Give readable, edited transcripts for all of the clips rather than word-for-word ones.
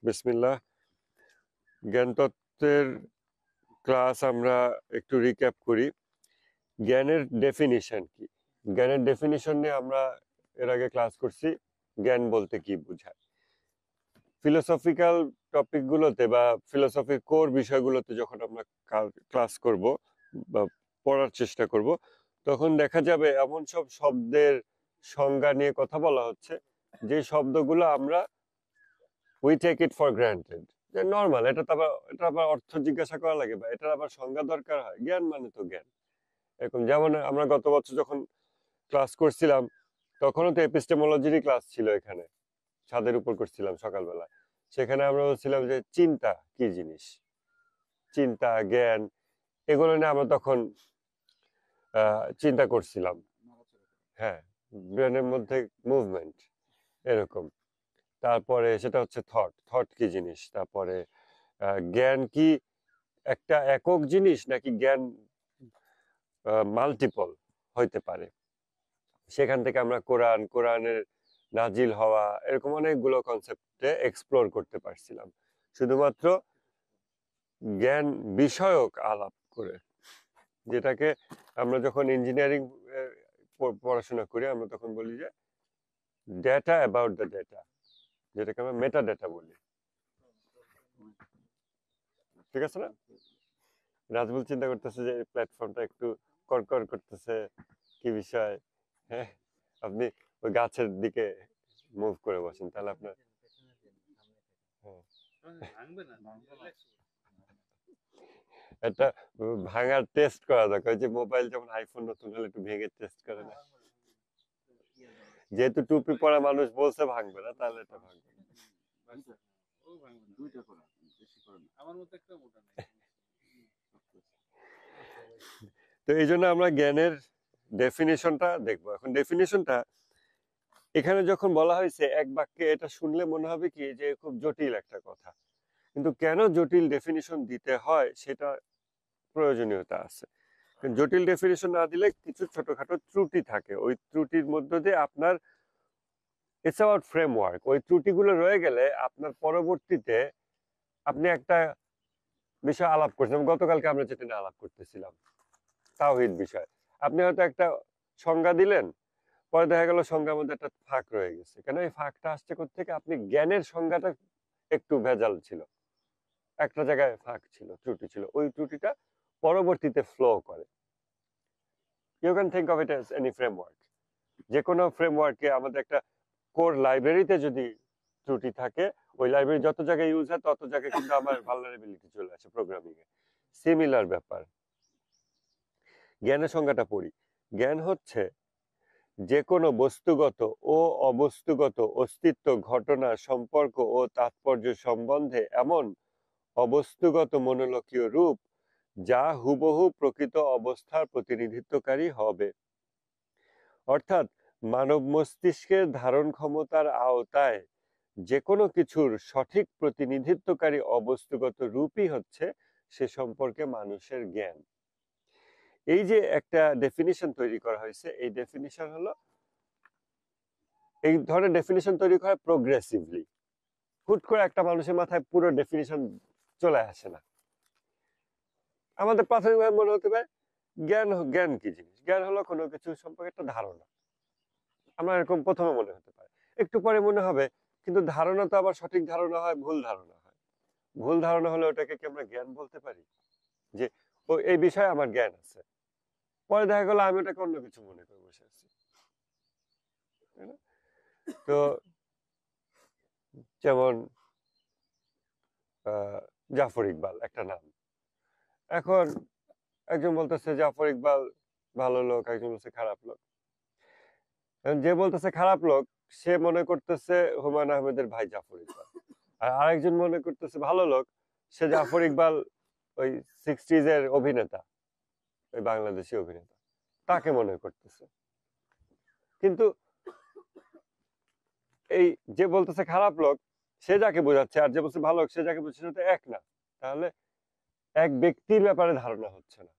বিসমিল্লাহ। জ্ঞান তত্ত্বের ক্লাস আমরা একটু রিক্যাপ করি। জ্ঞানের ডেফিনিশন কি? জ্ঞানের ডেফিনিশন নিয়ে আমরা এর আগে ক্লাস করছি। জ্ঞান বলতে কি বোঝায়? ফিলোসফিক্যাল টপিকগুলোতে বা ফিলোসফির কোর বিষয়গুলোতে যখন আমরা ক্লাস করব বা পড়ার চেষ্টা করব, তখন দেখা যাবে এমন সব শব্দের সংজ্ঞা নিয়ে কথা বলা হচ্ছে যে শব্দগুলো আমরা we take it for granted, যে নর্মাল। এটা আবার অর্থ জিজ্ঞাসা করা লাগে বা এটার আবার সংজ্ঞা দরকার হয়। জ্ঞান মানে তো জ্ঞান। এরকম যেমন আমরা গত বছর যখন ক্লাস করছিলাম, তখনও তো এপিস্টেমোলজিরই ক্লাস ছিল, এখানে ছাদের উপর করছিলাম সকালবেলা। সেখানে আমরা বলছিলাম যে চিন্তা কি জিনিস, চিন্তা জ্ঞান এগুলো নিয়ে আমরা তখন চিন্তা করছিলাম। হ্যাঁ, ব্রেনের মধ্যে মুভমেন্ট এরকম। তারপরে সেটা হচ্ছে থট, থট কি জিনিস। তারপরে জ্ঞান কি একটা একক জিনিস নাকি জ্ঞান মাল্টিপল হইতে পারে। সেখান থেকে আমরা কোরআনের নাজিল হওয়া এরকম অনেকগুলো কনসেপ্টে এক্সপ্লোর করতে পারছিলাম, শুধুমাত্র জ্ঞান বিষয়ক আলাপ করে। যেটাকে আমরা যখন ইঞ্জিনিয়ারিং পড়াশোনা করি, আমরা তখন বলি যে ডেটা অ্যাবাউট দ্য ডেটা, যেটাকে আমরা মেটা ডেটা বলি। ঠিক আছে না? রাজবুল চিন্তা করতেছে যে প্ল্যাটফর্মটা একটু কড়কড় করতেছে, কি বিষয়? হ্যাঁ, আপনি ওই গাছের দিকে মুভ করে বসেন, তাহলে আপনার একটা ভাঙার টেস্ট করা দরকার। যে মোবাইল যেমন আইফোন নতুন হলে একটু ভেঙে টেস্ট করে না, যেহেতু টুপি পরা মানুষ বলছে ভাঙবে না, তাহলে এটা ভাঙবে না। তো এই জন্য আমরা জ্ঞানের ডেফিনেশনটা দেখবো। এখন ডেফিনেশনটা এখানে যখন বলা হয়েছে এক বাক্যে, এটা শুনলে মনে হবে কি যে খুব জটিল একটা কথা, কিন্তু কেন জটিল ডেফিনিশন দিতে হয় সেটা প্রয়োজনীয়তা আছে। জটিল ডেফিনিশন না দিলে কিছু ছোটখাটো ত্রুটি থাকে, ওই ত্রুটির মধ্য দিয়ে আপনার ইটস অ্যাবাউট ফ্রেমওয়ার্ক। ওই ত্রুটিগুলো রয়ে গেলে আপনার পরবর্তীতে আপনি একটা বিষয় আলাপ করছেন, গতকালকে আমরা যেটা নিয়ে আলাপ করতেছিলাম তাওহীদ বিষয়। আপনি হয়তো একটা সংজ্ঞা দিলেন, পরে দেখা গেল সংজ্ঞার মধ্যে একটা ফাঁক রয়ে গেছে। কেন এই ফাঁকটা আসছে কোত্থেকে? আপনি জ্ঞানের সংজ্ঞাটা একটু ভেজাল ছিল, একটা জায়গায় ফাঁক ছিল, ত্রুটি ছিল, ওই ত্রুটিটা পরবর্তীতে ফ্লো করে। You can think of it as any framework. যে কোনো ফ্রেমওয়ার্কে আমাদের একটা কোর লাইব্রেরিতে যদি ত্রুটি থাকে, ওই লাইব্রেরি যত জায়গায় ইউজ হয় তত জায়গায় কিন্তু আমার ভালনারেবিলিটি চলে আসে প্রোগ্রামিং এ। সিমিলার ব্যাপার। জ্ঞানের সংজ্ঞাটা পড়ি। জ্ঞান হচ্ছে যে কোনো বস্তুগত ও অবস্তুগত অস্তিত্ব, ঘটনা, সম্পর্ক ও তাৎপর্য সম্বন্ধে এমন অবস্তুগত মনোলকীয় রূপ যা হুবহু প্রকৃত অবস্থার প্রতিনিধিত্বকারী হবে। অর্থাৎ মানব মস্তিষ্কের ধারণ ক্ষমতার আওতায় যে কোনো কিছুর সঠিক প্রতিনিধিত্বকারী অবস্তুগত রূপই হচ্ছে সে সম্পর্কে মানুষের জ্ঞান। এই যে একটা ডেফিনিশন তৈরি করা হয়েছে, এই ডেফিনিশন হলো, এই ধরনের ডেফিনিশন তৈরি করা প্রোগ্রেসিভলি। হুট করে একটা মানুষের মাথায় পুরো ডেফিনিশন চলে আসে না। আমাদের প্রাথমিকভাবে মনে হতে পারে জ্ঞান, জ্ঞান কি জিনিস? জ্ঞান হলো কোনো কিছু সম্পর্কে একটা ধারণা। আমার এরকম প্রথমে মনে হতে পারে, একটু পরে মনে হবে কিন্তু ধারণা তো আবার সঠিক ধারণা হয়, ভুল ধারণা হয়। ভুল ধারণা হলে ওটাকে কি আমরা জ্ঞান বলতে পারি? যে ও এই বিষয়ে আমার জ্ঞান আছে, পরে দেখা গেল আমি ওটাকে অন্য কিছু মনে করে বসে আছি। তো যেমন জাফর ইকবাল একটা নাম। এখন একজন বলতেছে জাফর ইকবাল ভালো লোক, একজন বলছে খারাপ লোক। যে বলতেছে খারাপ লোক সে মনে করতেছে হুমায়ুন আহমেদের ভাই জাফর ইকবাল, আর আরেকজন মনে করতেছে ভালো লোক, সে জাফর ইকবাল ওই 60s এর অভিনেতা, ওই বাংলাদেশি অভিনেতা, তাকে মনে করতেছে। কিন্তু এই যে বলতেছে খারাপ লোক সে যাকে বোঝাচ্ছে, আর যে বলছে ভালো লোক সে যাকে বোঝাচ্ছে, সেটা এক না। তাহলে এক ব্যক্তির ব্যাপারে ধারণা হচ্ছে না,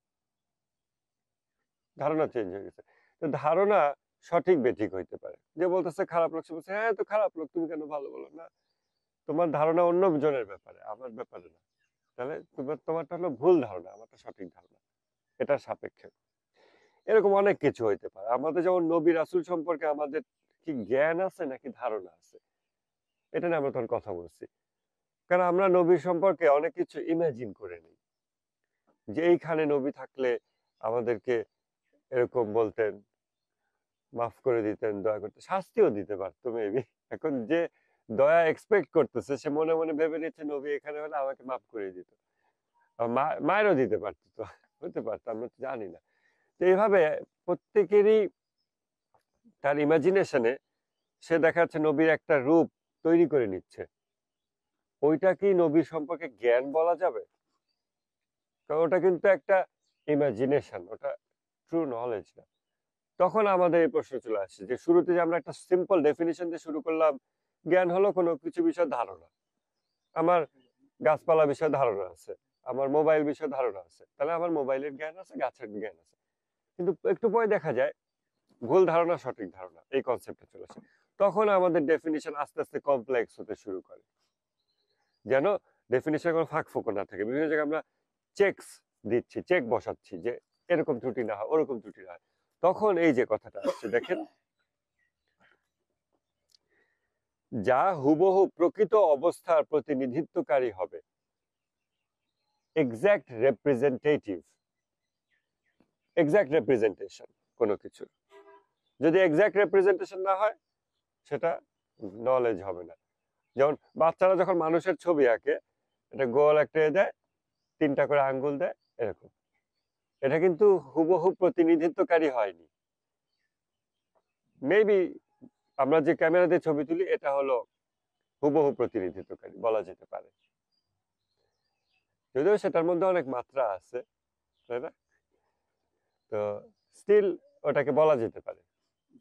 ধারণা চেঞ্জ হয়ে গেছে। তো ধারণা সঠিক বেঠিক হইতে পারে। যে বলতেছে খারাপ লোক সে বলছে হ্যাঁ তো খারাপ লোক, তুমি কেন ভালো বলো না? তোমার ধারণা অন্য জনের ব্যাপারে, আমার ব্যাপারে না, তাহলে তোমারটা হলো ভুল ধারণা, আমারটা সঠিক ধারণা, এটার সাপেক্ষে। এরকম অনেক কিছু হইতে পারে। আমাদের যেমন নবী রাসূল সম্পর্কে আমাদের কি জ্ঞান আছে নাকি ধারণা আছে, এটা নিয়ে আমরা তখন কথা বলছি। কারণ আমরা নবী সম্পর্কে অনেক কিছু ইমাজিন করে নিই, যে এইখানে নবী থাকলে আমাদেরকে এরকম বলতেন, মাফ করে দিতেন, দয়া করতে, শাস্তিও দিতে পারতো মেবি। এখন যে দয়া এক্সপেক্ট করতেছে সে মনে মনে ভেবে নিচ্ছে নবী এখানে হলে আমাকে মাফ করে দিত, মায়েরও দিতে পারতো, তো হতে পারতো, আমরা তো জানি না। তো এইভাবে প্রত্যেকেরই তার ইমাজিনেশনে সে দেখা যাচ্ছে নবীর একটা রূপ তৈরি করে নিচ্ছে। ওইটা কি নবীর সম্পর্কে জ্ঞান বলা যাবে? কারণ ওটা কিন্তু একটা ইমাজিনেশন, ওটা ট্রু নলেজ না। তখন আমাদের এই প্রশ্ন চলে আসছে যে শুরুতে যে আমরা একটা সিম্পল ডেফিনিশন দিয়ে শুরু করলাম, জ্ঞান হলো কোনো কিছু বিষয়ে ধারণা। আমার গাছপালা বিষয়ে ধারণা আছে, আমার মোবাইল বিষয়ে ধারণা আছে, তাহলে আমার মোবাইলের জ্ঞান আছে, গাছের জ্ঞান আছে। কিন্তু একটু পরে দেখা যায় ভুল ধারণা সঠিক ধারণা, এই কনসেপ্টে চলে আসে। তখন আমাদের ডেফিনিশন আস্তে আস্তে কমপ্লেক্স হতে শুরু করে, যেন ডেফিনিশন কোনো ফাঁক ফোকর না থাকে। বিভিন্ন জায়গায় আমরা চেকস দিচ্ছি, চেক বসাচ্ছি যে এরকম ত্রুটি না হয়, ওরকম ত্রুটি না হয়। তখন এই যে কথাটা আসছে দেখেন, যা হুবহু প্রকৃত অবস্থার প্রতিনিধিত্বকারী হবে, এক্সাক্ট রিপ্রেজেন্টেটিভ, এক্সাক্ট রিপ্রেজেন্টেশন কোনো কিছু। যদি এক্সাক্ট রিপ্রেজেন্টেশন না হয় সেটা নলেজ হবে না। যেমন বাচ্চারা যখন মানুষের ছবি আঁকে, এটা গোল একটা দেয়, 3টা করে আঙ্গুল দেয়, এরকম। এটা কিন্তু হুবহু প্রতিনিধিত্বকারী হয়নি। মেবি আমরা যে ক্যামেরা দিয়ে ছবি তুলি এটা হলো হুবহু প্রতিনিধিত্বকারী বলা যেতে পারে, যদিও সেটার মধ্যে অনেক মাত্রা আছে, তাই না? তো স্টিল ওটাকে বলা যেতে পারে।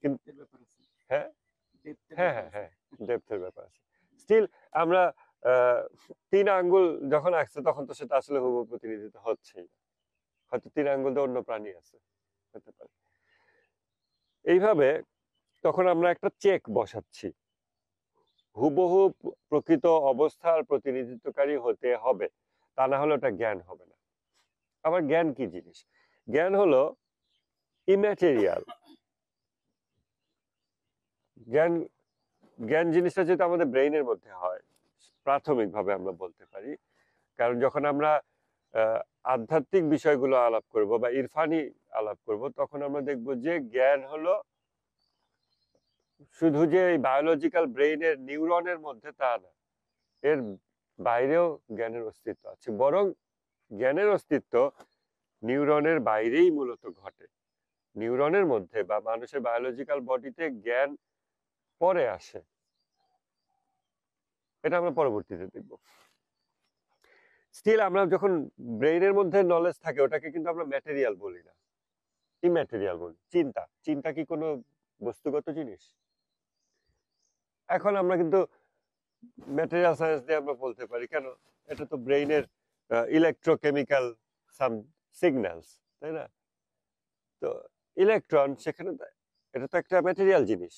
কিন্তু হ্যাঁ হ্যাঁ হ্যাঁ হ্যাঁ, ডেপথের ব্যাপার আছে। স্টিল আমরা 3 আঙ্গুল যখন আসছে তখন তো সেটা আসলে হুবহু প্রতিনিধিত্ব হচ্ছেই না, হয়তো 3 আঙ্গুল দিয়ে অন্য প্রাণী আছে, হতে পারে। এইভাবে তখন আমরা একটা চেক বসাচ্ছি, হুবহু প্রকৃত অবস্থার প্রতিনিধিত্বকারী হতে হবে, তা না হলে ওটা জ্ঞান হবে না। আবার জ্ঞান কি জিনিস? জ্ঞান হলো ইম্যাটেরিয়াল। জ্ঞান জ্ঞান জিনিসটা যেটা আমাদের ব্রেইনের মধ্যে হয়, প্রাথমিকভাবে আমরা বলতে পারি। কারণ যখন আমরা আধ্যাত্মিক বিষয়গুলো আলাপ করব বা ইরফানি আলাপ করব, তখন আমরা দেখব যে জ্ঞান হলো শুধু যে বায়োলজিক্যাল ব্রেইনের নিউরনের মধ্যে তা না, এর বাইরেও জ্ঞানের অস্তিত্ব আছে। বরং জ্ঞানের অস্তিত্ব নিউরনের বাইরেই মূলত ঘটে। নিউরনের মধ্যে বা মানুষের বায়োলজিক্যাল বডিতে জ্ঞান পরে আসে, এটা আমরা পরবর্তীতে দেখব। স্টিল আমরা যখন ব্রেইনের মধ্যে নলেজ থাকে ওটাকে কিন্তু আমরা ম্যাটেরিয়াল বলি না, ইম্যাটেরিয়াল বলি। চিন্তা, চিন্তা কি কোনো বস্তুগত জিনিস? এখন আমরা কিন্তু ম্যাটেরিয়াল সায়েন্স দিয়ে আমরা বলতে পারি, কেন? এটা তো ব্রেইনের ইলেকট্রোকেমিক্যাল সাম সিগন্যালস, তাই না? তো ইলেকট্রন সেখানে, এটা তো একটা ম্যাটেরিয়াল জিনিস,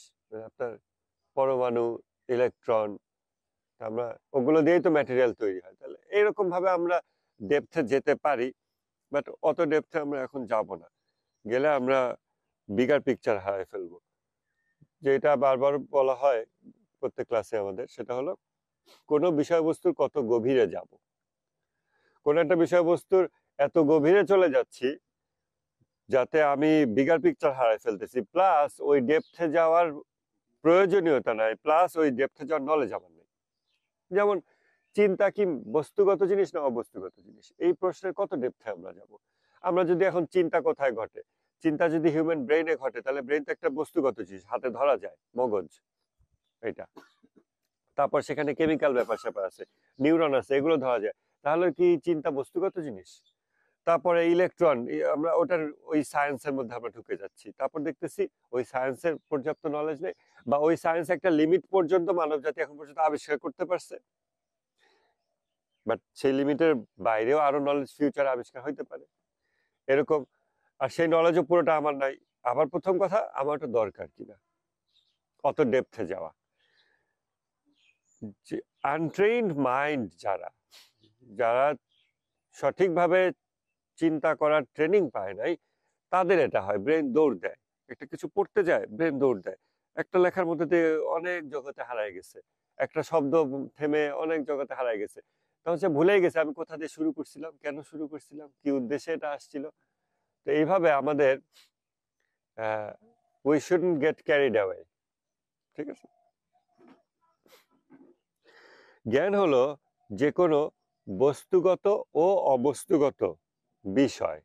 আপনার পরমাণু, ইলেকট্রন, আমরা ওগুলো দিয়েই তো ম্যাটেরিয়াল তৈরি হয়। তাহলে এইরকম ভাবে আমরা ডেপথে যেতে পারি, বাট অত ডেপথে আমরা এখন যাব না। গেলে আমরা বিগার পিকচার হারাই ফেলবো। যেটা বারবার বলা হয় প্রত্যেক ক্লাসে আমাদের, সেটা হলো কোনো বিষয়বস্তুর কত গভীরে যাব। কোন একটা বিষয়বস্তুর এত গভীরে চলে যাচ্ছি যাতে আমি বিগার পিকচার হারাই ফেলতেছি, প্লাস ওই ডেপথে যাওয়ার প্রয়োজনীয়তা নাই, প্লাস ওই ডেপথে যাওয়ার নলেজ আমার নেই। যেমন চিন্তা কি বস্তুগত জিনিস না অবস্তুগত জিনিস, এই প্রশ্নের কত ডেপথে আমরা যাব? আমরা যদি এখন চিন্তা কোথায় ঘটে, চিন্তা যদি হিউম্যান ব্রেইনে ঘটে, তাহলে ব্রেইন তো একটা বস্তুগত জিনিস, হাতে ধরা যায়, মগজ এটা। তারপর সেখানে কেমিক্যাল ব্যাপার স্যাপার আছে, নিউরন আছে, এগুলো ধরা যায়। তাহলে কি চিন্তা বস্তুগত জিনিস? তারপরে ইলেকট্রন, আমরা ওটার ওই সায়েন্সের মধ্যে আমরা ঢুকে যাচ্ছি। তারপর দেখতেছি ওই সায়েন্সের পর্যাপ্ত নলেজ নেই, বা ওই সায়েন্স একটা লিমিট পর্যন্ত মানব জাতি এখন পর্যন্ত আবিষ্কার করতে পারছে, বাট সেই লিমিটের বাইরেও আরো নলেজ ফিউচারে আবিষ্কার হইতে পারে, এরকম। আর সেই নলেজও পুরোটা আমার নাই। আবার প্রথম কথা, আমার ওটা দরকার কিনা, কত ডেপথে যাওয়া। আনট্রেইনড মাইন্ড যারা যারা সঠিকভাবে চিন্তা করার ট্রেনিং পায় নাই, তাদের এটা হয়, ব্রেন দৌড় দেয়। একটা কিছু পড়তে যায়, ব্রেন দৌড় দেয়। একটা লেখার মধ্যে দিয়ে অনেক জগতে হারায় গেছে, একটা শব্দ থেমে অনেক জগতে হারায় গেছে, তখন সে ভুলেই গেছে আমি কোথা দিয়ে শুরু করছিলাম, কেন শুরু করছিলাম, কি উদ্দেশ্যে এটা আসছিল। তো এইভাবে আমাদের we shouldn't get carried away. ঠিক আছে? জ্ঞান হলো যে কোনো বস্তুগত ও অবস্তুগত বিষয়,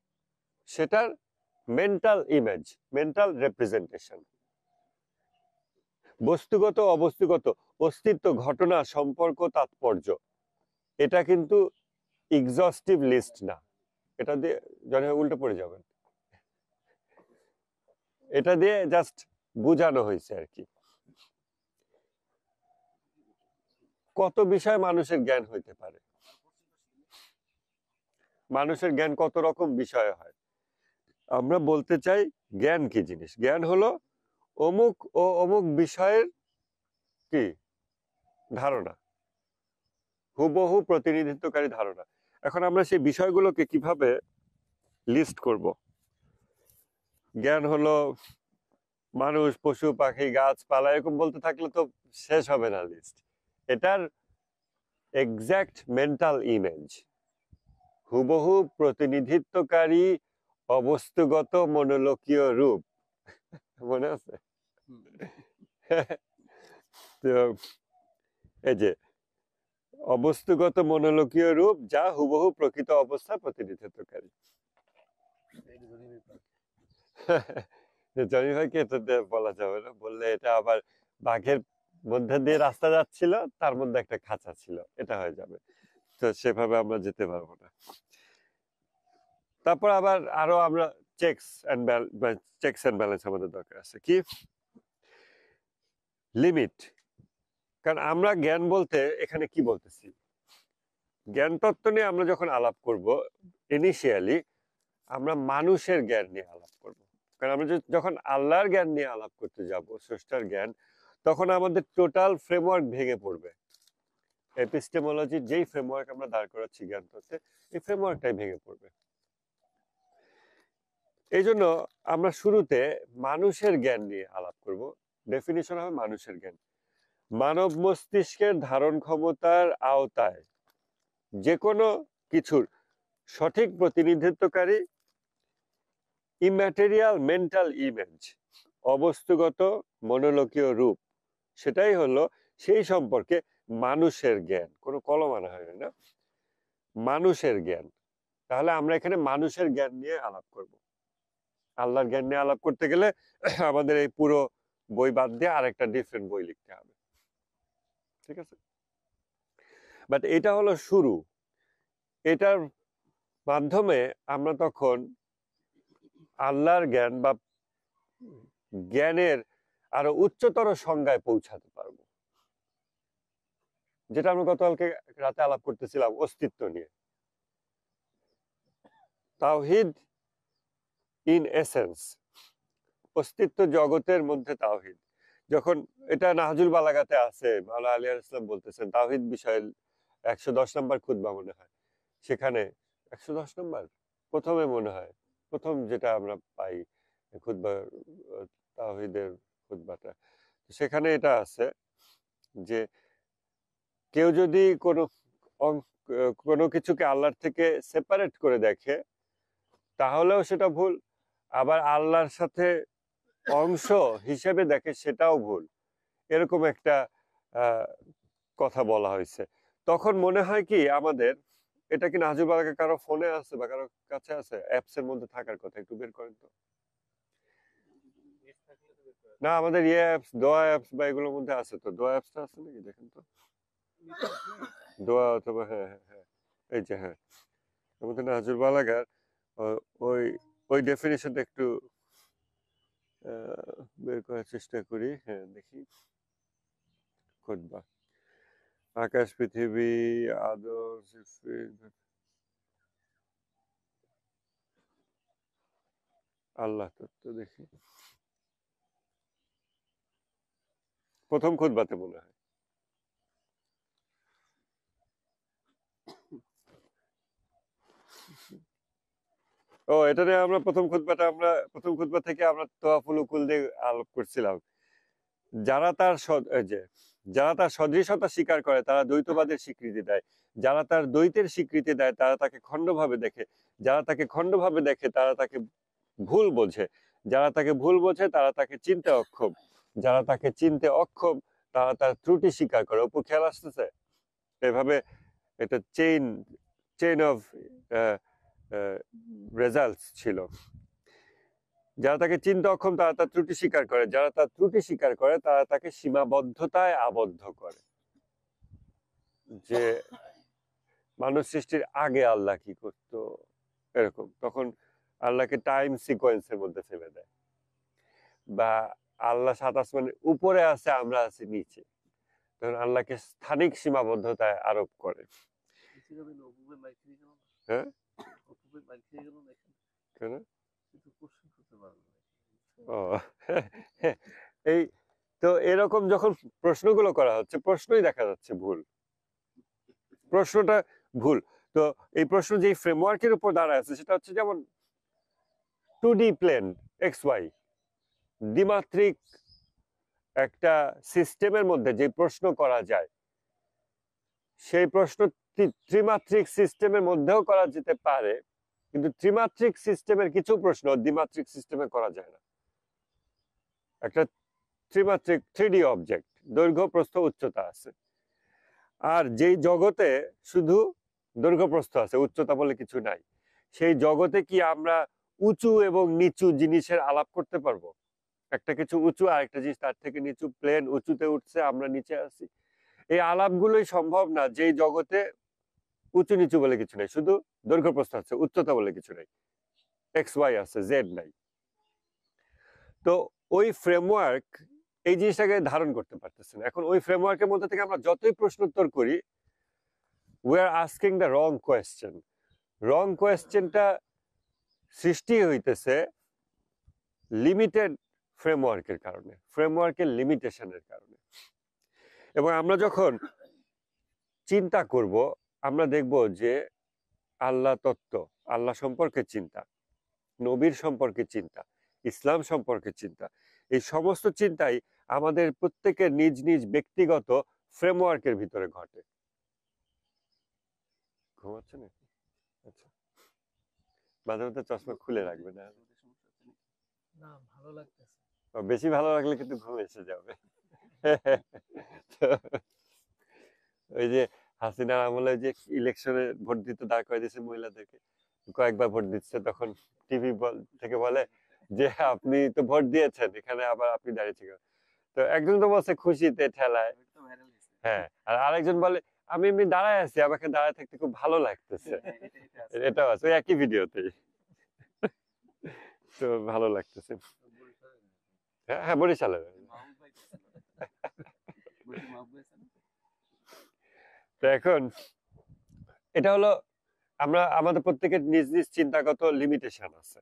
সেটার মেন্টাল ইমেজ, মেন্টাল রিপ্রেজেন্টেশন। বস্তুগত অবস্তুগত, অস্তিত্ব, ঘটনা, সম্পর্ক, তাৎপর্য, এটা কিন্তু এক্সস্টিভ লিস্ট না। এটা দিয়ে জনে উল্টো পড়ে যাবেন, এটা দিয়ে জাস্ট বোঝানো হয়েছে আর কি। কত বিষয় মানুষের জ্ঞান হইতে পারে, মানুষের জ্ঞান কত রকম বিষয় হয়। আমরা বলতে চাই জ্ঞান কি জিনিস। জ্ঞান হলো অমুক ও অমুক বিষয়ের কি ধারণা, হুবহু প্রতিনিধিত্বকারী ধারণা। এখন আমরা সেই বিষয়গুলোকে কিভাবে লিস্ট করব? জ্ঞান হলো মানুষ, পশু, পাখি, গাছপালা, এরকম বলতে থাকলে তো শেষ হবে না লিস্ট। এটার এক্সাক্ট মেন্টাল ইমেজ, হুবহু প্রতিনিধিত্বকারী অবস্তুগত মনোলোকীয় রূপ। মনে আছে? তো এই যে অবস্তুগত মনোলোকীয় রূপ যা হুবহু প্রকৃত অবস্থা প্রতিনিধিত্বকারী। জনি ভাইকে এটা বলা যাবে না, বললে এটা আবার বাঘের মধ্যে দিয়ে রাস্তা যাচ্ছিল, তার মধ্যে একটা খাঁচা ছিল, এটা হয়ে যাবে। তো সেভাবে আমরা যেতে পারবো না। তারপর আবার আরো আমরা চেকস এন্ড ব্যালেন্স আমাদের দরকার আছে। কি লিমিট? কারণ আমরা জ্ঞান বলতে এখানে কি বলতেছি, জ্ঞান তত্ত্ব নিয়ে আমরা যখন আলাপ করব, ইনিশিয়ালি আমরা মানুষের জ্ঞান নিয়ে আলাপ করব। কারণ আমরা যখন আল্লাহর জ্ঞান নিয়ে আলাপ করতে যাব, স্রষ্টার জ্ঞান, তখন আমাদের টোটাল ফ্রেমওয়ার্ক ভেঙে পড়বে। এপিস্টেমোলজির যেই ফ্রেমওয়ার্ক আমরা দাঁড় করাচ্ছি জ্ঞান তত্ত্বে, এই ফ্রেমওয়ার্কটাই ভেঙে পড়বে। এই জন্য আমরা শুরুতে মানুষের জ্ঞান নিয়ে আলাপ করব। ডেফিনিশন হবে মানুষের জ্ঞান, মানব মস্তিষ্কের ধারণ ক্ষমতার আওতায় যে কোনো কিছুর সঠিক প্রতিনিধিত্বকারী ইম্যাটেরিয়াল মেন্টাল ইমেজ, অবস্তুগত মনোলোকীয় রূপ, সেটাই হলো সেই সম্পর্কে মানুষের জ্ঞান। কোনো কলম আনা হয় না, মানুষের জ্ঞান। তাহলে আমরা এখানে মানুষের জ্ঞান নিয়ে আলাপ করব। আল্লাহর জ্ঞান নিয়ে আলাপ করতে গেলে আমাদের এই পুরো বই বাদ দিয়ে আরেকটা ডিফারেন্ট বই লিখতে হবে। ঠিক আছে? বাট এটা হলো শুরু। এটার মাধ্যমে আমরা তখন আল্লাহর জ্ঞান বা জ্ঞানের আরো উচ্চতর সংজ্ঞায় পৌঁছাতে পারবো, যেটা আমরা গতকালকে রাতে আলাপ করতেছিলাম অস্তিত্ব নিয়ে। তাওহীদ ইন এসেন্স, অস্তিত্ব জগতের মধ্যে তাওহীদ। যখন এটা নাহজুল বালাগাতে আছে, মাওলানা আলী ইসলাম বলতেছেন তাওহীদ বিষয়ে 110 নম্বর খুতবা মনে হয়, সেখানে 110 নম্বর প্রথমে মনে হয়, প্রথম যেটা আমরা পাই খুতবা, তাওহীদের খুতবাটা, সেখানে এটা আছে যে কেউ যদি কোনো কিছুকে আল্লাহর থেকে সেপারেট করে দেখে তাহলেও সেটা ভুল, আবার আল্লাহর সাথে অংশ হিসেবে দেখে সেটাও ভুল। এরকম একটা কথা বলা হয়েছে। তখন মনে হয় কি আমাদের, এটা কি নাজুব আলাকে কারো ফোনে আছে বা কারো কাছে আছে, অ্যাপস এর মধ্যে থাকার কথা, একটু বের করেন তো। না, আমাদের ইয়ে অ্যাপস, দোয়া অ্যাপস বা এগুলোর মধ্যে আছে তো, দোয়া অ্যাপসটা আছে নাকি দেখেন তো, দোয়া অথবা, হ্যাঁ হ্যাঁ হ্যাঁ, এই যে হ্যাঁ, এর মধ্যে নাজুল বালাগার ওই ওই ডেফিনেশনটা একটু বের করার চেষ্টা করি। হ্যাঁ দেখি, খুতবা, আকাশ পৃথিবী আদর আল্লাহ তত্ত্ব, দেখি প্রথম খুতবাতে মনে হয় এটা নিয়ে আমরা প্রথম খুতবা থেকে আমরা তোয়াফুল উকুল দিয়ে আলাপ করছিলাম। যারা তার যারা তার সদৃশতা স্বীকার করে তারা দ্বৈতবাদের স্বীকৃতি দেয়, যারা তার দ্বৈতের স্বীকৃতি দেয় তারা তাকে খণ্ডভাবে দেখে, যারা তাকে খণ্ডভাবে দেখে তারা তাকে ভুল বোঝে, যারা তাকে ভুল বোঝে তারা তাকে চিনতে অক্ষম, যারা তাকে চিনতে অক্ষম তারা তার ত্রুটি স্বীকার করে। উপর খেয়াল আসতেছে এভাবে একটা চেইন অফ রেজাল্টস ছিল। যারা তাকে চিনতে অক্ষম তারা তার ত্রুটি স্বীকার করে, যারা তার ত্রুটি স্বীকার করে তারা তাকে সীমাবদ্ধতায় আবদ্ধ করে। যে মানুষ সৃষ্টির আগে আল্লাহ কি করতো এরকম, তখন আল্লাহকে টাইম সিকোয়েন্সের মধ্যে ফেলে দেয়, বা আল্লাহ 7 আসমানের উপরে আছে, আমরা আছি নিচে, তখন আল্লাহকে স্থানিক সীমাবদ্ধতায় আরোপ করে। হ্যাঁ কেন এই তো এরকম যখন প্রশ্নগুলো করা হচ্ছে, প্রশ্নই দেখা যাচ্ছে ভুল, প্রশ্নটা ভুল। তো এই প্রশ্ন যে ফ্রেমওয়ার্কের উপর দাঁড়ায় আছে সেটা হচ্ছে যেমন 2D প্লেন XY দ্বিমাত্রিক একটা সিস্টেমের মধ্যে যে প্রশ্ন করা যায় সেই প্রশ্ন ত্রিমাত্রিক সিস্টেমের মধ্যেও করা যেতে পারে, কিন্তু ত্রিমাত্রিক সিস্টেমের কিছু প্রশ্ন দ্বিমাত্রিক সিস্টেমে করা যায় না। একটা ত্রিমাত্রিক 3D অবজেক্ট, দৈর্ঘ্য প্রস্থ উচ্চতা আছে, আর যেই জগতে শুধু দৈর্ঘ্য প্রস্থ আছে, উচ্চতা বলে কিছু নাই, সেই জগতে কি আমরা উঁচু এবং নিচু জিনিসের আলাপ করতে পারবো? একটা কিছু উঁচু আর একটা জিনিস তার থেকে নিচু, প্লেন উঁচুতে উঠছে আমরা নিচে আছি, এই আলাপগুলোই সম্ভব না যেই জগতে উঁচু নিচু বলে কিছু নাই, শুধু দৈর্ঘ্য প্রস্থ আছে, উচ্চতা বলে কিছু নাই, XY আছে, জেড নাই। তো ওই ফ্রেমওয়ার্ক এই জিনিসটাকে ধারণ করতে পারতেছে না। এখন ওই ফ্রেমওয়ার্কের মধ্যে থেকে আমরা যতই প্রশ্ন উত্তর করি, we are asking the wrong question. রং কোয়েশ্চেনটা সৃষ্টি হইতেছে লিমিটেড ফ্রেমওয়ার্কের কারণে, ফ্রেমওয়ার্কের লিমিটেশনের কারণে। এবং আমরা যখন চিন্তা করব আমরা দেখব যে আল্লাহ তত্ত্ব, আল্লাহ সম্পর্কে চিন্তা, নবীর সম্পর্কে চিন্তা, ইসলাম সম্পর্কে চিন্তা, এই সমস্ত চিন্তাই আমাদের প্রত্যেকের নিজ নিজ ব্যক্তিগত ফ্রেমওয়ার্কের ভিতরে ঘটে। ঘুমাচ্ছে নাকি? আচ্ছা, মাঝে মধ্যে চশমা খুলে রাখবে না, ভালো লাগতেছে, বেশি ভালো লাগলে কিন্তু ঘুম এসে যাবে। ওই যে হাসিনার আমলে যে ইলেকশনে ভোট দিতে দাঁড় করে দিয়েছে মহিলাদেরকে, কয়েকবার ভোট দিচ্ছে, তখন টিভি থেকে বলে যে আপনি তো ভোট দিয়েছেন, এখানে আবার আপনি দাঁড়িয়েছেন। তো একজন তো বলছে খুশিতে ঠেলায়, হ্যাঁ, আর আরেকজন বলে আমি এমনি দাঁড়ায় আছি, আমাকে দাঁড়ায় থাকতে খুব ভালো লাগতেছে। এটাও আছে ওই একই ভিডিওতেই। তো ভালো লাগতেছে। হ্যাঁ হ্যাঁ, বরিশালের। তো এখন এটা হলো আমরা আমাদের প্রত্যেকের নিজ নিজ চিন্তাগত লিমিটেশন আছে,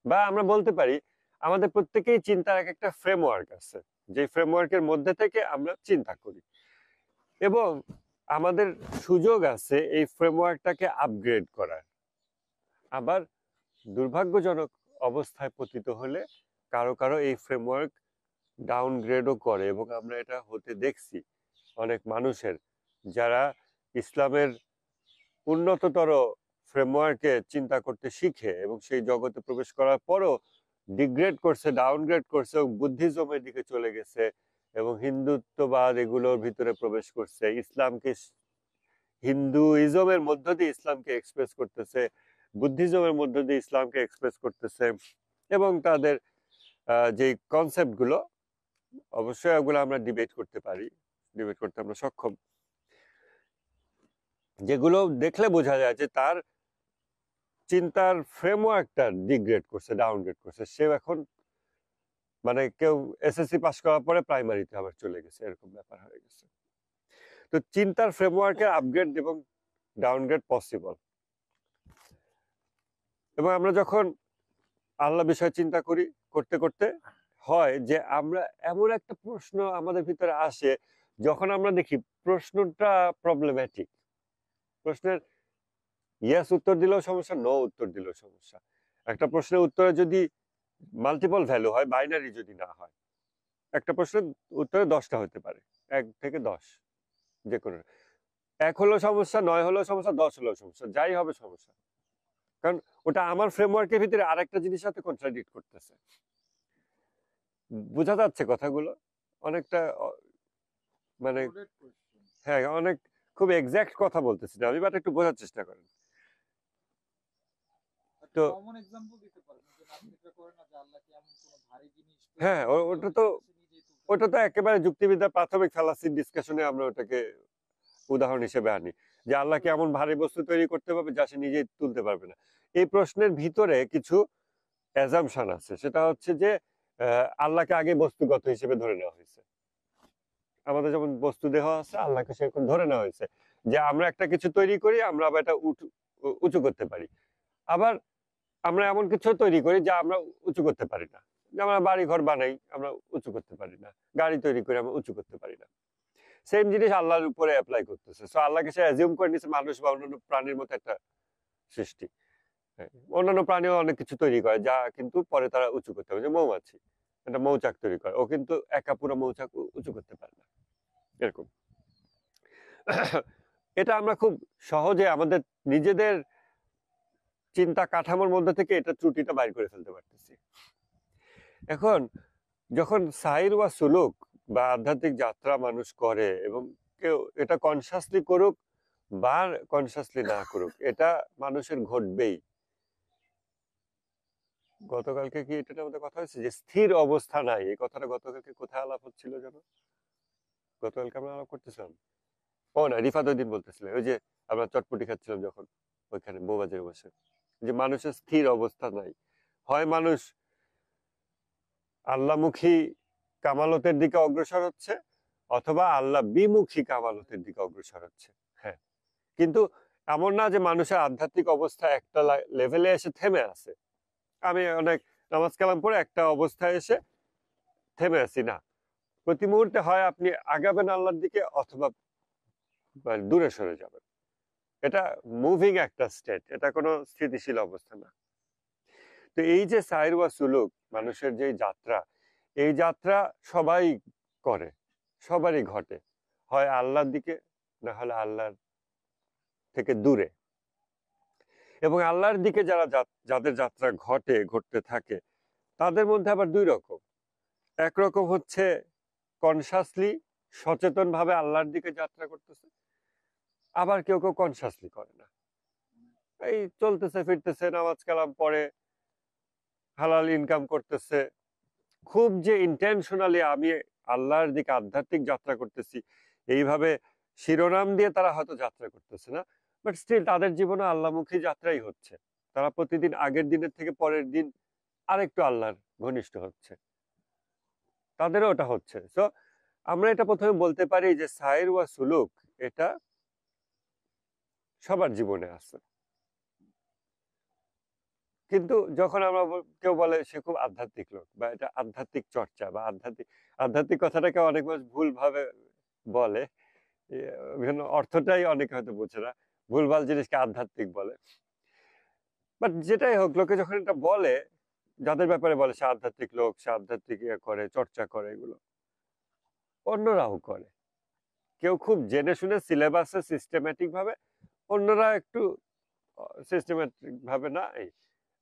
বা আমরা বলতে পারি আমাদের প্রত্যেকেই চিন্তার এক একটা ফ্রেমওয়ার্ক আছে, যে ফ্রেমওয়ার্কের মধ্যে থেকে আমরা চিন্তা করি, এবং আমাদের সুযোগ আছে এই ফ্রেমওয়ার্কটাকে আপগ্রেড করার। আবার দুর্ভাগ্যজনক অবস্থায় পতিত হলে কারো কারো এই ফ্রেমওয়ার্ক ডাউনগ্রেডও করে, এবং আমরা এটা হতে দেখছি অনেক মানুষের, যারা ইসলামের উন্নততর ফ্রেমওয়ার্কে চিন্তা করতে শিখে এবং সেই জগতে প্রবেশ করার পরও ডিগ্রেড করছে, ডাউনগ্রেড করছে, বুদ্ধিজমের দিকে চলে গেছে, এবং হিন্দুত্ববাদ এগুলোর ভিতরে প্রবেশ করছে, ইসলামকে হিন্দুইজমের মধ্য দিয়ে ইসলামকে এক্সপ্রেস করতেছে, বুদ্ধিজমের মধ্য দিয়ে ইসলামকে এক্সপ্রেস করতেছে, এবং তাদের যে কনসেপ্ট গুলো, অবশ্যই ওগুলো আমরা ডিবেট করতে পারি, ডিবেট করতে আমরা সক্ষম, যেগুলো দেখলে বোঝা যায় যে তার চিন্তার ফ্রেমওয়ার্কটা ডিগ্রেড করছে, ডাউনগ্রেড করছে, সে এখন মানে কেউ এসএসসি পাস করার পরে প্রাইমারিতে আবার চলে গেছে, এরকম ব্যাপার হয়ে গেছে। তো চিন্তার ফ্রেমওয়ার্কের আপগ্রেড এবং ডাউনগ্রেড পসিবল। এবং আমরা যখন আল্লাহ বিষয়ে চিন্তা করি, করতে করতে হয় যে আমরা এমন একটা প্রশ্ন আমাদের ভিতরে আসে, যখন আমরা দেখি প্রশ্নটা প্রবলেম্যাটিক, প্রশ্নের ইয়েস উত্তর দিলেও সমস্যা, নো উত্তর দিলেও সমস্যা। একটা প্রশ্নের উত্তরে যদি মাল্টিপল ভ্যালু হয়, বাইনারি যদি না হয়, একটা প্রশ্নের উত্তরে 10টা হতে পারে, 1 থেকে 10, যে কোনো 1 হলেও সমস্যা, 9 হলেও সমস্যা, 10 হলেও সমস্যা, যাই হবে সমস্যা। কারণ ওটা আমার ফ্রেমওয়ার্কের ভিতরে আরেকটা জিনিস সাথে কন্ট্রাডিক্ট করতেছে। বোঝা যাচ্ছে কথাগুলো? অনেকটা মানে হ্যাঁ, অনেক খুব এক্সাক্ট কথা বলতেছি না আমি, বাট একটু বোঝার চেষ্টা করেন। তো হ্যাঁ, ওটা তো একেবারে যুক্তিবিদ্যার প্রাথমিক ফ্যালাসি ডিসকাশনে আমরা ওটাকে উদাহরণ হিসেবে আনি, যে আল্লাহ কি এমন ভারী বস্তু তৈরি করতে পারবে যা সে নিজেই তুলতে পারবে না। এই প্রশ্নের ভিতরে কিছু অ্যাজাম্পশন আছে, সেটা হচ্ছে যে আল্লাহকে আগে বস্তুগত হিসেবে ধরে নেওয়া হয়েছে। আমাদের যেমন বস্তু দেহ আছে, আল্লাহকে সেরকম ধরে নেওয়া হয়েছে যে আমরা একটা কিছু তৈরি করি, আমরা আবার এটা উঁচু করতে পারি। আবার আমরা এমন কিছু তৈরি করি যা আমরা উঁচু করতে পারি না। আমরা বাড়ি ঘর বানাই, আমরা উঁচু করতে পারি না। গাড়ি তৈরি করে আমরা উঁচু করতে পারি না। সেম জিনিস আল্লাহর উপরে অ্যাপ্লাই করতেছে। সো আল্লাহকে সে অ্যাজিউম করে নিছে মানুষ বা অন্যান্য প্রাণীর মতো একটা সৃষ্টি। অন্যান্য প্রাণীও অনেক কিছু তৈরি করে যা কিন্তু পরে তারা উঁচু করতে পারে। যে মৌমাছি একটা মৌচাক তৈরি করে, ও কিন্তু একা পুরো মৌচাক উঁচু করতে পারে না, এরকম। এটা আমরা খুব সহজে আমাদের নিজেদের চিন্তা কাঠামোর মধ্যে থেকে এটা ত্রুটিটা বাইর করে ফেলতে পারতেছি। এখন যখন সাইর ওয়া সুলুক বা আধ্যাত্মিক যাত্রা মানুষ করে, এবং কেউ এটা কনসাসলি করুক বা কনসাসলি না করুক, এটা মানুষের ঘটবেই। গতকালকে কি এটার মধ্যে কথা হয়েছে যে স্থির অবস্থা নাই, এই কথাটা গতকালকে কোথায় আলাপ হচ্ছিল যেন? গতকালকে আমরা আলাপ করতেছিলাম, ও না, রিফাত ওই দিন বলতেছিলেন, ওই যে আমরা চটপটি খাচ্ছিলাম যখন ওইখানে বউবাজারে বসে, যে মানুষের স্থির অবস্থা নাই। হয় মানুষ আল্লাহমুখী কামালতের দিকে অগ্রসর হচ্ছে, অথবা আল্লাহ বিমুখী কামালতের দিকে অগ্রসর হচ্ছে। হ্যাঁ, কিন্তু এমন না যে মানুষের আধ্যাত্মিক অবস্থা একটা লেভেলে এসে থেমে আছে। আমি অনেক নামাজ কালাম পড়ে একটা অবস্থায় এসে থেমে আছি না, প্রতি মুহূর্তে হয় আপনি আগাবেন আল্লাহর দিকে, অথবা দূরে সরে যাবেন। এটা মুভিং একটা স্টেট, এটা কোনো স্থিতিশীল অবস্থা না। তো এই যে সাইর ওয়া সুলুক, মানুষের যে যাত্রা, এই যাত্রা সবাই করে, সবারই ঘটে, হয় আল্লাহর দিকে না হলে আল্লাহর থেকে দূরে। এবং আল্লাহর দিকে যাদের যাত্রা ঘটতে থাকে, তাদের মধ্যে আবার দুই রকম। একরকম হচ্ছে কনসাসলি সচেতন ভাবে আল্লাহর দিকে যাত্রা করতেছে, আবার কেউ কেউ কনসাসলি করে না, এই চলতেছে ফিরতেছে, নামাজ কালাম পড়ে, হালাল ইনকাম করতেছে, খুব যে ইন্টেনশনালি আমি আল্লাহর দিকে আধ্যাত্মিক যাত্রা করতেছি এইভাবে শিরোনাম দিয়ে তারা হয়তো যাত্রা করতেছে না, বাট স্টিল তাদের জীবনে আল্লাহমুখী যাত্রাই হচ্ছে। তারা প্রতিদিন আগের দিনের থেকে পরের দিন আরেকটু আল্লাহর ঘনিষ্ঠ হচ্ছে, তাদেরও ওটা হচ্ছে। সো আমরা এটা প্রথমে বলতে পারি যে সাইর ওয়া সুলুক এটা সবার জীবনে আছে। কিন্তু যখন আমরা কেউ বলে সে খুব আধ্যাত্মিক লোক, বা এটা আধ্যাত্মিক চর্চা বা আধ্যাত্মিক কথাটাকে অনেক মানুষ ভুল ভাবে বলে, বিভিন্ন অর্থটাই অনেকে হয়তো বোঝে না, ভুলভাল জিনিসকে আধ্যাত্মিক বলে। বাট যেটাই হোক, লোকে যখন এটা বলে, যাদের ব্যাপারে বলে সে আধ্যাত্মিক লোক, সে আধ্যাত্মিক করে, চর্চা করে, এগুলো অন্যরাও করে। কেউ খুব জেনে শুনে সিলেবাসে সিস্টেম্যাটিক ভাবে, অন্যরা একটু সিস্টেম্যাটিক ভাবে না। এই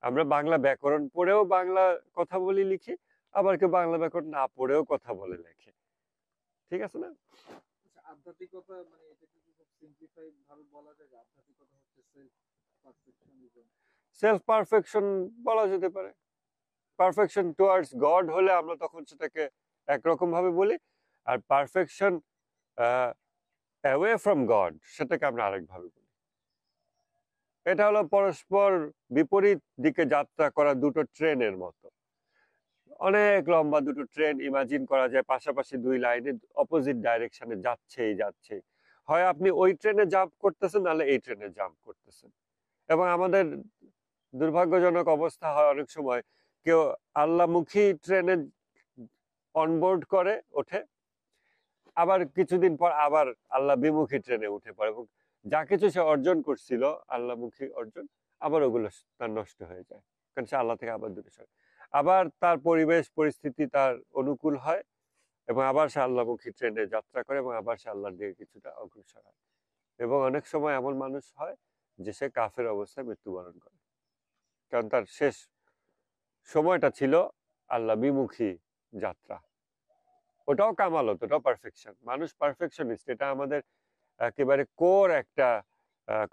আমরা বাংলা ব্যাকরণ পড়েও বাংলা কথা বলি, লিখি, আবার কেউ বাংলা ব্যাকরণ না পড়েও কথা বলে লেখে, ঠিক আছে না? আধ্যাত্মিকতা মানে এটা কি খুব সিম্পলিফাইড ভাবে বলা যায় যে আধ্যাত্মিকতা হচ্ছে সেলফ পারফেকশন বলা যেতে পারে। পারফেকশন টুয়ার্ডস গড হলে আমরা তখন সেটাকে একরকম ভাবে বলি, আর পারফেকশন অ্যাওয়ে ফ্রম গড সেটাকে আমরা আরেকভাবে বলি। এটা হলো পরস্পর বিপরীত দিকে যাত্রা করা দুটো ট্রেনের মতো। অনেক লম্বা দুটো ট্রেন ইমাজিন করা যায়, পাশাপাশি দুই লাইনে অপোজিট ডাইরেকশনে যাচ্ছে। হয় আপনি ওই ট্রেনে জাম্প করতেছেন, নাহলে এই ট্রেনে জাম্প করতেছেন। এবং আমাদের দুর্ভাগ্যজনক অবস্থা হয় অনেক সময়, কেউ আল্লাহমুখী ট্রেনে অনবোর্ড করে ওঠে, আবার কিছুদিন পর আবার আল্লাহ বিমুখী ট্রেনে উঠে পড়ে এবং যা কিছু সে অর্জন করছিল আল্লাহমুখী অর্জন, আবার ওগুলো তার নষ্ট হয়ে যায়, কারণ সে আল্লাহ থেকে আবার দূরে সরে। আবার তার পরিবেশ পরিস্থিতি তার অনুকূল হয় এবং আবার সে আল্লাহমুখী ট্রেনে যাত্রা করে এবং আবার সে আল্লাহর দিকে কিছুটা অগ্রসর হয়। এবং অনেক সময় এমন মানুষ হয় যে সে কাফের অবস্থায় মৃত্যুবরণ করে, কারণ তার শেষ সময়টা ছিল আল্লাহ বিমুখী যাত্রা। ওটাও কামালত, ওটাও পারফেকশন। মানুষ পারফেকশনিস্ট, এটা আমাদের একেবারে কোর একটা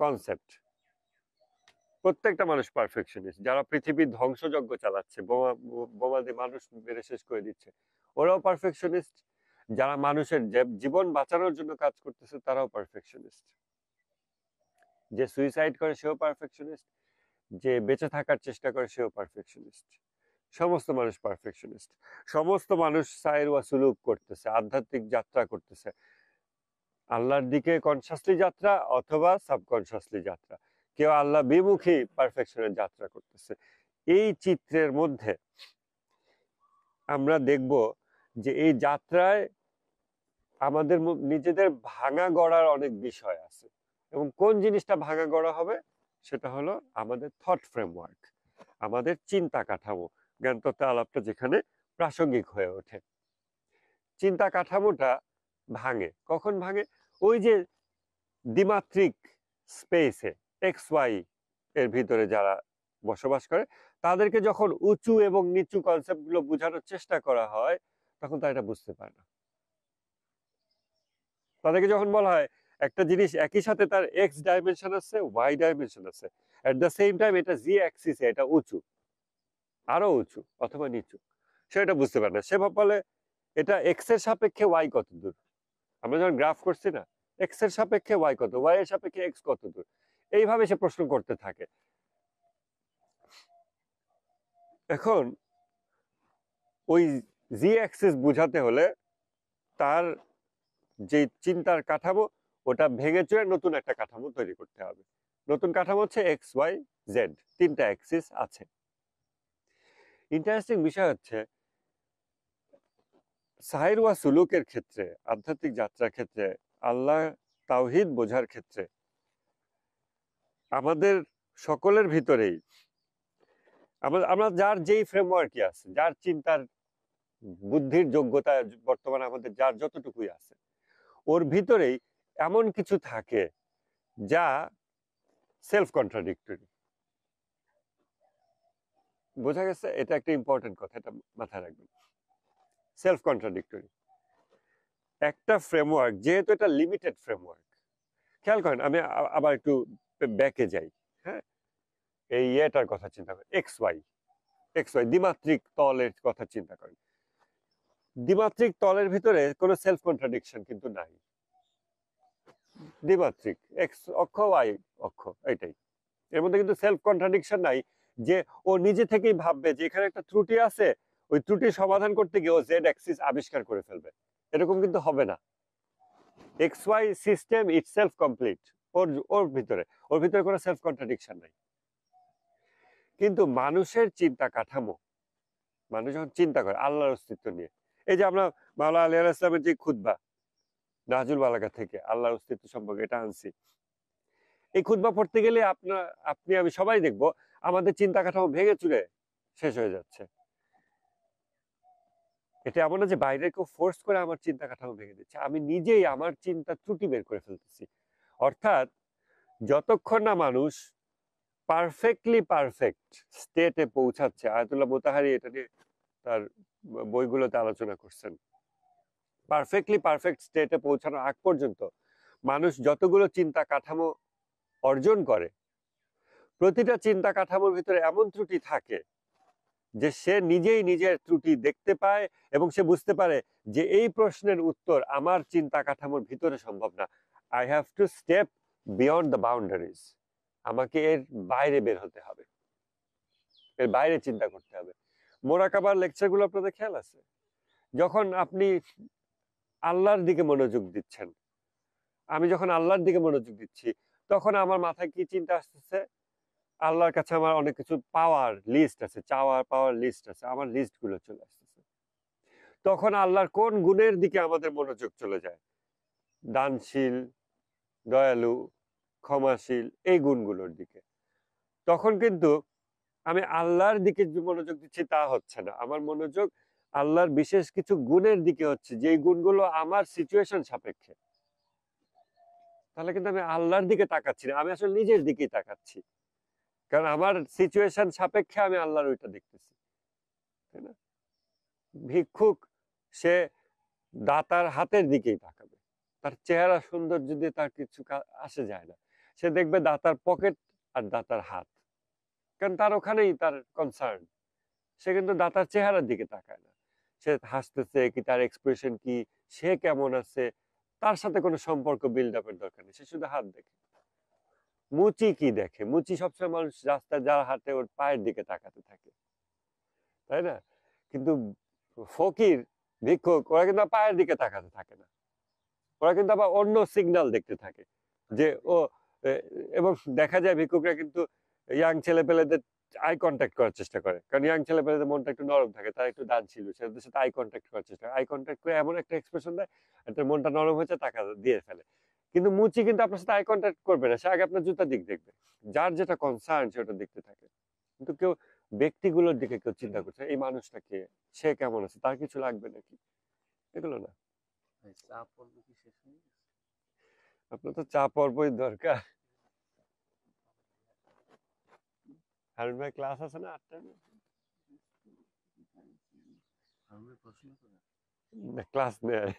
কনসেপ্ট। প্রত্যেকটা মানুষ পারফেকশনিস্ট। যারা পৃথিবীর ধ্বংসযজ্ঞ চালাচ্ছে, বোমা দিয়ে মানুষ মেরে শেষ করে দিচ্ছে, ওরাও পারফেকশনিস্ট। যারা মানুষের জীবন বাঁচানোর জন্য কাজ করতেছে তারাও পারফেকশনিস্ট। যে সুইসাইড করে সেও পারফেকশনিস্ট, যে বেঁচে থাকার চেষ্টা করে সেও পারফেকশনিস্ট। সমস্ত মানুষ পারফেকশনিস্ট। সমস্ত মানুষ সায়ের ওয়া সুলুক করতেছে, আধ্যাত্মিক যাত্রা করতেছে, আল্লাহর দিকে কনসাসলি যাত্রা অথবা সাবকনসাসলি যাত্রা। কেউ আল্লাহ বিমুখী পারফেকশনের যাত্রা করতেছে। এই চিত্রের মধ্যে আমরা দেখব যে এই যাত্রায় আমাদের নিজেদের ভাঙা গড়ার অনেক বিষয় আছে, এবং কোন জিনিসটা ভাঙা গড়া হবে সেটা হলো আমাদের থট ফ্রেমওয়ার্ক, আমাদের চিন্তা কাঠামো। জ্ঞানতত্ত্ব আলাপটা যেখানে প্রাসঙ্গিক হয়ে ওঠে, চিন্তা কাঠামোটা ভাঙে। কখন ভাঙে? ওই যে দ্বিমাত্রিক স্পেসে এক্স ওয়াই এর ভিতরে যারা বসবাস করে তাদেরকে যখন উঁচু এবং নিচু কনসেপ্টগুলো বোঝানোর চেষ্টা করা হয় তখন তারা এটা বুঝতে পারে না। তাদেরকে যখন বলা হয় একটা জিনিস একই সাথে তার এক্স ডাইমেনশন আছে, ওয়াই ডাইমেনশন আছে, এট দ্য সেম টাইম এটা জি অ্যাক্সিসে এটা উঁচু, আরো উঁচু অথবা নিচু, সেটা বুঝতে পারে না। সে বলে এটা এক্স এর সাপেক্ষে ওয়াই কত দূর। আমরা যখন গ্রাফ করছি না, এক্স এর সাপেক্ষে ওয়াই কত, ওয়াই এর সাপেক্ষে এক্স কত দূর, এইভাবে সে প্রশ্ন করতে থাকে। এখন ওই জি অ্যাক্সিস বুঝাতে হলে তার যে চিন্তার কাঠামো ওটা ভেঙে চুরে নতুন একটা কাঠামো তৈরি করতে হবে। নতুন কাঠামো হচ্ছে এক্স ওয়াই জেড, তিনটা অ্যাক্সিস আছে। ইন্টারেস্টিং বিষয় হচ্ছে সাইর ওয়া সুলুকের ক্ষেত্রে, আধ্যাত্মিক যাত্রার ক্ষেত্রে, আল্লাহ তাওহীদ বোঝার ক্ষেত্রে আমাদের সকলের ভিতরেই আমরা যার যেই ফ্রেমওয়ার্কই আছে, যার চিন্তার বুদ্ধির যোগ্যতা বর্তমানে আমাদের যার যতটুকুই আছে, ওর ভিতরেই এমন কিছু থাকে যা সেলফ কন্ট্রাডিক্টরি। বোঝা গেছে? এটা একটা ইম্পর্টেন্ট কথা, এটা মাথায় রাখবেন। সেলফ কন্ট্রাডিক্টরি একটা ফ্রেমওয়ার্ক, যেহেতু এটা লিমিটেড ফ্রেমওয়ার্ক। খেয়াল করেন, আমি আবার একটু ব্যাকে যাই। হ্যাঁ, এই ইয়েটার কথা চিন্তা করেন, এক্স ওয়াই দ্বিমাত্রিক তলের কথা চিন্তা করেন। দ্বিমাত্রিক তলের ভিতরে কোনো সেলফ কন্ট্রাডিকশন কিন্তু নাই। দ্বিমাত্রিক এক্স অক্ষ ওয়াই অক্ষ, এটাই, এর মধ্যে কিন্তু সেলফ কন্ট্রাডিকশন নাই যে ও নিজে থেকেই ভাববে যে এখানে একটা ত্রুটি আছে, ওই ত্রুটির সমাধান করতে গিয়ে ও জেড অ্যাক্সিস আবিষ্কার করে ফেলবে। এরকম কিন্তু হবে না। X Y system itself complete. ওর ভিতরে কোনো সেলফ কন্ট্রাডিকশন নাই। কিন্তু মানুষের চিন্তা কাঠামো, মানুষ যখন চিন্তা করে আল্লাহর অস্তিত্ব নিয়ে, এই যে আমরা মাওলানা আলী আলাইহিস সালামের যে খুতবা নাজুল বালাগা থেকে আল্লাহর অস্তিত্ব সম্পর্কে এটা আনছি, এই খুতবা পড়তে গেলে আপনি আমি সবাই দেখবো আমাদের চিন্তা কাঠামো ভেঙে চুরে শেষ হয়ে যাচ্ছে। এটা এমন না যে বাইরে কেউ ফোর্স করে আমার চিন্তা কাঠামো ভেঙে দিচ্ছে, আমি নিজেই আমার চিন্তা ত্রুটি বের করে ফেলতেছি। অর্থাৎ যতক্ষণ না মানুষ পারফেক্টলি পারফেক্ট স্টেটে পৌঁছাচ্ছে, আয়াতুল্লাহ মুতাহারি এটা নিয়ে তার বইগুলোতে আলোচনা করছেন, পারফেক্টলি পারফেক্ট স্টেটে পৌঁছানোর আগ পর্যন্ত মানুষ যতগুলো চিন্তা কাঠামো অর্জন করে, প্রতিটা চিন্তা কাঠামোর ভিতরে এমন ত্রুটি থাকে যে সে নিজেই নিজের ত্রুটি দেখতে পায় এবং সে বুঝতে পারে যে এই প্রশ্নের উত্তর আমার চিন্তা কাঠামোর ভিতরে সম্ভব না। I have to step beyond the boundaries. আমাকে এর বাইরে বের হতে হবে, এর বাইরে চিন্তা করতে হবে। মোরাকাবার লেকচারগুলো আপনাদের খেয়াল আছে? যখন আপনি আল্লাহর দিকে মনোযোগ দিচ্ছেন, আমি যখন আল্লাহর দিকে মনোযোগ দিচ্ছি, তখন আমার মাথায় কি চিন্তা আসতেছে? আল্লাহর কাছে আমার অনেক কিছু পাওয়ার লিস্ট আছে, চাওয়ার পাওয়ার লিস্ট আছে, আমার লিস্ট গুলো চলে আসতেছে। তখন আল্লাহর কোন গুণের দিকে আমাদের মনোযোগ চলে যায়? দানশীল, দয়ালু, ক্ষমাশীল, এই গুণগুলোর দিকে। তখন কিন্তু আমি আল্লাহর দিকে যে মনোযোগ দিচ্ছি তা হচ্ছে না, আমার মনোযোগ আল্লাহর বিশেষ কিছু গুণের দিকে হচ্ছে, যে গুণগুলো আমার সিচুয়েশন সাপেক্ষে। তাহলে কিন্তু আমি আল্লাহর দিকে তাকাচ্ছি না, আমি আসলে নিজের দিকেই তাকাচ্ছি, কারণ আমার সিচুয়েশন সাপেক্ষে আমি আল্লাহর ওইটা দেখতেছি, তাই না? ভিক্ষুক সে দাতার হাতের দিকেই তাকাবে, তার চেহারা সুন্দর যদি তার কিছু আসে যায় না, সে দেখবে দাতার পকেট আর দাতার হাত, কারণ তার ওখানেই তার কনসার্ন। সে কিন্তু দাতার চেহারার দিকে তাকায় না, সে হাসতেছে কি, তার এক্সপ্রেশন কি, সে কেমন আছে, তার সাথে কোনো সম্পর্ক বিল্ড আপের দরকার নেই, সে শুধু হাত দেখে। মুচি কি দেখে? মুচি সবসময় মানুষ রাস্তায় যার হাতে ওর পায়ের দিকে তাকাতে থাকে, তাই না? কিন্তু ফকির, ভিক্ষুক, ওরা কিন্তু পায়ের দিকে তাকাতে থাকে না, ওরা কিন্তু আবার অন্য সিগন্যাল দেখতে থাকে যে ও এবং দেখা যায় ভিক্ষুকরা কিন্তু ইয়াং ছেলে পেলেদের আই কন্ট্যাক্ট করার চেষ্টা করে, কারণ ইয়াং ছেলে পেলেদের মনটা একটু নরম থাকে, তারা একটু দানশীল, সেটার সাথে আই কন্ট্যাক্ট করার চেষ্টা করে, আই কন্ট্যাক্ট করে এমন একটা এক্সপ্রেশন দেয়, একটা মনটা নরম হয়েছে, টাকা দিয়ে ফেলে। কিন্তু মুচি কিন্তু আপনার সাথে আই কন্ট্যাক্ট করবে না, সে আগে আপনার জুতার দিক দেখবে, যার যেটা কনসার্ন সেটা দেখতে থাকে। কিন্তু কেউ ব্যক্তিগুলোর দিকে কেউ চিন্তা করছে, এই মানুষটা কে, সে কেমন আছে, তার কিছু লাগবে নাকি, এগুলো না। আপনার তো চা পর্বই দরকার। হারুন ভাই ক্লাস আছে না 8টায়? না, ক্লাস নেয়,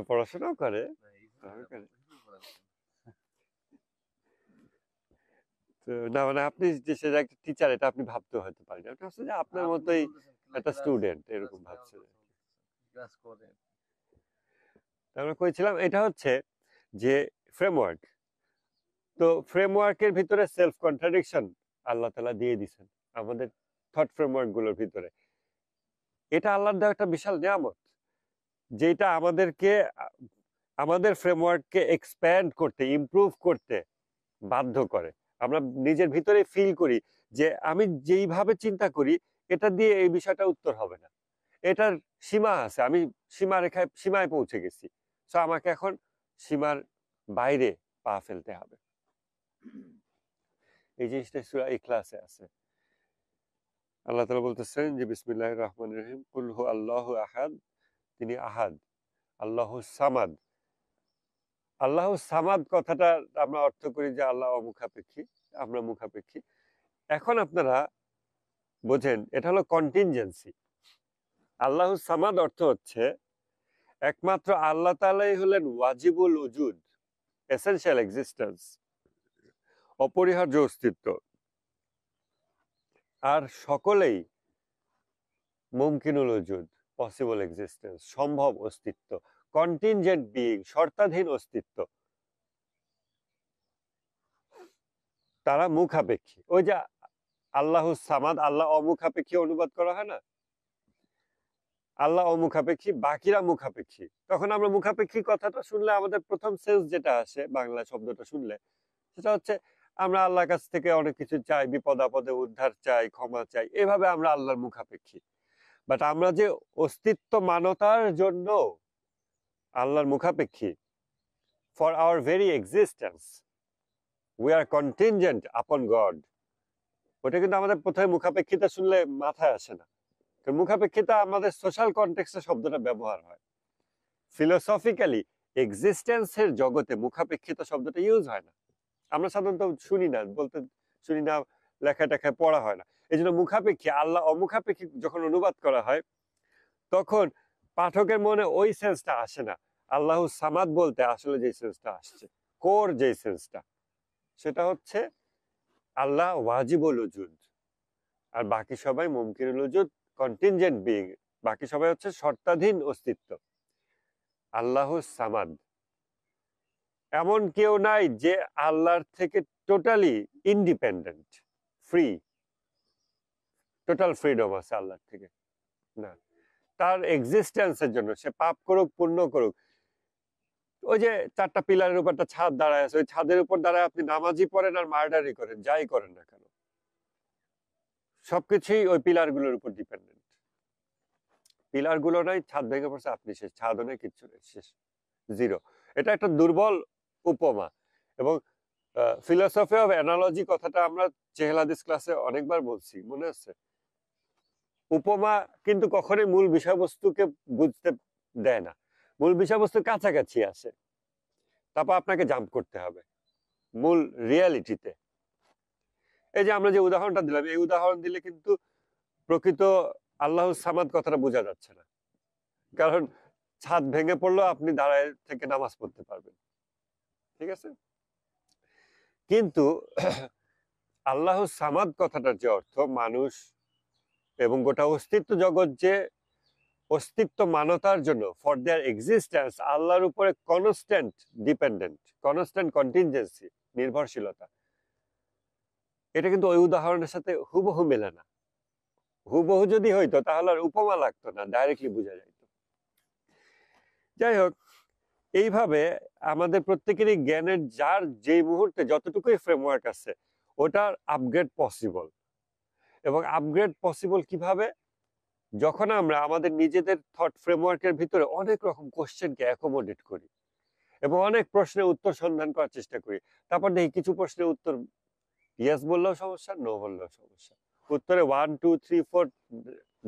পড়াশোনাও করে। তো না মানে আপনি যে সে একটা টিচার, এটা আপনি ভাবতে হয়তো পারেন, এটা হচ্ছে যে আপনার মতোই একটা স্টুডেন্ট, এরকম ভাবছে। আমরা কইছিলাম এটা হচ্ছে যে ফ্রেমওয়ার্ক। তো ফ্রেমওয়ার্কের ভিতরে সেলফ কন্ট্রাডিকশন আল্লাহ তাআলা দিয়ে দিয়েছেন আমাদের থট ফ্রেমওয়ার্ক গুলোর ভিতরে। এটা আল্লাহর দেওয়া একটা বিশাল নিয়ামত, যেটা আমাদেরকে আমাদের ফ্রেমওয়ার্ককে এক্সপ্যান্ড করতে, ইমপ্রুভ করতে বাধ্য করে। আমরা নিজের ভিতরে ফিল করি যে আমি যেইভাবে চিন্তা করি এটা দিয়ে এই বিষয়টা উত্তর হবে না, এটার সীমা আছে, আমি সীমায় পৌঁছে গেছি, সো আমাকে এখন সীমার বাইরে পা ফেলতে হবে। এই জিনিসটা সূরা ইখলাসে আছে। আল্লাহ তাআলা বলতেছেন যে বিসমিল্লাহির রহমানির রহিম, কুল হু আল্লাহু আহাদ, তিনি আহাদ, আল্লাহু সামাদ। আল্লাহু সামাদ কথাটা আমরা অর্থ করি যে আল্লাহ অমুখাপেক্ষী, আমরা মুখাপেক্ষী। এখন আপনারা বোঝেন এটা হলো কন্টিনজেন্সি। আল্লাহু সামাদ অর্থ হচ্ছে একমাত্র আল্লাহ তাআলাই হলেন ওয়াজিবুল উজুদ, এসেনশিয়াল এক্সিস্টেন্স, অপরিহার্য অস্তিত্ব, আর সকলেই মুমকিনুল উজুদ, পসিবল এক্সিস্টেন্স, সম্ভব অস্তিত্ব, কন্টিনজেন্ট বিইং, শর্তাধীন অস্তিত্ব। তারা মুখাপেক্ষী। ওই যে আল্লাহু সামাদ, আল্লাহ অমুখাপেক্ষী অনুবাদ করা হয় না, আল্লাহ অমুখাপেক্ষী, বাকিরা মুখাপেক্ষী। তখন আমরা মুখাপেক্ষী কথাটা শুনলে আমাদের প্রথম সেন্স যেটা আসে বাংলা শব্দটা শুনলে, সেটা হচ্ছে আমরা আল্লাহর কাছ থেকে অনেক কিছু চাই, বিপদ আপদে উদ্ধার চাই, ক্ষমা চাই, এভাবে আমরা আল্লাহর মুখাপেক্ষী। বাট আমরা যে অস্তিত্ব মানতার জন্য আল্লাহর মুখাপেক্ষী, for our very existence we are contingent আপন গড, ওটা কিন্তু আমাদের প্রথমে মুখাপেক্ষিতা শুনলে মাথায় আসে না। মুখাপেক্ষিতা আমাদের সোশ্যাল কনটেক্সটে শব্দটা ব্যবহার হয়, ফিলোসফিক্যালি এক্সিস্টেন্সের জগতে মুখাপেক্ষিতা শব্দটা ইউজ হয় না। আমরা সাধারণত শুনি না, বলতে শুনি না, লেখা টেখায় পড়া হয় না। এই জন্য মুখাপেক্ষী, আল্লাহ অমুখাপেক্ষী যখন অনুবাদ করা হয় তখন পাঠকের মনে ওই সেন্সটা আসে না। আল্লাহ সামাদ বলতে আসলে যে সেন্সটা আসছে, কোর যে সেন্সটা, সেটা হচ্ছে আল্লাহ ওয়াজিবুল উজুদ, আর বাকি সবাই মুমকিনুল উজুদ, কন্টিনজেন্ট বিইং, বাকি সবাই হচ্ছে শর্তাধীন অস্তিত্ব। আল্লাহ সামাদ, এমন কেউ নাই যে আল্লাহর থেকে totally independent, free, total freedom আছে আল্লাহর থেকে, না। তার এক্সিস্টেন্সের জন্য সে পাপ করুক পুণ্য করুক, ওই যে 4টা পিলারের উপর একটা ছাদ দাঁড়ায় আছে, ওই ছাদের উপর দাঁড়ায় আপনি নামাজি পড়েন আর মার্ডারই করেন, যাই করেন না কেন, সবকিছুই ওই পিলারগুলোর উপর ডিপেন্ডেন্ট। পিলারগুলো নাই, ছাদ ভেঙে পড়ছে, আপনি শেষ, ছাদও নেই, কিচ্ছু নেই, শেষ, জিরো। এটা একটা দুর্বল উপমা। এবং ফিলোসফি অফ অ্যানালজি কথাটা আমরা চেহেল হাদিস ক্লাসে অনেকবার বলছি, মনে আছে? উপমা কিন্তু কখনোই মূল বিষয়বস্তুকে বুঝতে দেয় না, মূল বিষয়বস্তুর কাছাকাছি আসে, তারপর আপনাকে জাম্প করতে হবে মূল রিয়ালিটিতে। এই যে আমরা যে উদাহরণটা দিলাম, এই উদাহরণ দিলে কিন্তু প্রকৃত আল্লাহ সামাদ কথাটা বোঝা যাচ্ছে না, কারণ ছাদ ভেঙে পড়লেও আপনি দাঁড়ায় থেকে নামাজ পড়তে পারবেন, ঠিক আছে? কিন্তু আল্লাহ সামাদ কথাটার যে অর্থ, মানুষ এবং গোটা অস্তিত্ব জগৎ যে অস্তিত্ব মানতার জন্য, ফর দেয়ার এক্সিস্টেন্স, আল্লাহর উপরে কনস্ট্যান্ট ডিপেন্ডেন্ট, কনস্ট্যান্ট কন্টিনজেন্সি, নির্ভরশীলতা, এটা কিন্তু ওই উদাহরণের সাথে হুবহু মেলে না। হুবহু যদি হইতো তাহলে আর উপমা লাগতো না, ডাইরেক্টলি বোঝা যাইত। যাই হোক, এইভাবে আমাদের প্রত্যেকেরই জ্ঞানের যার যে মুহূর্তে যতটুকুই ফ্রেমওয়ার্ক আছে, ওটার আপগ্রেড পসিবল। এবং আপগ্রেড পসিবল কিভাবে? যখন আমরা আমাদের নিজেদের থট ফ্রেমওয়ার্কের ভিতরে অনেক রকম কোশ্চেনকে অ্যাকোমোডেট করি এবং অনেক প্রশ্নের উত্তর সন্ধান করার চেষ্টা করি, তারপর দেখি কিছু প্রশ্নের উত্তর ইয়েস বললেও সমস্যা, নো বললেও সমস্যা, উত্তরে 1 2 3 4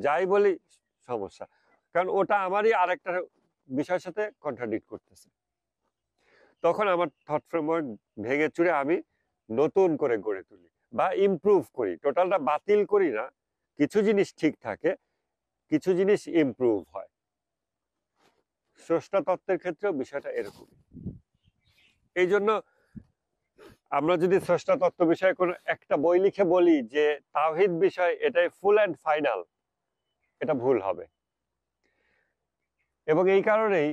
যাই বলি সমস্যা, কারণ ওটা আমারই আরেকটা বিষয়ের সাথে কন্ট্রাডিক্ট করতেছে। তখন আমার থট ফ্রেমওয়ার্ক ভেঙে চুরে আমি নতুন করে গড়ে তুলি বা ইমপ্রুভ করি, টোটালটা বাতিল করি না, কিছু জিনিস ঠিক থাকে, কিছু জিনিস ইমপ্রুভ হয়। স্রষ্টা তত্ত্বের ক্ষেত্রেও বিষয়টা এরকম। এই জন্য আমরা যদি স্রষ্টা তত্ত্ব বিষয়ে কোনো একটা বই লিখে বলি যে তাওহীদ বিষয় এটাই ফুল অ্যান্ড ফাইনাল, এটা ভুল হবে। এবং এই কারণেই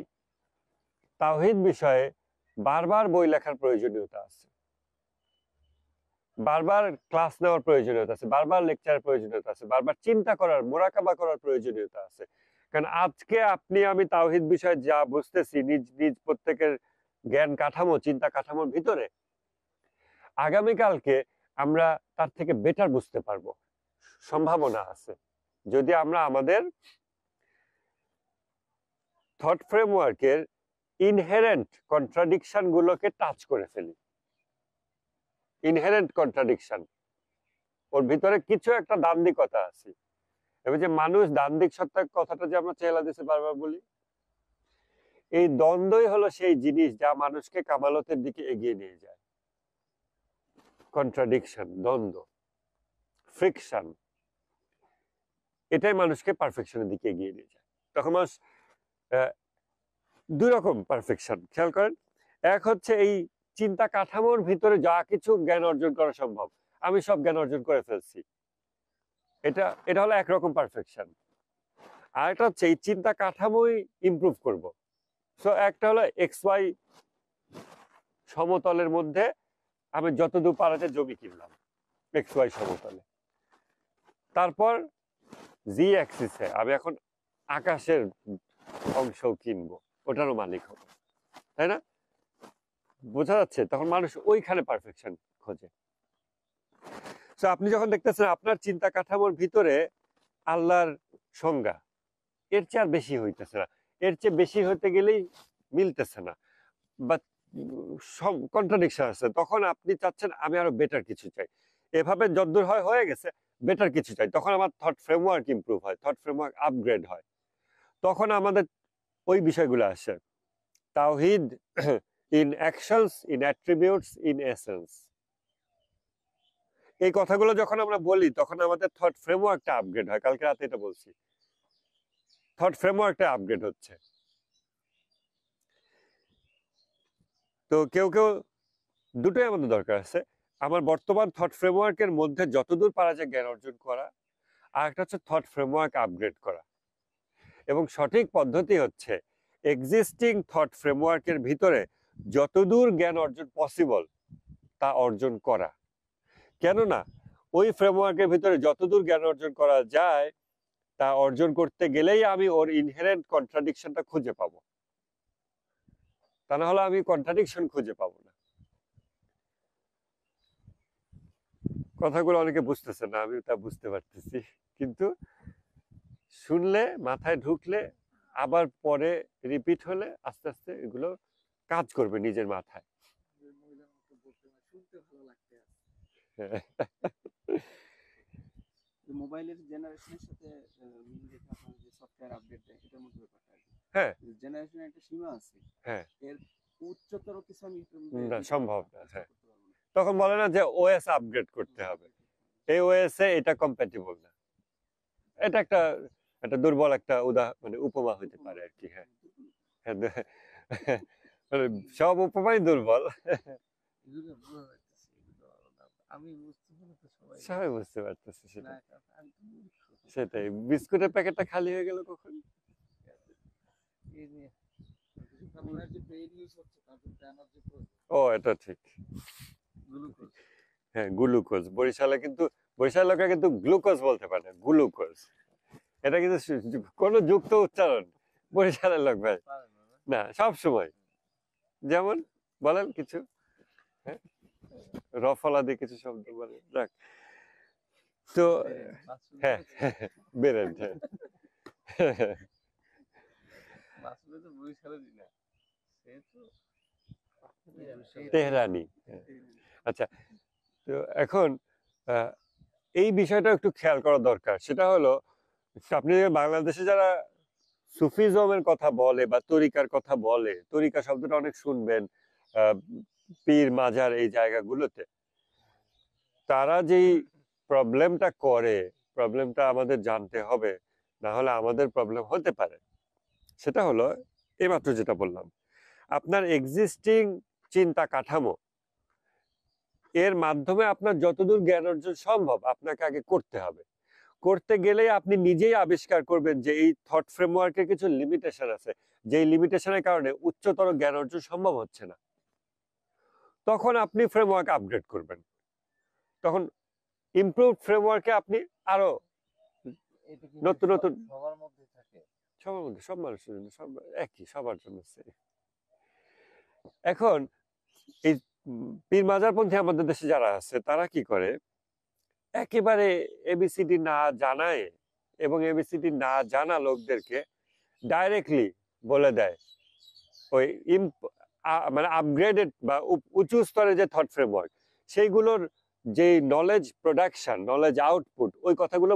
তাওহীদ বিষয়ে বারবার বই লেখার প্রয়োজনীয়তা আছে, বারবার ক্লাস নেওয়ার প্রয়োজনীয়তা আছে, বারবার লেকচারের প্রয়োজনীয়তা আছে, বারবার চিন্তা করার, মোরাকাবা করার প্রয়োজনীয়তা আছে। কারণ আজকে আপনি আমি তাওহীদ বিষয়ে যা বুঝতেছি নিজ নিজ প্রত্যেকের জ্ঞান কাঠামো, চিন্তা কাঠামোর ভিতরে, আগামীকালকে আমরা তার থেকে বেটার বুঝতে পারবো, সম্ভাবনা আছে, যদি আমরা আমাদের থট ফ্রেমওয়ার্কের ইনহেরেন্ট কন্ট্রাডিকশন গুলোকে টাচ করে ফেলি। ইনহেরেন্ট কন্ট্রাডিকশন, ওর ভিতরে কিছু একটা দ্বান্দ্বিকতা আছে। এবং যে মানুষ দ্বান্দ্বিক সত্তার কথাটা যে আমরা চেহেল হাদিসে বারবার বলি, এই দ্বন্দ্বই হলো সেই জিনিস যা মানুষকে কামালতের দিকে এগিয়ে নিয়ে যায়। কন্ট্রাডিকশন, দ্বন্দ্ব, ফ্রিকশন, এটাই মানুষকে পারফেকশনের দিকে এগিয়ে নিয়ে যায়। তখন মানুষ দুই রকম পারফেকশন খেয়াল করেন। এক হচ্ছে এই চিন্তা কাঠামোর ভিতরে যা কিছু জ্ঞান অর্জন করা সম্ভব, আমি সব জ্ঞান অর্জন করে ফেলছি, এটা এটা হলো একরকম পারফেকশন। আর একটা হচ্ছে এই চিন্তা কাঠামোই ইমপ্রুভ করব। সো একটা হলো এক্স ওয়াই সমতলের মধ্যে আমি যতদূর পারাতে জমি কিনলাম এক্স ওয়াই সমতলে, তারপর জি অ্যাক্সিসে আমি এখন আকাশের অংশ কিনবো, ওটারও মালিক হবো, তাই না? বোঝা যাচ্ছে? তখন মানুষ ওইখানে পারফেকশন খোঁজে। তো আপনি যখন দেখতেছেন আপনার চিন্তা কাঠামোর ভিতরে আল্লাহর সংজ্ঞা এর চেয়ে আর বেশি হইতেছে না, এর চেয়ে বেশি হতে গেলেই মিলতেছে না বা সব কন্ট্রাডিকশন আছে, তখন আপনি চাচ্ছেন আমি আরো বেটার কিছু চাই, এভাবে যদ্দূর হয় হয়ে গেছে, বেটার কিছু চাই, তখন আমার থট ফ্রেমওয়ার্ক ইমপ্রুভ হয়, থট ফ্রেমওয়ার্ক আপগ্রেড হয়, তখন আমাদের ওই বিষয়গুলো আসে। তাওহীদ in actions, in attributes, in essence, এই কথাগুলো যখন আমরা বলি তখন আমাদের থট ফ্রেমওয়ার্কটা আপগ্রেড হয়। কালকে রাতে এটা বলছি, থট ফ্রেমওয়ার্কটা আপগ্রেড হচ্ছে। তো কেউ কেউ দুটোই আমাদের দরকার আছে, আমার বর্তমান থট ফ্রেমওয়ার্কের মধ্যে যতদূর পারা যায় জ্ঞান অর্জন করা, আর একটা হচ্ছে থট ফ্রেমওয়ার্ক আপগ্রেড করা। এবং সঠিক পদ্ধতি হচ্ছে এক্সিস্টিং থট ফ্রেমওয়ার্কের ভিতরে যতদূর জ্ঞান অর্জন পসিবল তা অর্জন করা। কেননা ওই ফ্রেমওয়ার্কের ভিতরে যতদূর জ্ঞান অর্জন করা যায় তা অর্জন করতে গেলেই আমি ওর ইনহেরেন্ট কন্ট্রাডিকশনটা খুঁজে পাবো, তা না হলে আমি কন্ট্রাডিকশন খুঁজে পাবো না। কথাগুলো অনেকে বুঝতেছে না, আমি তা বুঝতে পারতেছি, কিন্তু শুনলে মাথায় ঢুকলে আবার পরে রিপিট হলে আস্তে আস্তে এগুলো কাজ করবে নিজের মাথায়। মহিলার মতো বলতে শুনতে ভালো লাগতে আছে। মোবাইলের জেনারেশনের সাথে মিল রেখে আপনারা যে সফটওয়্যার আপডেট দেয় এটার মধ্যে ব্যাপারটা আর কি। হ্যাঁ জেনারেশনের একটা সীমা আছে, হ্যাঁ, এর উচ্চতর কিছু আমি এটার মধ্যে না দিতে সম্ভব না। চেষ্টা হ্যাঁ, করতে পারবো না। তখন বলে না যে ওএস আপগ্রেড করতে হবে, এই ওএস এ এটা কম্প্যাটিবল না। এটা একটা একটা দুর্বল একটা মানে উপমা হতে পারে আর কি। হ্যাঁ হ্যাঁ, মানে সব উপমাই দুর্বল। এগুলো বোঝা যাইতেছে, এগুলো আমি বুঝতেছি না তো সবাই সবাই বুঝতে পারতেছে সেটা। না, আমি তো মূর্খ। সেটাই, বিস্কুটের প্যাকেটটা খালি হয়ে গেল কখন? এই নিয়ে আপনার যে পেইড ইউজ হচ্ছে তার জন্য এনার্জি প্রয়োজন, ও এটা ঠিক। গ্লুকোজ। হ্যাঁ গ্লুকোজ, বরিশালে কিন্তু বরিশাল লোকেরা কিন্তু গ্লুকোজ বলতে পারে না, গ্লুকোজ। এটা কিন্তু কোনো যুক্ত উচ্চারণ বরিশালের লোক ভাই না, সব সময়। যেমন বলেন কিছু, হ্যাঁ রফলা দিয়ে কিছু শব্দ বলেন, যাক। তো হ্যাঁ বেরেন, হ্যাঁ আসলে তো বরিশালেরই না, সে তো তেহরানি। আচ্ছা, তো এখন এই বিষয়টা একটু খেয়াল করা দরকার। সেটা হলো আপনি বাংলাদেশে যারা সুফিজমের কথা বলে বা তরিকার কথা বলে, তরিকা শব্দটা অনেক শুনবেন পীর মাজার এই জায়গাগুলোতে, তারা যেই প্রবলেমটা করে, প্রবলেমটা আমাদের জানতে হবে, না হলে আমাদের প্রবলেম হতে পারে। সেটা হলো এইমাত্র যেটা বললাম, আপনার এক্সিস্টিং চিন্তা কাঠামো, এর মাধ্যমে আপনার যতদূর জ্ঞান অর্জন সম্ভব আপনাকে আগে করতে হবে। করতে গেলে আপনি নিজেই আবিষ্কার করবেন যে এই থট ফ্রেমওয়ার্কের কিছু লিমিটেশন আছে, যেই লিমিটেশনের কারণে উচ্চতর জ্ঞান অর্জন সম্ভব হচ্ছে না। তখন আপনি ফ্রেমওয়ার্ক আপগ্রেড করবেন, তখন ইমপ্রুভ ফ্রেমওয়ার্কে আপনি আরো নতুন নতুন, সবার মধ্যে থাকে, সবার মধ্যে, সব মানুষের জন্য সব একই, সবার জন্য same। এখন এই পীর মাজারপন্থী আমাদের দেশে যারা আছে তারা কি করে, একেবারে এবিসিডি না জানায় এবং এবিসিডি না জানা লোকদেরকে ডাইরেক্টলি বলে দেয় ওই মানে আপগ্রেডেড বা উঁচু স্তরের যে থট ফ্রেমওয়ার্ক, সেইগুলোর যে নলেজ প্রোডাকশন, নলেজ আউটপুট, ওই কথাগুলো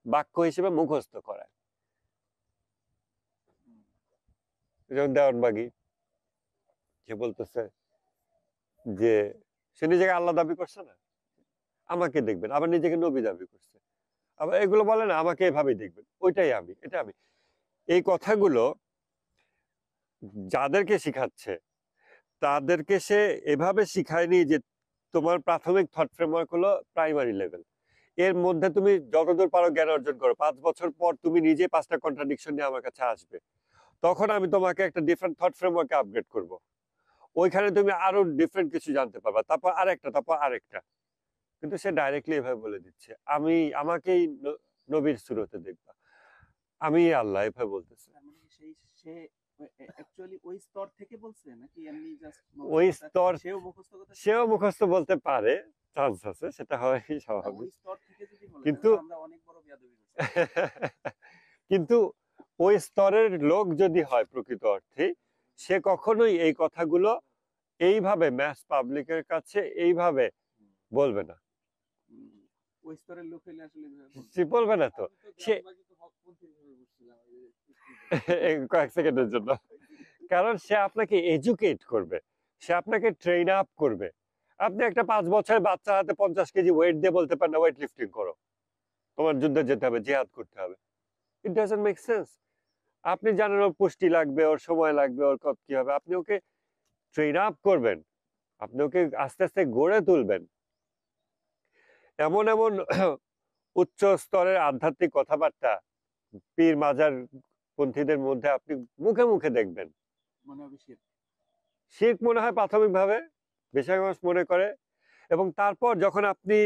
বাক্য হিসেবে মুখস্থ করায়। যেমন দেওয়ানবাগী, সে বলতেছে যে সে নিজেকে আল্লাহ দাবি করছে না, আমাকে দেখবেন, আবার নিজেকে নবী দাবি করছে, আবার এগুলো বলে না আমাকে এভাবেই দেখবেন, ওইটাই আমি, এটা আমি। এই কথাগুলো যাদেরকে শিখাচ্ছে তাদেরকে সে এভাবে শিখায়নি যে তোমার প্রাথমিক থট ফ্রেমওয়ার্ক হলো প্রাইমারি লেভেল, এর মধ্যে তুমি যতদূর পারো জ্ঞান অর্জন করো, 5 বছর পর তুমি নিজে 5টা কন্ট্রাডিকশন নিয়ে আমার কাছে আসবে, তখন আমি তোমাকে একটা ডিফারেন্ট থট ফ্রেমওয়ার্কে আপগ্রেড করব, ওইখানে তুমি আরো ডিফারেন্ট কিছু জানতে পারবা, তারপর আরেকটা, তারপর আরেকটা। কিন্তু সে ডাইরেক্টলি এভাবে বলে দিচ্ছে আমাকেই নবীর সুরতে দেখবা, আমি আল্লাহ, এভাবে বলতেছে। তার মানে কি সে অ্যাকচুয়ালি ওই স্তর থেকে বলছে নাকি এমনি জাস্ট ওই স্তর, সেও কথা মুখস্থ বলতে পারে, চান্স আছে, সেটা হয় ওই স্বাভাবিক। স্তর থেকে যদি বলে কিন্তু আমরা অনেক বড় বেয়াদবি করছি। কিন্তু ওই স্তরের লোক যদি হয় প্রকৃত অর্থে, সে কখনোই এই কথাগুলো এইভাবে ম্যাস পাবলিকের কাছে এইভাবে বলবে না। ওই স্তরের লোক হলে আসলে সে বলবে না তো, সে কয়েক সেকেন্ডের জন্য, কারণ সে আপনাকে এডুকেট করবে, সে আপনাকে ট্রেন আপ করবে। আপনি একটা 5 বছরের বাচ্চার হাতে 50 কেজি ওয়েট দিয়ে বলতে পারেন না ওয়েট লিফটিং করো, তোমার যুদ্ধে যেতে হবে, জিহাদ করতে হবে। It doesn't make sense. আপনি জানেন ওর পুষ্টি লাগবে, ওর সময় লাগবে, ওর কত কি হবে, আপনি ওকে ট্রেন আপ করবেন, আপনি ওকে আস্তে আস্তে গড়ে তুলবেন। এমন এমন উচ্চ স্তরের আধ্যাত্মিক কথাবার্তা পীর মাজার পন্থীদের মধ্যে আপনি মুখে মুখে দেখবেন। শিরক মনে হয় প্রাথমিকভাবে বেশিরভাগ মানুষ মনে করে, এবং তারপর যখন আপনি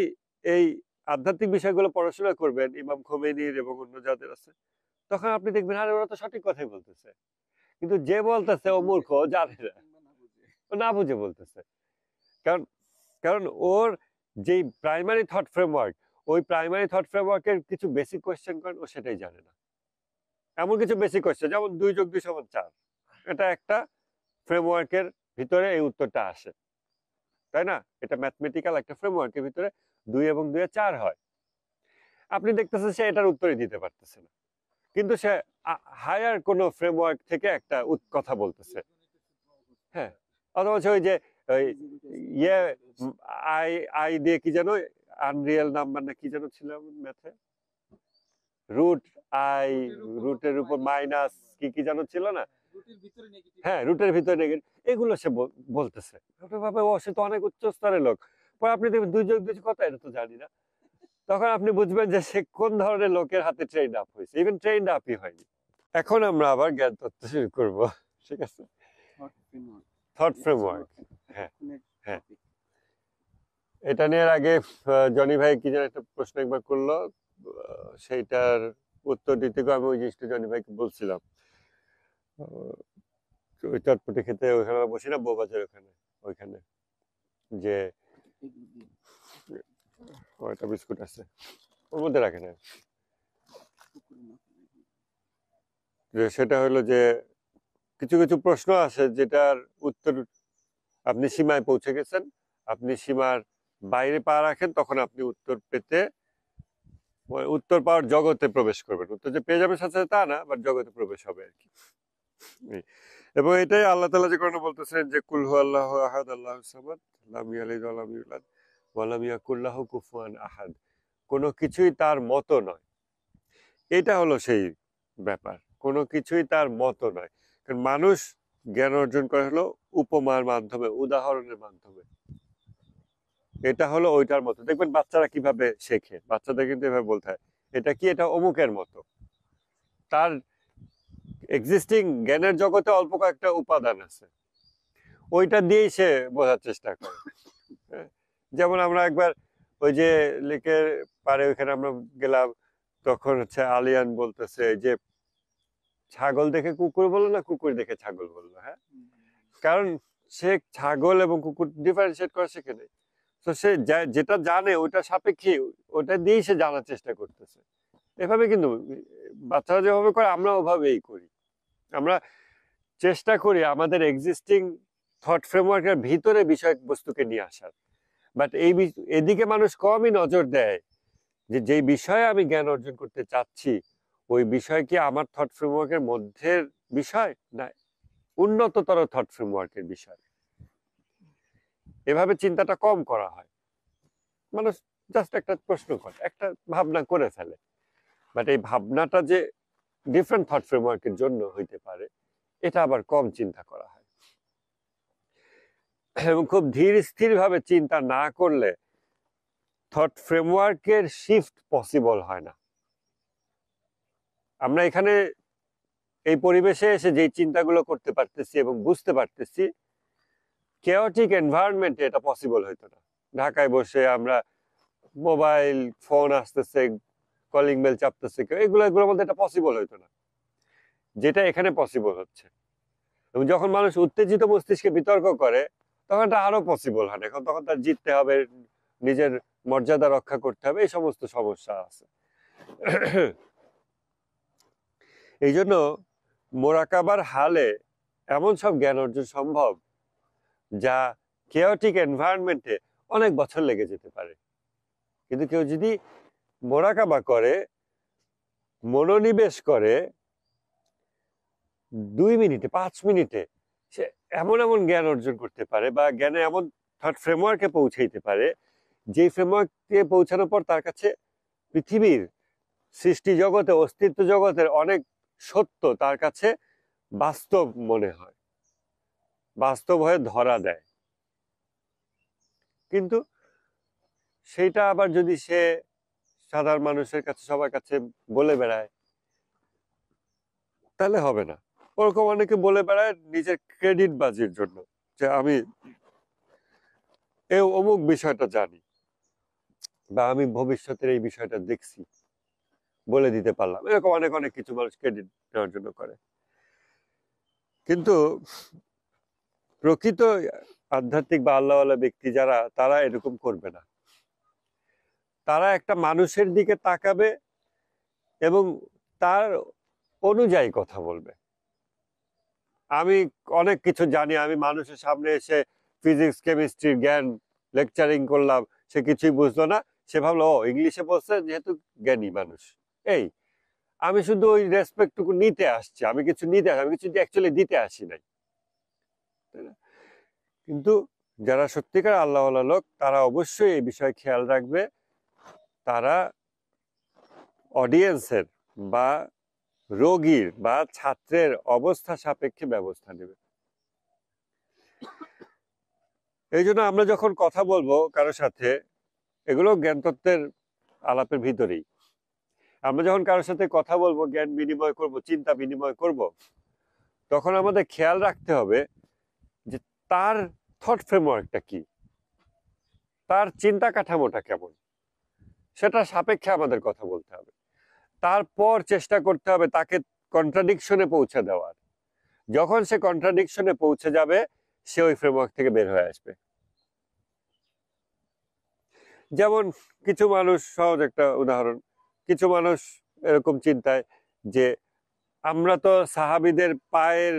এই আধ্যাত্মিক বিষয়গুলো পড়াশোনা করবেন ইমাম খোমেনির এবং অন্য যাদের আছে, তখন আপনি দেখবেন আরে ওরা তো সঠিক কথাই বলতেছে, কিন্তু যে বলতেছে ও মূর্খ, জানে না, ও না বুঝে বলতেছে। কারণ কারণ ওর যেই প্রাইমারি থট ফ্রেমওয়ার্ক, ওই প্রাইমারি থট ফ্রেমওয়ার্কের কিছু বেসিক কোয়েশ্চেন করেন, ও সেটাই জানে না। এমন কিছু বেসিক কোয়েশ্চেন যেমন 2+2=4, এটা একটা ফ্রেমওয়ার্কের ভিতরে এই উত্তরটা আসে, তাই না? এটা ম্যাথমেটিক্যাল একটা ফ্রেমওয়ার্কের ভিতরে 2 এবং 2 4 হয়। আপনি দেখতেছেন সে এটার উত্তরই দিতে পারতেছে না, কিন্তু সে হায়ার কোনো ফ্রেমওয়ার্ক থেকে একটা কথা বলতেছে। হ্যাঁ, অথবা ওই যে ওই ইয়ে আই আই দিয়ে কি যেন আনরিয়েল নাম্বার না কি যেন ছিল ম্যাথে, রুট আই, রুটের উপর মাইনাস কি কি যেন ছিল না, হ্যাঁ রুটের ভিতরে নেগেটিভ, এগুলো সে বলতেছে। ভাবে ও সে তো অনেক উচ্চ স্তরের লোক। পরে আপনি দেখবেন 2+2 কত, এটা তো জানি না। তখন আপনি বুঝবেন যে সে কোন ধরনের লোকের হাতে ট্রেন্ড আপ হয়েছে, ইভেন ট্রেন্ড আপই হয়নি। এখন আমরা আবার জ্ঞান তত্ত্ব শুরু করব, ঠিক আছে? থট ফ্রেমওয়ার্ক, হ্যাঁ হ্যাঁ। এটা নিয়ে আগে জনি ভাই কি যেন একটা প্রশ্ন একবার করলো, সেইটার উত্তর দিতে গিয়ে আমি ওই জিনিসটা জনি ভাইকে বলছিলাম, ওই চটপটি খেতে ওইখানে বসি না বউবাজার ওইখানে যে একটা বিস্কুট আছে ওর মধ্যে রাখে না, সেটা হলো যে কিছু কিছু প্রশ্ন আছে যেটার উত্তর আপনি সীমায় পৌঁছে গেছেন, আপনি সীমার বাইরে পা রাখেন, তখন আপনি উত্তর পেতে উত্তর পাওয়ার জগতে প্রবেশ করবেন। উত্তর যে পেয়ে যাবেন সাথে সাথে তা না, বাট জগতে প্রবেশ হবে আর কি। এবং এটাই আল্লাহ তাআলা যে কোরআনে বলতেছেন যে কুল হুয়াল্লাহু আহাদ আল্লাহুস সামাদ লাম ইয়ালিদ ওয়া লাম ইউলাদ ওয়া লাম ইয়াকুল লাহু কুফুয়ান আহাদ। কোনো কিছুই তার মতো নয়, এটা হলো সেই ব্যাপার, কোনো কিছুই তার মতো নয়। কারণ মানুষ জ্ঞান অর্জন করে হলো উপমার মাধ্যমে, উদাহরণের মাধ্যমে। এটা হলো ওইটার মতো। দেখবেন বাচ্চারা কিভাবে শেখে, বাচ্চাদের কিন্তু এভাবে বলতে হয় এটা কি, এটা অমুকের মতো। তার এক্সিস্টিং জ্ঞানের জগতে অল্প কয়েকটা উপাদান আছে, ওইটা দিয়েই সে বোঝার চেষ্টা করে। যেমন আমরা একবার ওই যে লেকের পারে ওইখানে আমরা গেলাম, তখন হচ্ছে আলিয়ান বলতেছে যে ছাগল দেখে কুকুর বললো না কুকুর দেখে ছাগল বললো। হ্যাঁ, কারণ সে ছাগল এবং কুকুর ডিফারেন্সিয়েট করে সেখানে, তো সে যেটা জানে ওইটা সাপেক্ষে ওটা দিয়েই সে জানার চেষ্টা করতেছে। এভাবে কিন্তু বাচ্চারা যেভাবে করে আমরা ওভাবেই করি। আমরা চেষ্টা করি আমাদের এক্সিস্টিং থট ফ্রেমওয়ার্কের ভিতরে বিষয়বস্তুকে নিয়ে আসার, বাট এদিকে মানুষ কমই নজর দেয় যে যেই বিষয়ে আমি জ্ঞান অর্জন করতে চাচ্ছি ওই বিষয় কি আমার থট ফ্রেমওয়ার্কের মধ্যে বিষয় না উন্নততর থট ফ্রেমওয়ার্কের বিষয়। এভাবে চিন্তাটা কম করা হয়। মানুষ জাস্ট একটা প্রশ্ন করে, একটা ভাবনা করে ফেলে, বাট এই ভাবনাটা যে ডিফারেন্ট থট ফ্রেমওয়ার্কের জন্য হইতে পারে এটা আবার কম চিন্তা করা হয়। এবং খুব ধীর স্থির ভাবে চিন্তা না করলে থট ফ্রেমওয়ার্কের শিফট পসিবল হয় না। আমরা এখানে এই পরিবেশে এসে যে চিন্তাগুলো করতে পারতেছি এবং বুঝতে পারতেছি, কেওটিক এনভায়রনমেন্টে এটা পসিবল হইতো না। ঢাকায় বসে আমরা মোবাইল ফোন আসতেছে, কলিং বেল চাপতেছে, এগুলোর মধ্যে এটা পসিবল হইতো না, যেটা এখানে পসিবল হচ্ছে। এবং যখন মানুষ উত্তেজিত মস্তিষ্কে বিতর্ক করে তখন এটা আরো পসিবল হয় না, এখন তখন তার জিততে হবে, নিজের মর্যাদা রক্ষা করতে হবে, এই সমস্ত সমস্যা আছে। এই জন্য মোরাকাবার হালে এমন সব জ্ঞান অর্জন সম্ভব যা কেওটিক এনভায়রনমেন্টে অনেক বছর লেগে যেতে পারে। কিন্তু কেউ যদি মোরাকাবা করে, মনোনিবেশ করে 2 মিনিটে 5 মিনিটে সে এমন এমন জ্ঞান অর্জন করতে পারে বা জ্ঞানে এমন থট ফ্রেমওয়ার্কে পৌঁছাইতে পারে যে ফ্রেমওয়ার্কে পৌঁছানোর পর তার কাছে পৃথিবীর সৃষ্টি জগতে, অস্তিত্ব জগতের অনেক সত্য তার কাছে বাস্তব মনে হয়, বাস্তব হয়ে ধরা দেয়। কিন্তু সেইটা আবার যদি সে সাধারণ মানুষের কাছে, সবার কাছে বলে বেড়ায় তাহলে হবে না। ওরকম অনেকে বলে বেড়ায় নিজের ক্রেডিট বাজির জন্য, যে আমি এই অমুক বিষয়টা জানি বা আমি ভবিষ্যতের এই বিষয়টা দেখছি, বলে দিতে পারলাম, এরকম অনেক অনেক কিছু মানুষ ক্রেডিট নেওয়ার জন্য করে। কিন্তু প্রকৃত আধ্যাত্মিক বা আল্লাহওয়ালা ব্যক্তি যারা, তারা এরকম করবে না। তারা একটা মানুষের দিকে তাকাবে এবং তার অনুযায়ী কথা বলবে। আমি অনেক কিছু জানি, আমি মানুষের সামনে এসে ফিজিক্স কেমিস্ট্রির জ্ঞান লেকচারিং করলাম, সে কিছুই বুঝলো না, সে ভাবলো ও ইংলিশে বলছে যেহেতু জ্ঞানী মানুষ। এই আমি শুধু ওই রেসপেক্টটুকু নিতে আসছি, আমি কিছু অ্যাকচুয়ালি দিতে আসি নাই, তাই না? কিন্তু যারা সত্যিকার আল্লাহওয়ালা লোক তারা অবশ্যই এই বিষয়ে খেয়াল রাখবে, তারা অডিয়েন্সের বা রোগীর বা ছাত্রের অবস্থা সাপেক্ষে ব্যবস্থা নেবে। এই জন্য আমরা যখন কথা বলবো কারোর সাথে, এগুলো জ্ঞানতত্ত্বের আলাপের ভিতরেই, আমরা যখন কারোর সাথে কথা বলবো, জ্ঞান বিনিময় করব, চিন্তা বিনিময় করব, তখন আমাদের খেয়াল রাখতে হবে যে তার থট ফ্রেমওয়ার্কটা কি, তার চিন্তা কাঠামোটা কেমন, সেটা সাপেক্ষে আমাদের কথা বলতে হবে। তারপর চেষ্টা করতে হবে তাকে কন্ট্রাডিকশনে পৌঁছে দেওয়ার। যখন সে কন্ট্রাডিকশনে পৌঁছে যাবে, সে ওই ফ্রেমওয়ার্ক থেকে বের হয়ে আসবে। যেমন কিছু মানুষ, সহজ একটা উদাহরণ, কিছু মানুষ এরকম চিন্তায় যে আমরা তো সাহাবীদের পায়ের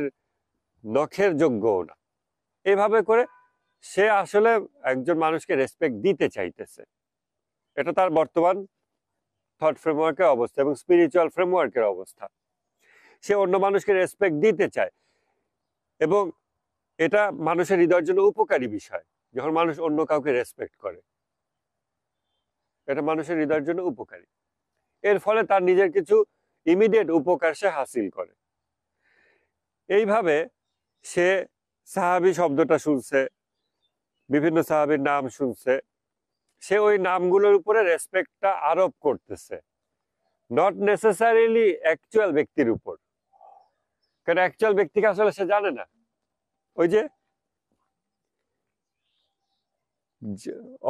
নখের যোগ্যও না, এভাবে করে সে আসলে একজন মানুষকে রেসপেক্ট দিতে চাইতেছে। এটা তার বর্তমান থট ফ্রেমওয়ার্কের অবস্থা এবং স্পিরিচুয়াল ফ্রেমওয়ার্কের অবস্থা। সে অন্য মানুষকে রেসপেক্ট দিতে চায় এবং এটা মানুষের হৃদয়ের জন্য উপকারী বিষয়। যখন মানুষ অন্য কাউকে রেসপেক্ট করে, এটা মানুষের হৃদয়ের জন্য উপকারী। এর ফলে তার নিজের কিছু ইমিডিয়েট উপকার সে হাসিল করে। এইভাবে সে সাহাবী শব্দটা শুনছে, বিভিন্ন সাহাবীর নাম শুনছে, সে ওই নামগুলোর উপরে রেসপেক্টটা আরোপ করতেছে, নট নেসেসারিলি অ্যাকচুয়াল ব্যক্তির উপর। কারণ অ্যাকচুয়াল ব্যক্তিকে আসলে সে জানে না। ওই যে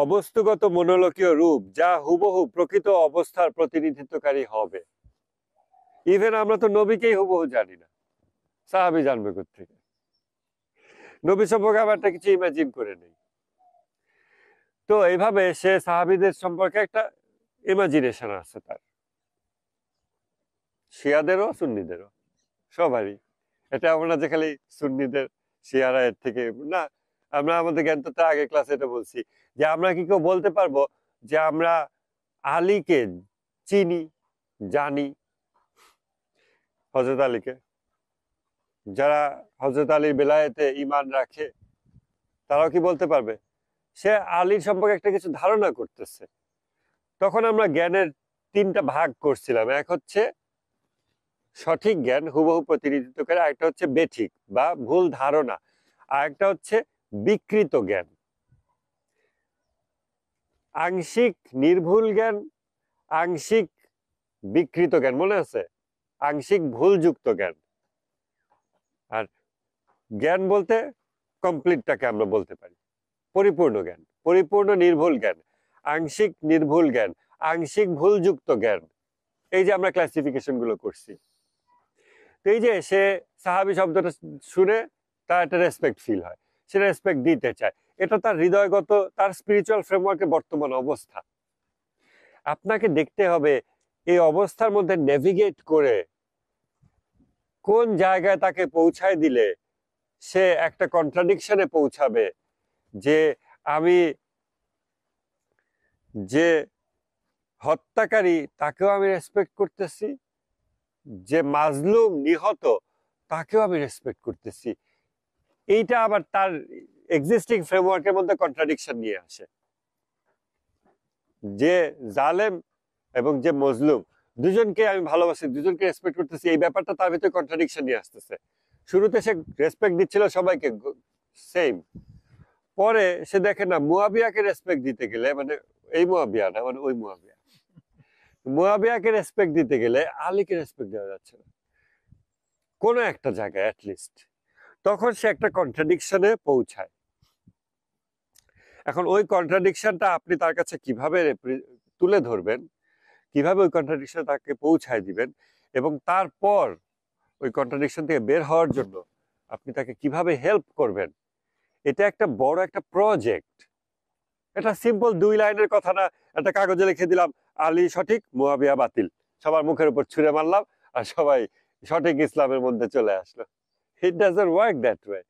অবস্তুগত মনোলোকীয় রূপ যা হুবহু প্রকৃত অবস্থার প্রতিনিধিত্বকারী হবে। ইভেন আমরা তো নবীকেই হুবহু জানি না, সাহাবী জানবে কোত্থেকে? নবী সম্পর্কে আবার একটা কিছু ইমাজিন করে নেই। তো এইভাবে সে সাহাবীদের সম্পর্কে একটা ইমাজিনেশন আছে তার, শিয়াদেরও সুন্নিদেরও সবারই। এটা এমন না যে খালি সুন্নিদের, শিয়ারা এর থেকে না। আমরা আমাদের জ্ঞানতত্ত্বে আগে ক্লাসে এটা বলছি যে আমরা কি কেউ বলতে পারবো যে আমরা আলীকে চিনি, জানি? হযরত আলীকে, যারা হযরত আলীর বেলায়েতে ঈমান রাখে, তারাও কি বলতে পারবে? সে আলীর সম্পর্কে একটা কিছু ধারণা করতেছে। তখন আমরা জ্ঞানের তিনটা ভাগ করছিলাম। এক হচ্ছে সঠিক জ্ঞান, হুবহু প্রতিনিধিত্ব করে, আরেকটা হচ্ছে বেঠিক বা ভুল ধারণা, আর একটা হচ্ছে বিকৃত জ্ঞান। আংশিক নির্ভুল জ্ঞান, আংশিক বিকৃত জ্ঞান, মনে আছে? আংশিক ভুলযুক্ত জ্ঞান। আর জ্ঞান বলতে কমপ্লিটটাকে আমরা বলতে পারি পরিপূর্ণ জ্ঞান, পরিপূর্ণ নির্ভুল জ্ঞান, আংশিক নির্ভুল জ্ঞান, আংশিক ভুলযুক্ত জ্ঞান। এই যে আমরা ক্লাসিফিকেশন গুলো করছি। এই যে সে সাহাবী শব্দটা শুনে তার একটা রেসপেক্ট ফিল হয়, সে রেসপেক্ট দিতে চায়। এটা তার হৃদয়গত, তার স্পিরিচুয়াল ফ্রেমওয়ার্কের বর্তমান অবস্থা। আপনাকে দেখতে হবে এই অবস্থার মধ্যে নেভিগেট করে কোন জায়গায় তাকে পৌঁছায় দিলে সে একটা কন্ট্রাডিকশনে পৌঁছাবে যে আমি যে হত্যাকারী তাকেও আমি রেসপেক্ট করতেছি, যে মাজলুম নিহত তাকেও আমি রেসপেক্ট করতেছি। এইটা আবার তার এক্সিস্টিং ফ্রেমওয়ার্কের মধ্যে কন্ট্রাডিকশন নিয়ে আসে। যে জালেম এবং যে মজলুম, দুজনকে আমি ভালোবাসি, দুজনকে রেসপেক্ট করতেছি, এই ব্যাপারটা তার ভিতরে কন্ট্রাডিকশন নিয়ে আসতেছে। শুরুতে সে রেসপেক্ট দিচ্ছিল সবাইকে সেম, পরে সে দেখে না মুয়াবিয়াকে রেসপেক্ট দিতে গেলে, মানে এই মুয়াবিয়া না, মানে ওই মুয়াবিয়া, মুয়াবিয়াকে রেসপেক্ট দিতে গেলে আলীকে রেসপেক্ট দেওয়া যাচ্ছে না কোনো একটা জায়গায় অ্যাটলিস্ট। তখন সে একটা কন্ট্রাডিকশনে পৌঁছায়। এখন ওই কন্ট্রাডিকশনটা আপনি তার কাছে কিভাবে তুলে ধরবেন, কিভাবে ওই কন্ট্রাডিকশন তাকে পৌঁছায় দিবেন, এবং তারপর ওই কন্ট্রাডিকশন থেকে বের হওয়ার জন্য আপনি তাকে কিভাবে হেল্প করবেন, এটা একটা বড় একটা প্রজেক্ট। এটা সিম্পল 2 লাইনের কথা না, একটা কাগজে লিখে দিলাম আলী সঠিক মুয়াবিয়া বাতিল, সবার মুখের উপর ছুঁড়ে মারলাম আর সবাই সঠিক ইসলামের মধ্যে চলে আসলো। It doesn't work that way.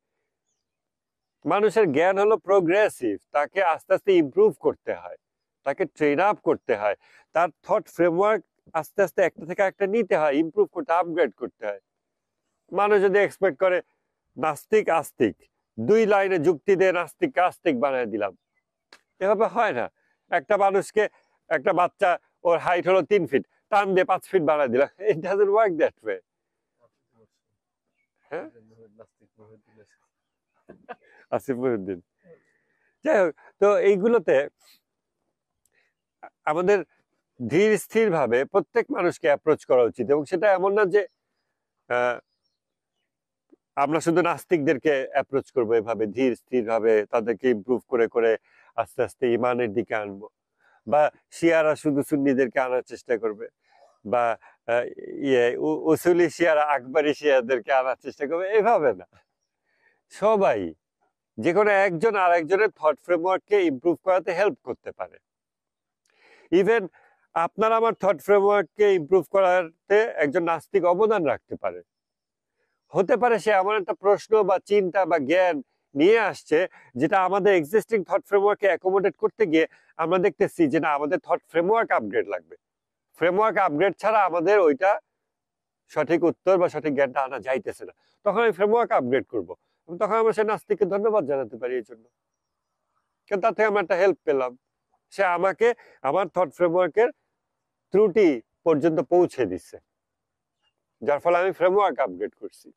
মানুষের জ্ঞান হলো প্রোগ্রেসিভ, তাকে আস্তে আস্তে ইমপ্রুভ করতে হয়, তাকে ট্রেন আপ করতে হয়, তার থট ফ্রেমওয়ার্ক আস্তে আস্তে একটা থেকে একটা নিতে হয়, ইমপ্রুভ করতে, আপগ্রেড করতে হয়। মানুষ যদি এক্সপেক্ট করে নাস্তিক আস্তিক, 2 লাইনে যুক্তি দিয়ে নাস্তিক আস্তিক বানিয়ে দিলাম, এভাবে হয় না। একটা মানুষকে, একটা বাচ্চা, ওর হাইট হলো 3 ফিট, টান দিয়ে 5 ফিট বানিয়ে দিলাম, it doesn't work that way. হ্যাঁ, আসিফ মহিউদ্দিন। যাই হোক, তো এইগুলোতে আমাদের ধীর স্থির ভাবে প্রত্যেক মানুষকে অ্যাপ্রোচ করা উচিত, এবং সেটা এমন না যে আমরা শুধু নাস্তিকদেরকে অ্যাপ্রোচ করবো এভাবে ধীর স্থির ভাবে, তাদেরকে ইমপ্রুভ করে করে আস্তে আস্তে ইমানের দিকে আনবো, বা শিয়ারা শুধু সুন্নিদেরকে আনার চেষ্টা করবে, বা উসুলি শিয়ারা আকবরী শিয়াদেরকে আনার চেষ্টা করবে, এভাবে না। সবাই, যে কোনো একজন আর একজনের থট ফ্রেমওয়ার্ককে ইমপ্রুভ করাতে হেল্প করতে পারে। ইভেন আপনার আমার থট ফ্রেমওয়ার্ককে ইমপ্রুভ করাতে একজন নাস্তিক অবদান রাখতে পারে। হতে পারে সে এমন একটা প্রশ্ন বা চিন্তা বা জ্ঞান নিয়ে আসছে যেটা আমাদের এক্সিস্টিং থট ফ্রেমওয়ার্ককে অ্যাকোমোডেট করতে গিয়ে আমরা দেখতেছি যে না, আমাদের থট ফ্রেমওয়ার্ক আপগ্রেড লাগবে। ফ্রেমওয়ার্ক আপগ্রেড ছাড়া আমাদের ওইটা সঠিক উত্তর বা সঠিক জ্ঞানটা আনা যাইতেছে না। তখন আমি ফ্রেমওয়ার্ক আপগ্রেড করবো, তখন আমরা সে নাস্তিককে ধন্যবাদ জানাতে পারি এই জন্য, কিন্তু তার থেকে আমরা একটা হেল্প পেলাম। সে আমাকে আমার থট ফ্রেমওয়ার্কের ত্রুটি পর্যন্ত পৌঁছে দিচ্ছে, যার ফলে আমি ফ্রেমওয়ার্ক আপগ্রেড করছি।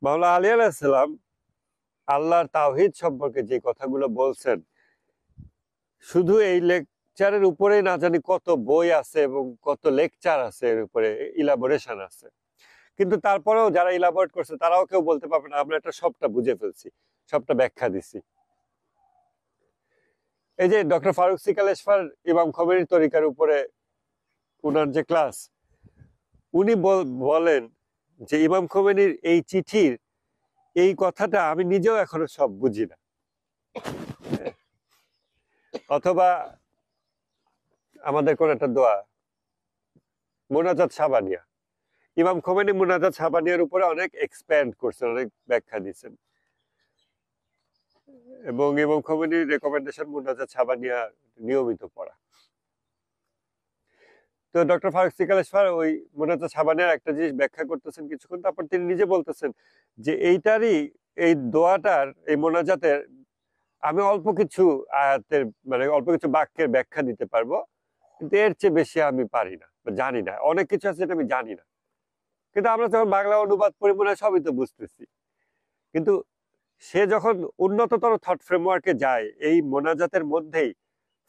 মাওলানা আলী আলাইহিস সালাম আল্লাহর তাওহীদ সম্পর্কে যে কথাগুলো বলছেন, শুধু এই লেকচারের উপরেই না জানি কত বই আছে এবং কত লেকচার আছে, এর উপরে ইলাবোরেশন আছে, কিন্তু তারপরেও যারা ইলাবোরেট করছে তারাও কেউ বলতে পারবে না আমরা এটা সবটা বুঝে ফেলছি, সবটা ব্যাখ্যা দিছি। এই যে ডক্টর ফারুক সিকালেশফার ইমাম খোমেনির তরিকার উপরে উনার যে ক্লাস, উনি বলেন যে ইমাম খোমেনির এই চিঠির এই কথাটা আমি নিজেও এখনো সব বুঝি না। অথবা আমাদের কোন একটা দোয়া মুনাজাত সাবানিয়া, ইমাম খোমেনি মুনাজাত সাবানিয়ার উপরে অনেক এক্সপ্যান্ড করছেন, অনেক ব্যাখ্যা দিচ্ছেন, এবং ইমাম খোমেনির রেকমেন্ডেশন মুনাজাত সাবানিয়া নিয়মিত পড়া। তো ডক্টর ফারুক সিকালেশফার ওই মুনাজাত সাবানিয়ার একটা জিনিস ব্যাখ্যা করতেছেন কিছুক্ষণ, তারপর তিনি নিজে বলতেছেন যে এইটারই, এই দোয়াটার, এই মোনাজাতের আমি অল্প কিছু আয়াতের মানে অল্প কিছু বাক্যের ব্যাখ্যা দিতে পারবো, কিন্তু এর চেয়ে বেশি আমি পারি না, জানি না। অনেক কিছু আছে যেটা আমি জানি না, কিন্তু আমরা যখন বাংলা অনুবাদ পড়ি মনে হয় সবই তো বুঝতেছি। কিন্তু সে যখন উন্নততর থট ফ্রেমওয়ার্কে যায়, এই মোনাজাতের মধ্যেই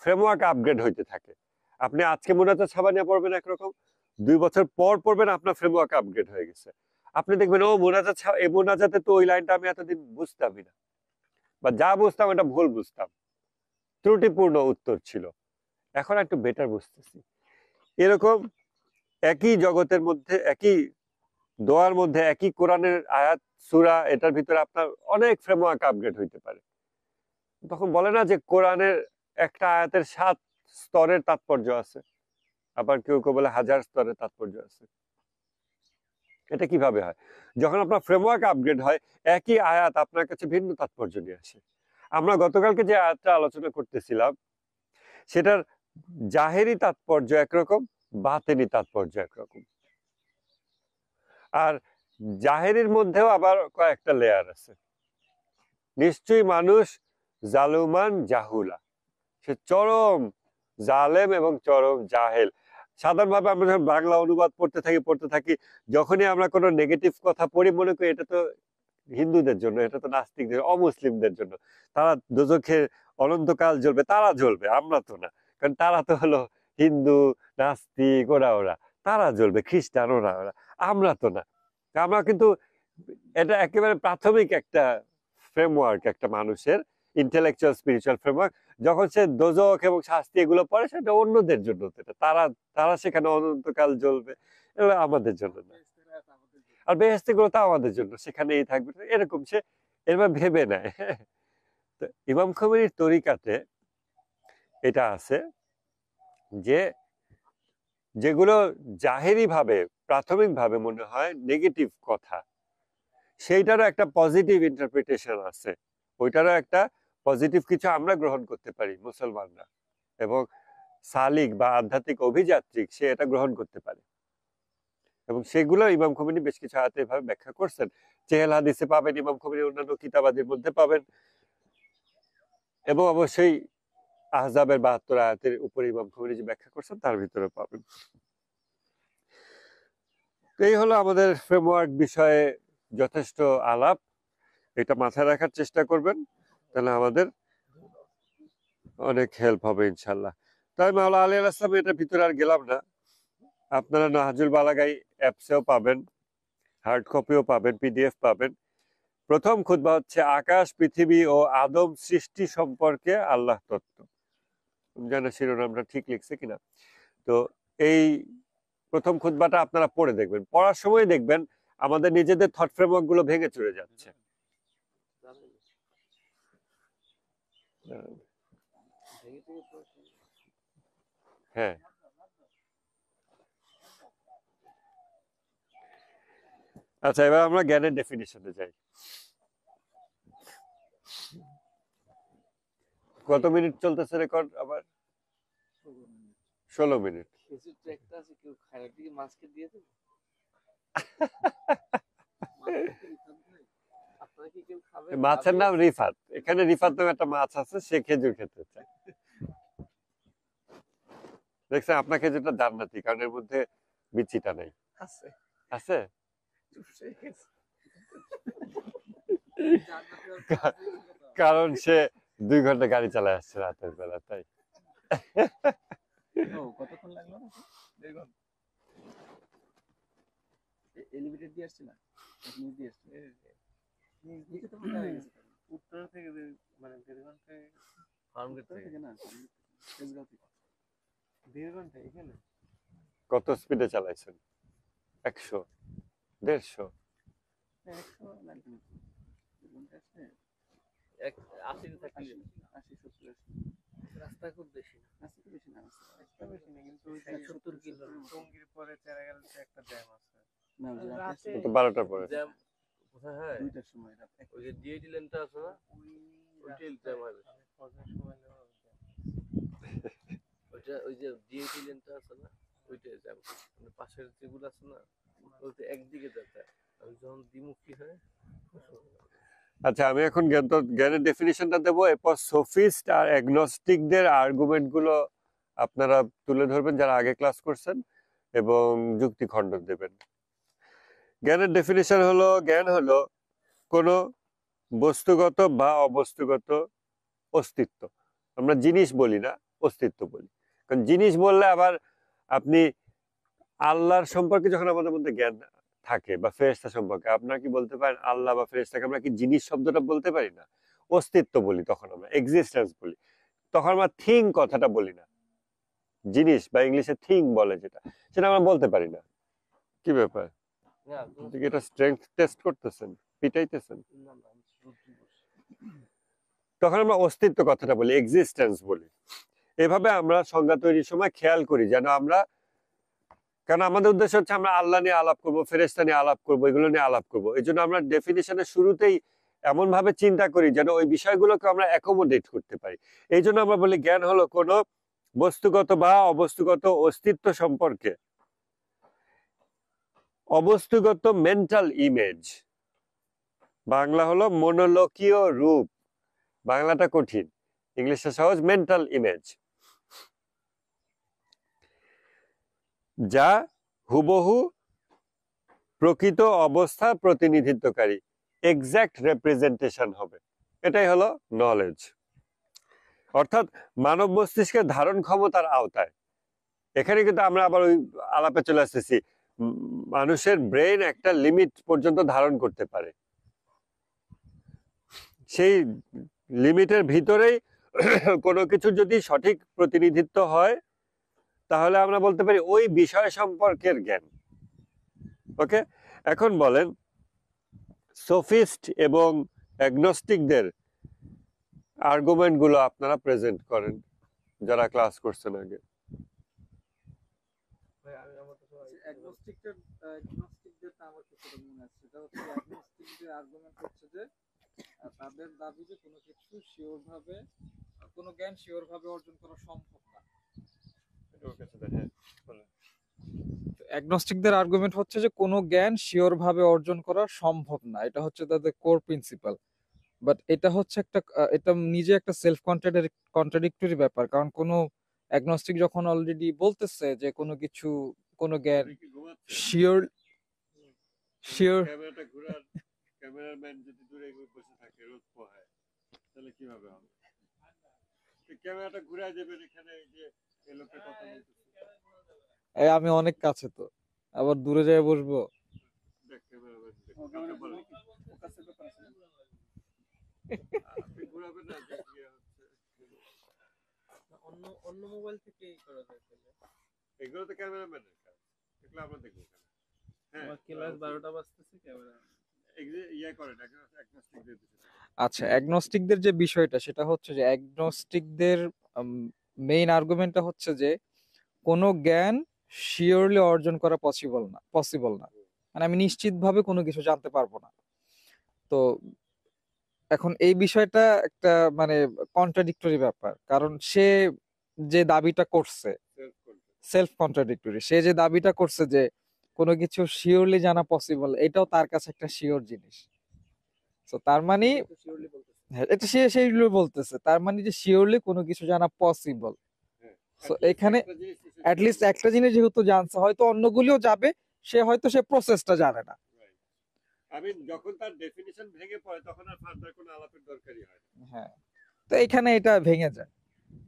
ফ্রেমওয়ার্ক আপগ্রেড হইতে থাকে। আপনি আজকে মোনাজাত সাবানিয়া পড়বেন একরকম, 2 বছর পর পড়বেন আপনার ফ্রেমওয়ার্ক আপগ্রেড হয়ে গেছে। আপনি দেখবেন ও মোনাজাত, এই মোনাজাতে তো ওই লাইনটা আমি এতদিন বুঝতামই না, বা যা বুঝতাম এটা ভুল বুঝতাম, ত্রুটিপূর্ণ উত্তর ছিল, এখন একটু বেটার বুঝতেছি। এরকম একই জগতের মধ্যে, একই দোয়ার মধ্যে, একই কোরআনের আয়াত সূরা, এটার ভিতরে আপনার অনেক ফ্রেমওয়ার্ক আপগ্রেড হইতে পারে। তখন বলে না যে কোরআনের একটা আয়াতের 7 স্তরের তাৎপর্য আছে, আবার কেউ কেউ বলে 1000 স্তরের তাৎপর্য আছে। এটা কিভাবে হয়? যখন আপনার ফ্রেমওয়ার্ক আপগ্রেড হয়, একই আয়াত আপনার কাছে ভিন্ন তাৎপর্য নিয়ে আসে। আমরা গতকালকে যে আয়াতটা আলোচনা করতেছিলাম, সেটার জাহেরি তাৎপর্য একরকম, বাতেনি তাৎপর্য একরকম। আর জাহেরির মধ্যেও আবার কয়েকটা লেয়ার আছে। নিশ্চয়ই মানুষ জালুমান জাহুলা, সে চরম জালেম এবং চরম জাহেল। সাধারণভাবে আমরা যখন বাংলা অনুবাদ পড়তে থাকি, যখনই আমরা কোনো নেগেটিভ কথা পড়ি মনে করি এটা তো হিন্দুদের জন্য, এটা তো নাস্তিকদের, অমুসলিমদের জন্য, তারা দোজখে অনন্তকাল জ্বলবে, তারা জ্বলবে, আমরা তো না। কারণ তারা তো হলো হিন্দু, নাস্তিক, ওরা তারা জ্বলবে, খ্রিস্টান ওরা, আমরা তো না। আমরা কিন্তু এটা একেবারে প্রাথমিক একটা ফ্রেমওয়ার্ক একটা মানুষের, ইন্টেলেকচুয়াল স্পিরিচুয়াল ফ্রেমওয়ার্ক। যখন সে দোজখ এবং শাস্তি এগুলো পড়ে, সেটা অন্যদের জন্য, তারা তারা সেখানে অনন্তকাল জ্বলবে, এগুলো আমাদের জন্য না। আর বেহেশতে গুলো তো আমাদের জন্য, সেখানেই থাকবে, এরকম সে এরকম ভেবে নেয়। তো ইমাম খোমেনির তরিকাতে এটা আছে যে যেগুলো জাহেরি ভাবে প্রাথমিক ভাবে মনে হয় নেগেটিভ কথা, সেইটারও একটা পজিটিভ ইন্টারপ্রিটেশন আছে, ওইটারও একটা পজিটিভ কিছু আমরা গ্রহণ করতে পারি মুসলমানরা, এবং সালিক বা আধ্যাত্মিক অভিযাত্রিক সে এটা গ্রহণ করতে পারে। এবং সেগুলো ইমাম খোমেনি বেশ কিছু আয়াতে এভাবে ব্যাখ্যা করছেন। চেহেল হাদিসে পাবেন, ইমাম খোমেনি অন্যান্য কিতাবাদির মধ্যে পাবেন, এবং অবশ্যই আহজাবের 72 আয়াতের উপরে ইমাম খোমেনি যে ব্যাখ্যা করছেন তার ভিতরে পাবেন। এই হলো আমাদের ফ্রেমওয়ার্ক বিষয়ে যথেষ্ট আলাপ, এটা মাথায় রাখার চেষ্টা করবেন, তাহলে আমাদের অনেক হেল্প হবে ইনশাল্লাহ। তাই মাওলানা আলী আল ইসলাম এটার ভিতরে আর গেলাম না। আপনারা নাহাজুল বালাগাই অ্যাপসেও পাবেন, হার্ড কপিও পাবেন, পিডিএফ পাবেন। প্রথম খুতবা হচ্ছে আকাশ, পৃথিবী ও আদম সৃষ্টি সম্পর্কে আল্লাহ তত্ত্ব। জানা শিরোনামটা ঠিক লিখছে কিনা। তো এই প্রথম খুতবাটা আপনারা পড়ে দেখবেন, পড়ার সময় দেখবেন আমাদের নিজেদের থট ফ্রেমওয়ার্ক গুলো ভেঙে চলে যাচ্ছে। হ্যাঁ, আচ্ছা, এবার আমরা জ্ঞানের ডেফিনিশনে যাই। কত মিনিট চলতেছে রেকর্ড আবার? 16 মিনিট। মাছের নাম রিফাত, এখানে রিফাত নামে একটা মাছ আছে, সে খেজুর খেতে চায়। দেখছেন, আপনার খেজুরটা জান্নাতি, কারণ এর মধ্যে বিচিটা নেই। আছে কারণ সে 2 ঘন্টা গাড়ি চালায় আসছে রাতের বেলা, তাই। কতক্ষণ লাগলো? 1.5 ঘন্টা। এলিভেটর দিয়ে আসছে না, নিচ দিয়ে আসছে। নিচে তো মজা হয়ে গেছে। উত্তর থেকে মানে 1.5 ঘন্টায় ফার্ম গেট থেকে না, তেজগাঁও থেকে 1.5 ঘন্টা এখানে। কত স্পিডে চালাইছেন? 100, 150? 100 লাগবে না, 1 ঘন্টা আসছে 80 থাকলে 80 70 রাস্তা খুব বেশি না, রাস্তা তো বেশি না, রাস্তা বেশি না, কিন্তু 70 কিলো টঙ্গীর পরে চেরাগালতে একটা জ্যাম আছে না, ওই রাতে তো 12টার পরে জ্যাম কোথায় হয়? 2টার সময় রাত, ওই যে ডিএডি লেনটা আছে না, ওইটাই জ্যাম হয় বেশি। ফজরের সময় ওইটা, ওই যে ডিএডি লেনটা আছে না, ওইটাই জ্যাম। মানে পাশের যেগুলো আছে না, ওইটা একদিকে যাচ্ছে, ওই যখন দ্বিমুখী হয়। আচ্ছা, আমি এখন জ্ঞানের ডেফিনিশনটা দেবো, এরপর সোফিস্ট আর অ্যাগনস্টিকদের আর্গুমেন্ট গুলো আপনারা তুলে ধরবেন যারা আগে ক্লাস করছেন, এবং যুক্তি খণ্ডন দেবেন। জ্ঞানের ডেফিনিশন হলো, জ্ঞান হলো কোনো বস্তুগত বা অবস্তুগত অস্তিত্ব। আমরা জিনিস বলি না, অস্তিত্ব বলি। কারণ জিনিস বললে আবার আপনি আল্লাহর সম্পর্কে যখন আমাদের মধ্যে জ্ঞান থাকে, বা ফেরেশতা সম্পর্কে, আপনারা কি বলতে পারেন আল্লাহ বা ফেরেশতাকে আমরা কি জিনিস শব্দটা বলতে পারি না? অস্তিত্ব বলি, তখন আমরা এক্সিস্টেন্স বলি, তখন আমরা থিং কথাটা বলি না। জিনিস বা ইংলিশে থিং বলে যেটা, সেটা আমরা বলতে পারি না। কি ব্যাপার? এটা স্ট্রেংথ টেস্ট করতেছেন, পিটাইতেছেন? তখন আমরা অস্তিত্ব কথাটা বলি, এক্সিস্টেন্স বলি। এভাবে আমরা সংজ্ঞা তৈরির সময় খেয়াল করি যেন আমরা, কারণ আমাদের উদ্দেশ্য হচ্ছে আমরা আল্লাহ নিয়ে আলাপ করবো, ফেরেশতা নিয়ে আলাপ করবো, এগুলো নিয়ে আলাপ করবো। এই জন্য আমরা ডেফিনিশনের শুরুতেই এমন ভাবে চিন্তা করি যেন ওই বিষয়গুলোকে আমরা অ্যাকোমোডেট করতে পারি। এই জন্য আমরা বলি জ্ঞান হলো কোনো বস্তুগত বা অবস্তুগত অস্তিত্ব সম্পর্কে অবস্তুগত মেন্টাল ইমেজ। বাংলা হলো মনোলোকীয় রূপ, বাংলাটা কঠিন, ইংলিশটা সহজ, মেন্টাল ইমেজ, যা হুবহু প্রকৃত অবস্থা প্রতিনিধিত্বকারী, এক্সাক্ট রেপ্রেজেন্টেশন হবে। এটাই হলো নলেজ। অর্থাৎ মানব মস্তিষ্কের ধারণ ক্ষমতার আওতায়। এখানে কিন্তু আমরা আবার ওই আলাপে চলে আসতেছি, মানুষের ব্রেন একটা লিমিট পর্যন্ত ধারণ করতে পারে, সেই লিমিটের ভিতরেই কোনো কিছু যদি সঠিক প্রতিনিধিত্ব হয়, তাহলে আমরা বলতে পারি ওই বিষয় সম্পর্কের জ্ঞান। ওকে, এখন বলেন সোফিস্ট এবং অ্যাগনস্টিকদের আর্গুমেন্ট গুলো আপনারা প্রেজেন্ট করেন যারা ক্লাস করছেন আগে। অ্যাগনস্টিকদেরটা আমার কিছুটা মনে আছে, সেটা হচ্ছে অ্যাগনস্টিকদের আর্গুমেন্ট হচ্ছে যে তাদের দাবি যে কোনো কিছু শিওর ভাবে, কোনো জ্ঞান শিওর ভাবে অর্জন করা সম্ভব না। অ্যাগনস্টিকদের আর্গুমেন্ট হচ্ছে যে কোনো জ্ঞান শিওর ভাবে অর্জন করা সম্ভব না, এটা হচ্ছে তাদের কোর প্রিন্সিপাল। বাট এটা হচ্ছে একটা এটা নিজে একটা সেলফ কন্ট্রাডিক্টরি ব্যাপার, কারণ কোনো অ্যাগনস্টিক যখন অলরেডি বলতেছে যে কোনো কিছু, কোনো জ্ঞান শিওর শিওর ক্যামেরাটা ঘোরার, ক্যামেরাম্যান যদি দূরে বসে থাকে রোদ পোহায় তাহলে কিভাবে হবে? ক্যামেরাটা ঘুরে যাবেন এখানে, এই যে এই লোকটা কথা বলতেছে, আমি অনেক কাছে, তো আবার দূরে যেয়ে বসবো। দেখ ক্যামেরাম্যান আপনি ঘুরাবেন না, যে ইয়ে হচ্ছে অন্য অন্য মোবাইল থেকে করা যায় তাহলে। এগুলো তো ক্যামেরাম্যানের কাজ, এগুলো আমরা দেখবো কেন? হ্যাঁ, আমার ক্লাস 12টা বাজতেছে, ক্যামেরা ইয়ে করেন অ্যাগনস্টিক দিয়ে দিতে। আচ্ছা, অ্যাগনস্টিকদের যে বিষয়টা সেটা হচ্ছে যে অ্যাগনস্টিকদের মেইন আর্গুমেন্টটা হচ্ছে যে কোনো জ্ঞান শিওরলি অর্জন করা পসিবল না, মানে আমি নিশ্চিতভাবে কোনো কিছু জানতে পারবো না। তো এখন এই বিষয়টা একটা মানে কন্ট্রাডিক্টরি ব্যাপার, কারণ সে যে দাবিটা করছে, সেলফ কন্ট্রাডিক্টরি, সে যে দাবিটা করছে যে কোনো কিছু শিওরলি জানা পসিবল, এটাও তার কাছে একটা শিওর জিনিস। তো তার মানে হ্যাঁ, এটা সে সেইগুলো বলতেছে, তার মানে যে শিওরলি কোনো কিছু জানা পসিবল। সো এখানে অ্যাটলিস্ট একটা জিনিস যেহেতু জানছে, হয়তো অন্যগুলিও যাবে, সে হয়তো সে প্রসেসটা জানে না। আমি যখন তার ডেফিনিশন ভেঙে পড়ে তখন আর ফার্দার কোনো আলাপের দরকারই হয় না। হ্যাঁ, তো এখানে এটা ভেঙে যায়।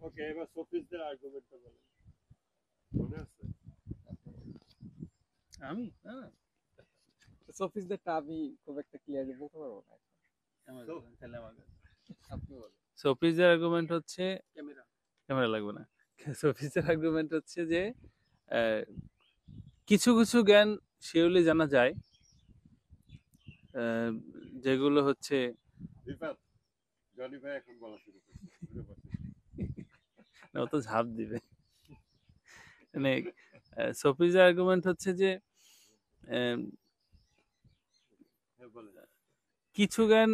ওকে, এবার সোফিস্টদের আর্গুমেন্টটা বলেন, মনে আছে? আমি সোফিস্টদেরটা আমি খুব একটা ক্লিয়ারলি বলতে পারবো না। তাহলে আমাকে আপনি বলেন। সোফিজের আর্গুমেন্ট হচ্ছে ক্যামেরা লাগবে না। সোফিজের আর্গুমেন্ট হচ্ছে যে কিছু কিছু জ্ঞান শিওরলি জানা যায়, যেগুলো হচ্ছে রিফাত, জনি ভাই এখন বলা শুরু করছে, ঘুরে বসে। ও তো ঝাঁপ দিবে। মানে সোফিজের আর্গুমেন্ট হচ্ছে যে হ্যাঁ, বলেন। কিছু জ্ঞান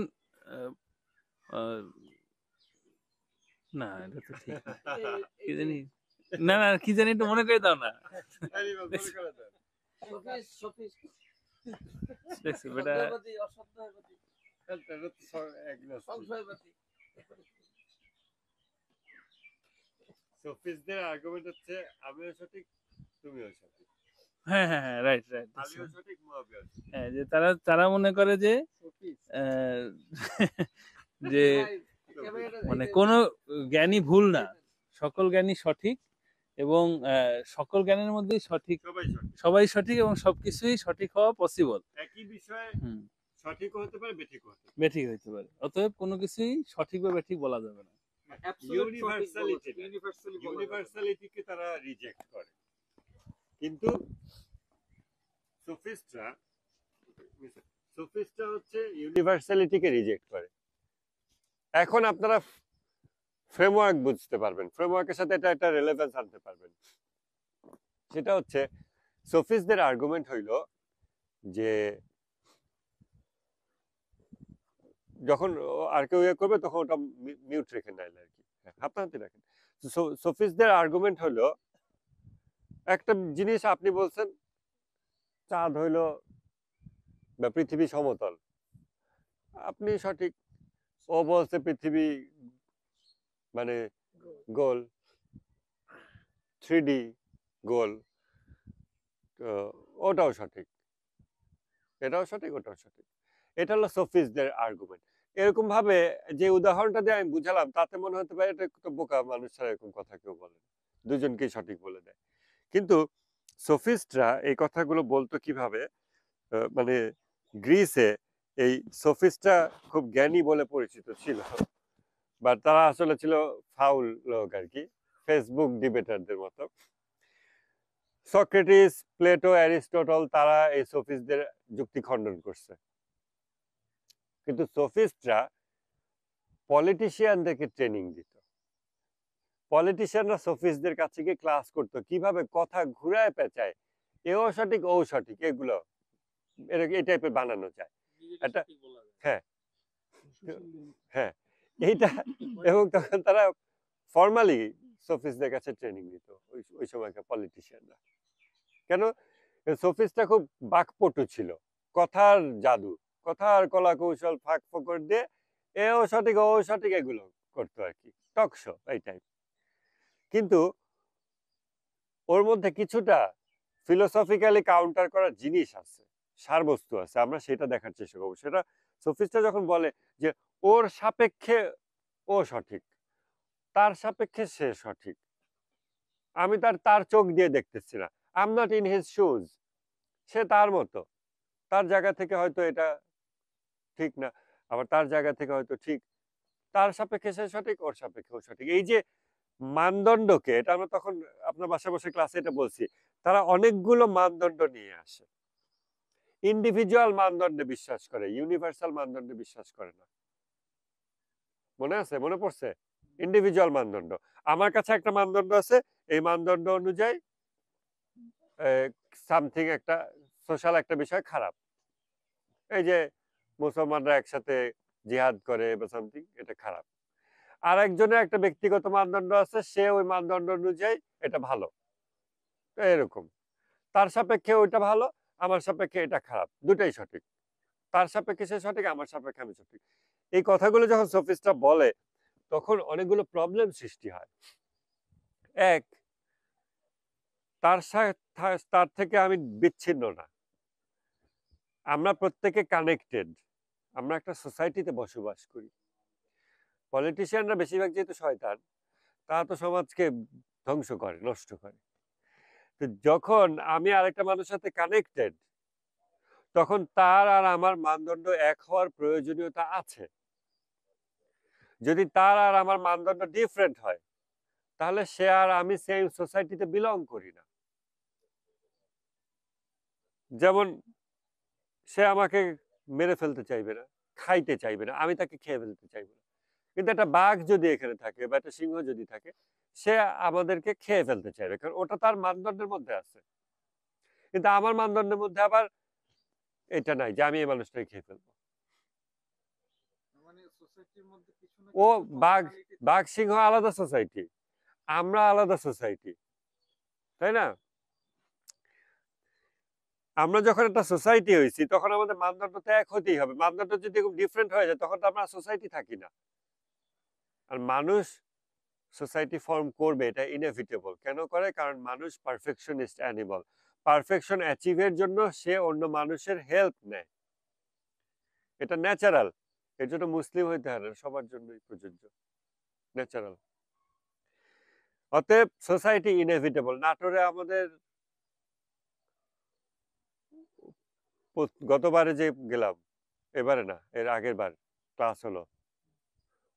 না, এটা তো ঠিক না। কি জানি, না না কি জানি, একটু মনে করে দাও না। আরে বাবা, মনে করে দেন। দেখছি বেটা, এটা তো agnostic। সোফিস্টদের আর্গুমেন্ট হচ্ছে আমিও সঠিক, তুমিও সঠিক, হ্যাঁ হ্যাঁ হ্যাঁ, রাইট রাইট, আমিও সঠিক, মুয়াবিয়া সঠিক। হ্যাঁ, যে তারা মনে করে যে যে মানে কোনো জ্ঞানী ভুল না, সকল জ্ঞানী সঠিক, এবং সকল জ্ঞানের মধ্যেই সঠিক, সবাই সঠিক, এবং সবকিছুই সঠিক হওয়া পসিবল। একই বিষয়ে সঠিকও হতে পারে, বেঠিকও হতে পারে, বেঠিক হতে পারে। অতএব কোনো কিছুই সঠিক বা বেঠিক বলা যাবে না। ইউনিভার্সালিটিকে তারা রিজেক্ট করে, কিন্তু সোফিস্টরা হচ্ছে ইউনিভার্সালিটিকে রিজেক্ট করে। এখন আপনারা ফ্রেমওয়ার্ক বুঝতে পারবেন, ফ্রেমওয়ার্কের সাথে এটা একটা রিলেভেন্স আনতে পারবেন। সেটা হচ্ছে সোফিস্টদের আর্গুমেন্ট হইল যে যখন আর কেউ ইয়ে করবে তখন ওটা মিউট রেখে নাইলে আর কি, হাতে রাখেন। সোফিস্টদের আর্গুমেন্ট হলো একটা জিনিস আপনি বলছেন চাঁদ হইল বা পৃথিবী সমতল, আপনি সঠিক। ও বলছে পৃথিবী মানে গোল, 3D গোল, ওটাও সঠিক, এটাও সঠিক, ওটাও সঠিক। এটা হলো সোফিস্টদের আর্গুমেন্ট। এরকম ভাবে যে উদাহরণটা দিয়ে আমি বুঝালাম, তাতে মনে হতে পারে এটা তো বোকা মানুষ ছাড়া এরকম কথা কেউ বলে, দুজনকেই সঠিক বলে দেয়। কিন্তু সোফিস্টরা এই কথাগুলো বলতো কিভাবে, মানে গ্রিসে এই সোফিস্টরা খুব জ্ঞানী বলে পরিচিত ছিল, বা তারা আসলে ছিল ফাউল লোক আর কি, ফেসবুক ডিবেটারদের মতো। সক্রেটিস, প্লেটো, অ্যারিস্টটল তারা এই সোফিস্টদের যুক্তি খণ্ডন করছে। কিন্তু সোফিস্টরা পলিটিশিয়ানদেরকে ট্রেনিং দিত। পলিটিশিয়ানরা সোফিস্টদের কাছে গিয়ে ক্লাস করতো কিভাবে কথা ঘুরায় পেঁচায়, এও সঠিক ও সঠিক, এগুলো এই টাইপের বানানো যায়। এটা হ্যাঁ হ্যাঁ এইটা, এবং তখন তারা ফর্মালি সোফিস্টদের কাছে ট্রেনিং দিত ওই সময়কার পলিটিশিয়ানরা। কেন? সোফিস্টরা খুব বাকপটু ছিল, কথার জাদু, কথার কলা কৌশল ফাঁক ফোকর দিয়ে এও সঠিক ও সঠিক এগুলো করতো আর কি, টক শো এই টাইপ। কিন্তু ওর মধ্যে কিছুটা ফিলোসফিক্যালি কাউন্টার করার জিনিস আছে, সারবস্তু আছে, আমরা সেটা দেখার চেষ্টা করবো। সেটা সোফিস্টরা যখন বলে যে ওর সাপেক্ষে ও সঠিক, তার সাপেক্ষে সে সঠিক, আমি তার চোখ দিয়ে দেখতেছি না, I am not in his shoes, সে তার মতো, তার জায়গা থেকে হয়তো এটা ঠিক না, আবার তার জায়গা থেকে হয়তো ঠিক, তার সাপেক্ষে সে সঠিক, ওর সাপেক্ষে ও সঠিক। এই যে মানদণ্ডকে, এটা আমরা তখন আপনার বাসায় বসে ক্লাসে এটা বলছি, তারা অনেকগুলো মানদণ্ড নিয়ে আসে, ইন্ডিভিজুয়াল মানদণ্ডে বিশ্বাস করে, ইউনিভার্সাল মানদণ্ডে বিশ্বাস করে না। মনে আছে, মনে পড়ছে? ইন্ডিভিজুয়াল মানদণ্ড, আমার কাছে একটা মানদণ্ড আছে, এই মানদণ্ড অনুযায়ী সামথিং একটা সোশ্যাল একটা বিষয় খারাপ, এই যে মুসলমানরা একসাথে জিহাদ করে বা সামথিং, এটা খারাপ। আর একজনের একটা ব্যক্তিগত মানদণ্ড আছে, সে ওই মানদণ্ড অনুযায়ী এটা ভালো, এরকম, তার সাপেক্ষে ওইটা ভালো, আমার সাপেক্ষে এটা খারাপ, দুটাই সঠিক, তার সাপেক্ষে সে সঠিক, আমার সাপেক্ষে আমি সঠিক। এই কথাগুলো যখন সোফিস্টরা বলে তখন অনেকগুলো প্রবলেম সৃষ্টি হয়। এক, তার থেকে আমি বিচ্ছিন্ন না, আমরা প্রত্যেকে কানেক্টেড, আমরা একটা সোসাইটিতে বসবাস করি। পলিটিশিয়ানরা বেশিরভাগ যেহেতু শয়তান, তারা তো সমাজকে ধ্বংস করে, নষ্ট করে। তো যখন আমি আরেকটা মানুষের সাথে কানেক্টেড, তখন তার আর আমার মানদণ্ড এক হওয়ার প্রয়োজনীয়তা আছে। যদি তার আর আমার মানদণ্ড ডিফারেন্ট হয়, তাহলে সে আর আমি সেম সোসাইটিতে বিলং করি না। যেমন সে আমাকে মেরে ফেলতে চাইবে না, খাইতে চাইবে না, আমি তাকে খেয়ে ফেলতে চাইবো না। কিন্তু একটা বাঘ যদি এখানে থাকে বা একটা সিংহ যদি থাকে, সে আমাদেরকে খেয়ে ফেলতে চাইবে, কারণ ওটা তার মানদণ্ডের মধ্যে আছে। কিন্তু আমার মানদণ্ডের মধ্যে আবার এটা নাই যে আমি এই মানুষটাকে খেয়ে ফেলবো। ও বাঘ, বাঘ সিংহ আলাদা সোসাইটি, আমরা আলাদা সোসাইটি, তাই না? আমরা যখন একটা সোসাইটি হয়েছি তখন আমাদের মানদণ্ড তো এক হতেই হবে, মানদণ্ড যদি ডিফারেন্ট হয়ে যায় তখন তো আমরা সোসাইটি থাকি না। আর মানুষ সোসাইটি ফর্ম করবে, এটা ইনএভিটেবল। কেন করে? কারণ মানুষ পারফেকশনিস্ট অ্যানিমাল, পারফেকশন অ্যাচিভের জন্য সে অন্য মানুষের হেল্প নেয়, এটা ন্যাচারাল। এর জন্য মুসলিম হইতে হয় না, সবার জন্যই প্রযোজ্য, ন্যাচারাল। অতএব সোসাইটি ইনএভিটেবল। নাটোরে আমাদের গতবারে যে গেলাম, এবারে না এর আগের বার ক্লাস হলো,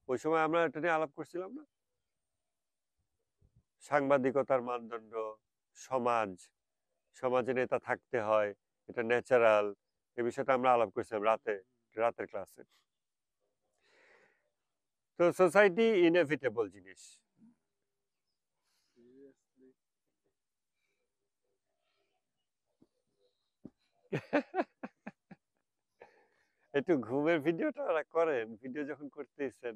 ওই সময় আমরা এটা নিয়ে আলাপ করছিলাম না, সাংবাদিকতার মানদণ্ড, সমাজ, সমাজে নেতা থাকতে হয়, এটা ন্যাচারাল, এই বিষয়টা আমরা আলাপ করছিলাম রাতের ক্লাসে। তো সোসাইটি ইনএভিটেবল জিনিস। একটু ঘুমের ভিডিওটা করেন, ভিডিও যখন করতেছেন।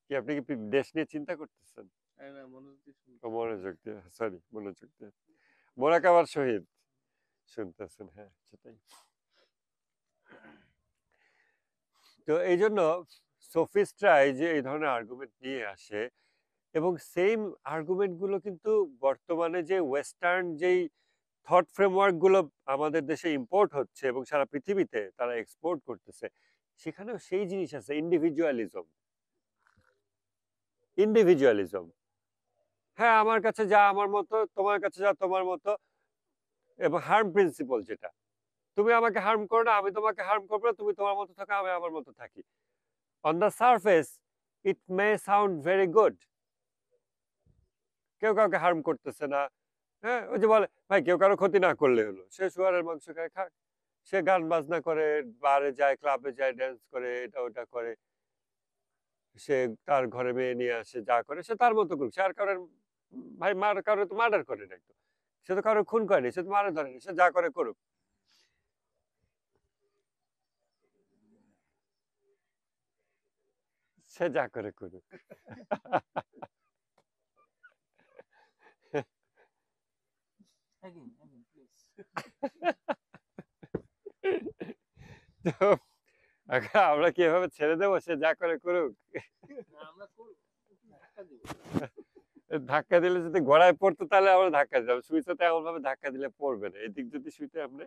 কি আপনি কি দেশ নিয়ে চিন্তা করতেছেন? মনোযোগ দিয়ে, সরি, মনোযোগ দিয়ে মোরাকাবার শহীদ শুনতেছেন, হ্যাঁ সেটাই। তো এই জন্য সোফিস্টরা এই যে এই ধরনের আর্গুমেন্ট নিয়ে আসে, এবং সেম আর্গুমেন্ট গুলো কিন্তু বর্তমানে যে ওয়েস্টার্ন যেই থট ফ্রেমওয়ার্ক গুলো আমাদের দেশে ইম্পোর্ট হচ্ছে এবং সারা পৃথিবীতে তারা এক্সপোর্ট করতেছে, সেখানেও সেই জিনিস আছে, ইন্ডিভিজুয়ালিজম। ইন্ডিভিজুয়ালিজম, হ্যাঁ, আমার কাছে যা আমার মতো, তোমার কাছে যা তোমার মতো, এবং হার্ম প্রিন্সিপল, যেটা তুমি আমাকে হার্ম করো না, আমি তোমাকে হার্ম করবো না, তুমি তোমার মতো থাকো, আমি আমার মতো থাকি। On the surface it may sound very good, কেউ কাউকে হার্ম করতেছে না, হ্যাঁ, ওই যে বলে ভাই কেউ কারো ক্ষতি না করলে হলো, সে শুয়ারের মাংস খায়, খাক, সে গান বাজনা করে, বারে যায়, ক্লাবে যায়, ড্যান্স করে, এটা ওটা করে, সে তার ঘরে মেয়ে নিয়ে আসে, যা করে সে তার মতো করুক। সে আর কারোর ভাই কারোর তো মার্ডার করে নাই তো, সে তো কারোর খুন করেনি, সে তো মারা ধরেনি, সে যা করে করুক। সে যা করে করুক। তো এখন আমরা কি এভাবে ছেড়ে দেবো সে যা করে করুক? ধাক্কা দিলে যদি গড়ায় পড়তো তাহলে আমরা ধাক্কা দিতাম, সুইচতে এমন ভাবে ধাক্কা দিলে পড়বে না। এদিক যদি সুইতে আপনি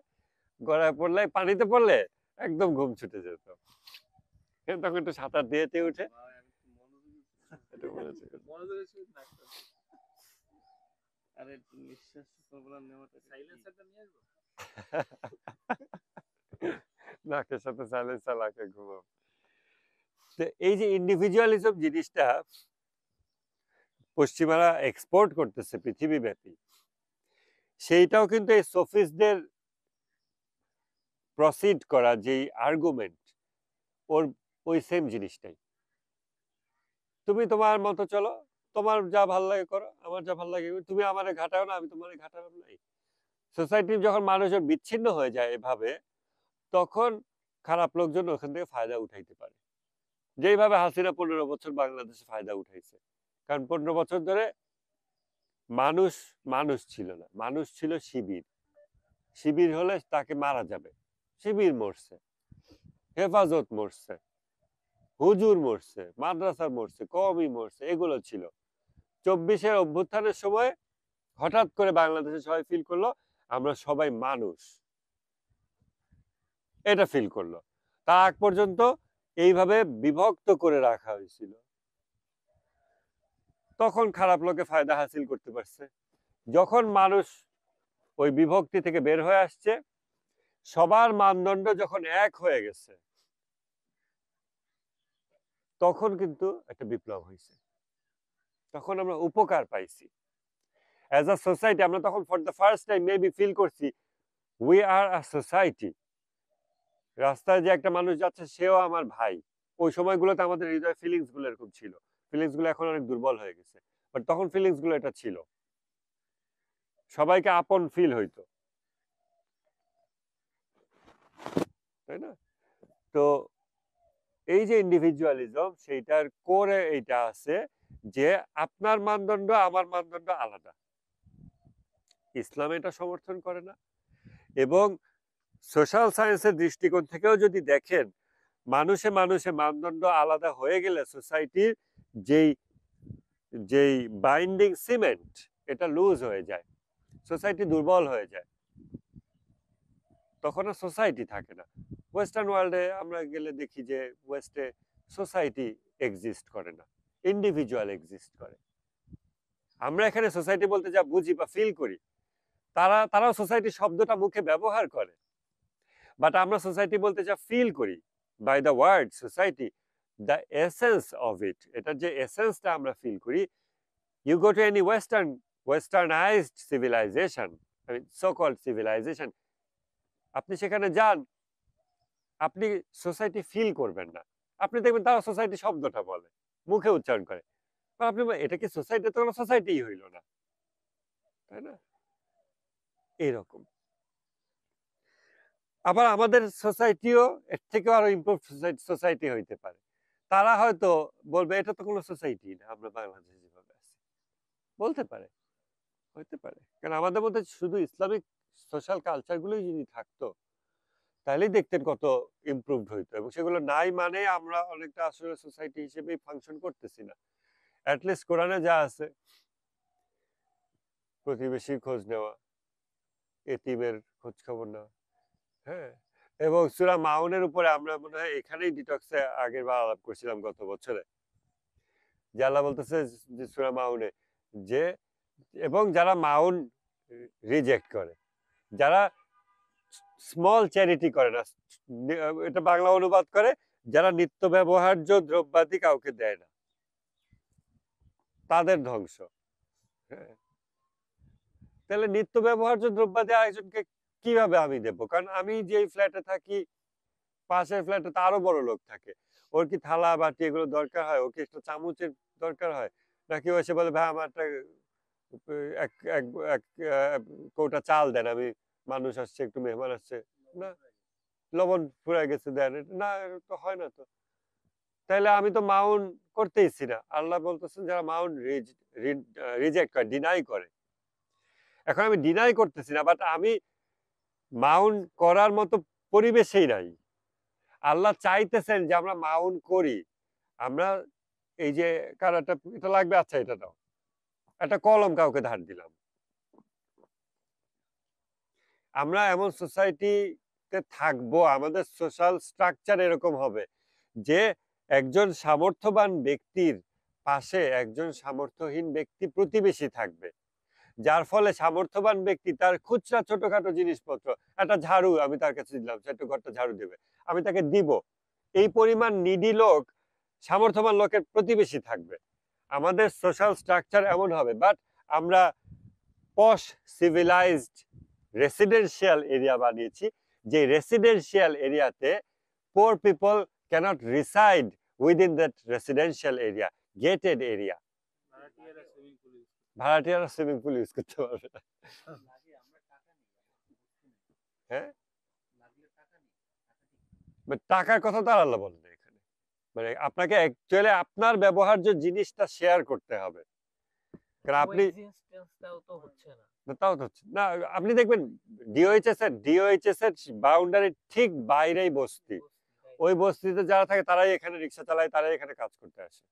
গড়ায় পড়লে, পানিতে পড়লে একদম ঘুম ছুটে যেত। তখন একটু সাঁতার দিয়েতে উঠে একটু মনে ছিল। আরে নিঃশ্বাস প্রবলেম নেওয়াটা সাইলেন্সারটা নিয়ে আসবো, নাকের সাথে সাইলেন্সার লাগে ঘুমাও। তো এই যে ইন্ডিভিজুয়ালিজম জিনিসটা পশ্চিমারা এক্সপোর্ট করতেছে পৃথিবীব্যাপী, সেইটাও কিন্তু এই সোফিস্টদের প্রসিড করা যে আর্গুমেন্ট, ওর ওই সেম জিনিসটাই। তুমি তোমার মতো চলো, তোমার যা ভাল লাগে করো, আমার যা ভাল লাগে, তুমি আমারে ঘাটাও না, আমি তোমারে ঘাটাবো নাই। সোসাইটি যখন মানুষের বিচ্ছিন্ন হয়ে যায় এভাবে, তখন খারাপ লোকজন ওখান থেকে ফায়দা উঠাইতে পারে। যেইভাবে হাসিনা 15 বছর বাংলাদেশে ফায়দা উঠাইছে, কারণ 15 বছর ধরে মানুষ মানুষ ছিল না, মানুষ ছিল শিবির। শিবির হলে তাকে মারা যাবে, শিবির মরছে, হেফাজত মরছে, হুজুর মরছে, মাদ্রাসা মরছে, কওমি মরছে, এগুলো ছিল। 24-এর অভ্যুত্থানের সময় হঠাৎ করে বাংলাদেশে সবাই ফিল করলো আমরা সবাই মানুষ, এটা ফিল করলো। তার আগ পর্যন্ত এইভাবে বিভক্ত করে রাখা হয়েছিল, তখন খারাপ লোকে ফায়দা হাসিল করতে পারছে। যখন মানুষ ওই বিভক্তি থেকে বের হয়ে আসছে, সবার মানদণ্ড যখন এক হয়ে গেছে, তখন কিন্তু একটা বিপ্লব হয়েছে, তখন আমরা উপকার পাইছি অ্যাজ আ সোসাইটি। আমরা তখন for the first time maybe feel করছি উই আর আ সোসাইটি। রাস্তায় যে একটা মানুষ যাচ্ছে সেও আমার ভাই। ওই সময়গুলোতে আমাদের হৃদয় ফিলিংস গুলো এরকম ছিল, ফিলিংস গুলো এখন অনেক দুর্বল হয়ে গেছে, বাট তখন ফিলিংস গুলো এটা ছিল, সবাইকে আপন ফিল হইতো, তাই না? তো এই যে ইন্ডিভিজুয়ালিজম, সেইটার কোরে এইটা আছে যে আপনার মানদণ্ড আমার মানদণ্ড আলাদা। ইসলাম এটা সমর্থন করে না, এবং সোশ্যাল সায়েন্সের দৃষ্টিকোণ থেকেও যদি দেখেন, মানুষে মানুষে মানদণ্ড আলাদা হয়ে গেলে সোসাইটির যেই যেই বাইন্ডিং সিমেন্ট, এটা লুজ হয়ে যায়, সোসাইটি দুর্বল হয়ে যায়, তখন আর সোসাইটি থাকে না। ওয়েস্টার্ন ওয়ার্ল্ডে আমরা গেলে দেখি যে ওয়েস্টে সোসাইটি এক্সিস্ট করে না, ইন্ডিভিজুয়াল এক্সিস্ট করে। আমরা এখানে সোসাইটি বলতে যা বুঝি বা ফিল করি, তারাও সোসাইটি শব্দটা মুখে ব্যবহার করে, বাট আমরা সোসাইটি বলতে যা ফিল করি by the word society, the essence of it, এটার যে এসেন্সটা আমরা ফিল করি, you go to any westernised civilisation, I mean so called civilisation, আপনি সেখানে যান, আপনি সোসাইটি ফিল করবেন না। আপনি দেখবেন তারা সোসাইটি শব্দটা বলে, মুখে উচ্চারণ করে, আপনি এটা কি সোসাইটি? তো কোনো সোসাইটিই হইল না, তাই না? এইরকম। আবার আমাদের সোসাইটিও এর থেকেও আরো ইমপ্রুভ সোসাইটি হইতে পারে। তারা হয়তো বলবে এটা তো কোনো সোসাইটি না, আমরা বাংলাদেশে যেভাবে আছি, বলতে পারে, হইতে পারে। কারণ আমাদের মধ্যে শুধু ইসলামিক সোশ্যাল কালচার গুলোই যদি থাকতো, তাহলেই দেখতেন কত ইমপ্রুভড হইতো। এবং সেগুলো নাই মানে আমরা অনেকটা আসলে সোসাইটি হিসেবেই ফাংশন করতেছি না। অ্যাটলিস্ট কোরআনে যা আছে, প্রতিবেশীর খোঁজ নেওয়া, এতিমের খোঁজ খবর নেওয়া, হ্যাঁ। এবং সূরা মাউনের উপরে আমরা মনে হয় এখানেই ডিটক্সে আগের বার আলাপ করছিলাম গত বছরে, যে আল্লাহ বলতেছে যে সূরা মাউনে যে, এবং যারা মাউন রিজেক্ট করে, যারা স্মল চ্যারিটি করে না, এটা বাংলা অনুবাদ করে যারা নিত্য ব্যবহার্য দ্রব্যাদি কাউকে দেয় না, তাদের ধ্বংস। হ্যাঁ, তাহলে নিত্য ব্যবহার্য দ্রব্যাদি আরেকজনকে কিভাবে আমি দেবো? কারণ আমি যেই ফ্ল্যাটে থাকি, পাশের ফ্ল্যাটে তো আরো বড় লোক থাকে। ওর কি থালা বাটি এগুলো দরকার হয়? ওর কি একটা চামচের দরকার হয়? নাকি ও এসে বলে, ভাই আমার একটা এক এক এক কৌটা চাল দেন, আমি মানুষ আসছে, একটু মেহমান আসছে। না, লবণ ফুরায় গেছে দেন। না, এটা তো হয় না তো। তাইলে আমি তো মাউন করতেইছি না। আল্লাহ বলতেছেন যারা মাউন রিজেক্ট করে, ডিনাই করে। এখন আমি ডিনাই করতেছি না, বাট আমি মাউন করার মতো পরিবেশেই নাই। আল্লাহ চাইতেছেন যে আমরা মাউন করি। আমরা এই যে কার এটা লাগবে, আচ্ছা এটা দাও, একটা কলম কাউকে ধার দিলাম। আমরা এমন সোসাইটিতে থাকবো, আমাদের সোশ্যাল স্ট্রাকচার এরকম হবে যে একজন সামর্থ্যবান ব্যক্তির পাশে একজন সামর্থ্যহীন ব্যক্তি প্রতিবেশী থাকবে, যার ফলে সামর্থ্যবান ব্যক্তি তার খুচরা ছোটখাটো জিনিসপত্র, একটা ঝাড়ু আমি তার কাছে দিলাম, সে একটু ঘরটা ঝাড়ু দেবে, আমি তাকে দিব। এই পরিমাণ নিডি লোক সামর্থ্যবান লোকের প্রতিবেশী থাকবে। আমাদের সোশ্যাল স্ট্রাকচার এমন হবে। বাট আমরা পশ সিভিলাইজড রেসিডেন্সিয়াল এরিয়া বানিয়েছি, যে রেসিডেন্সিয়াল এরিয়াতে poor people cannot reside within that residential area, gated area. ভাড়াটিয়ারা সুইমিং পুল ইউজ করতে পারবে না। হ্যাঁ, টাকার কথা তো আর আল্লাহ বলেন না এখানে। মানে আপনাকে অ্যাকচুয়ালি আপনার ব্যবহার্য জিনিসটা শেয়ার করতে হবে। কারণ আপনি তাও তো হচ্ছে না। আপনি দেখবেন ডিওএইচএস এর বাউন্ডারি ঠিক বাইরেই বস্তি। ওই বস্তিতে যারা থাকে তারাই এখানে রিক্সা চালায়, তারাই এখানে কাজ করতে আসে।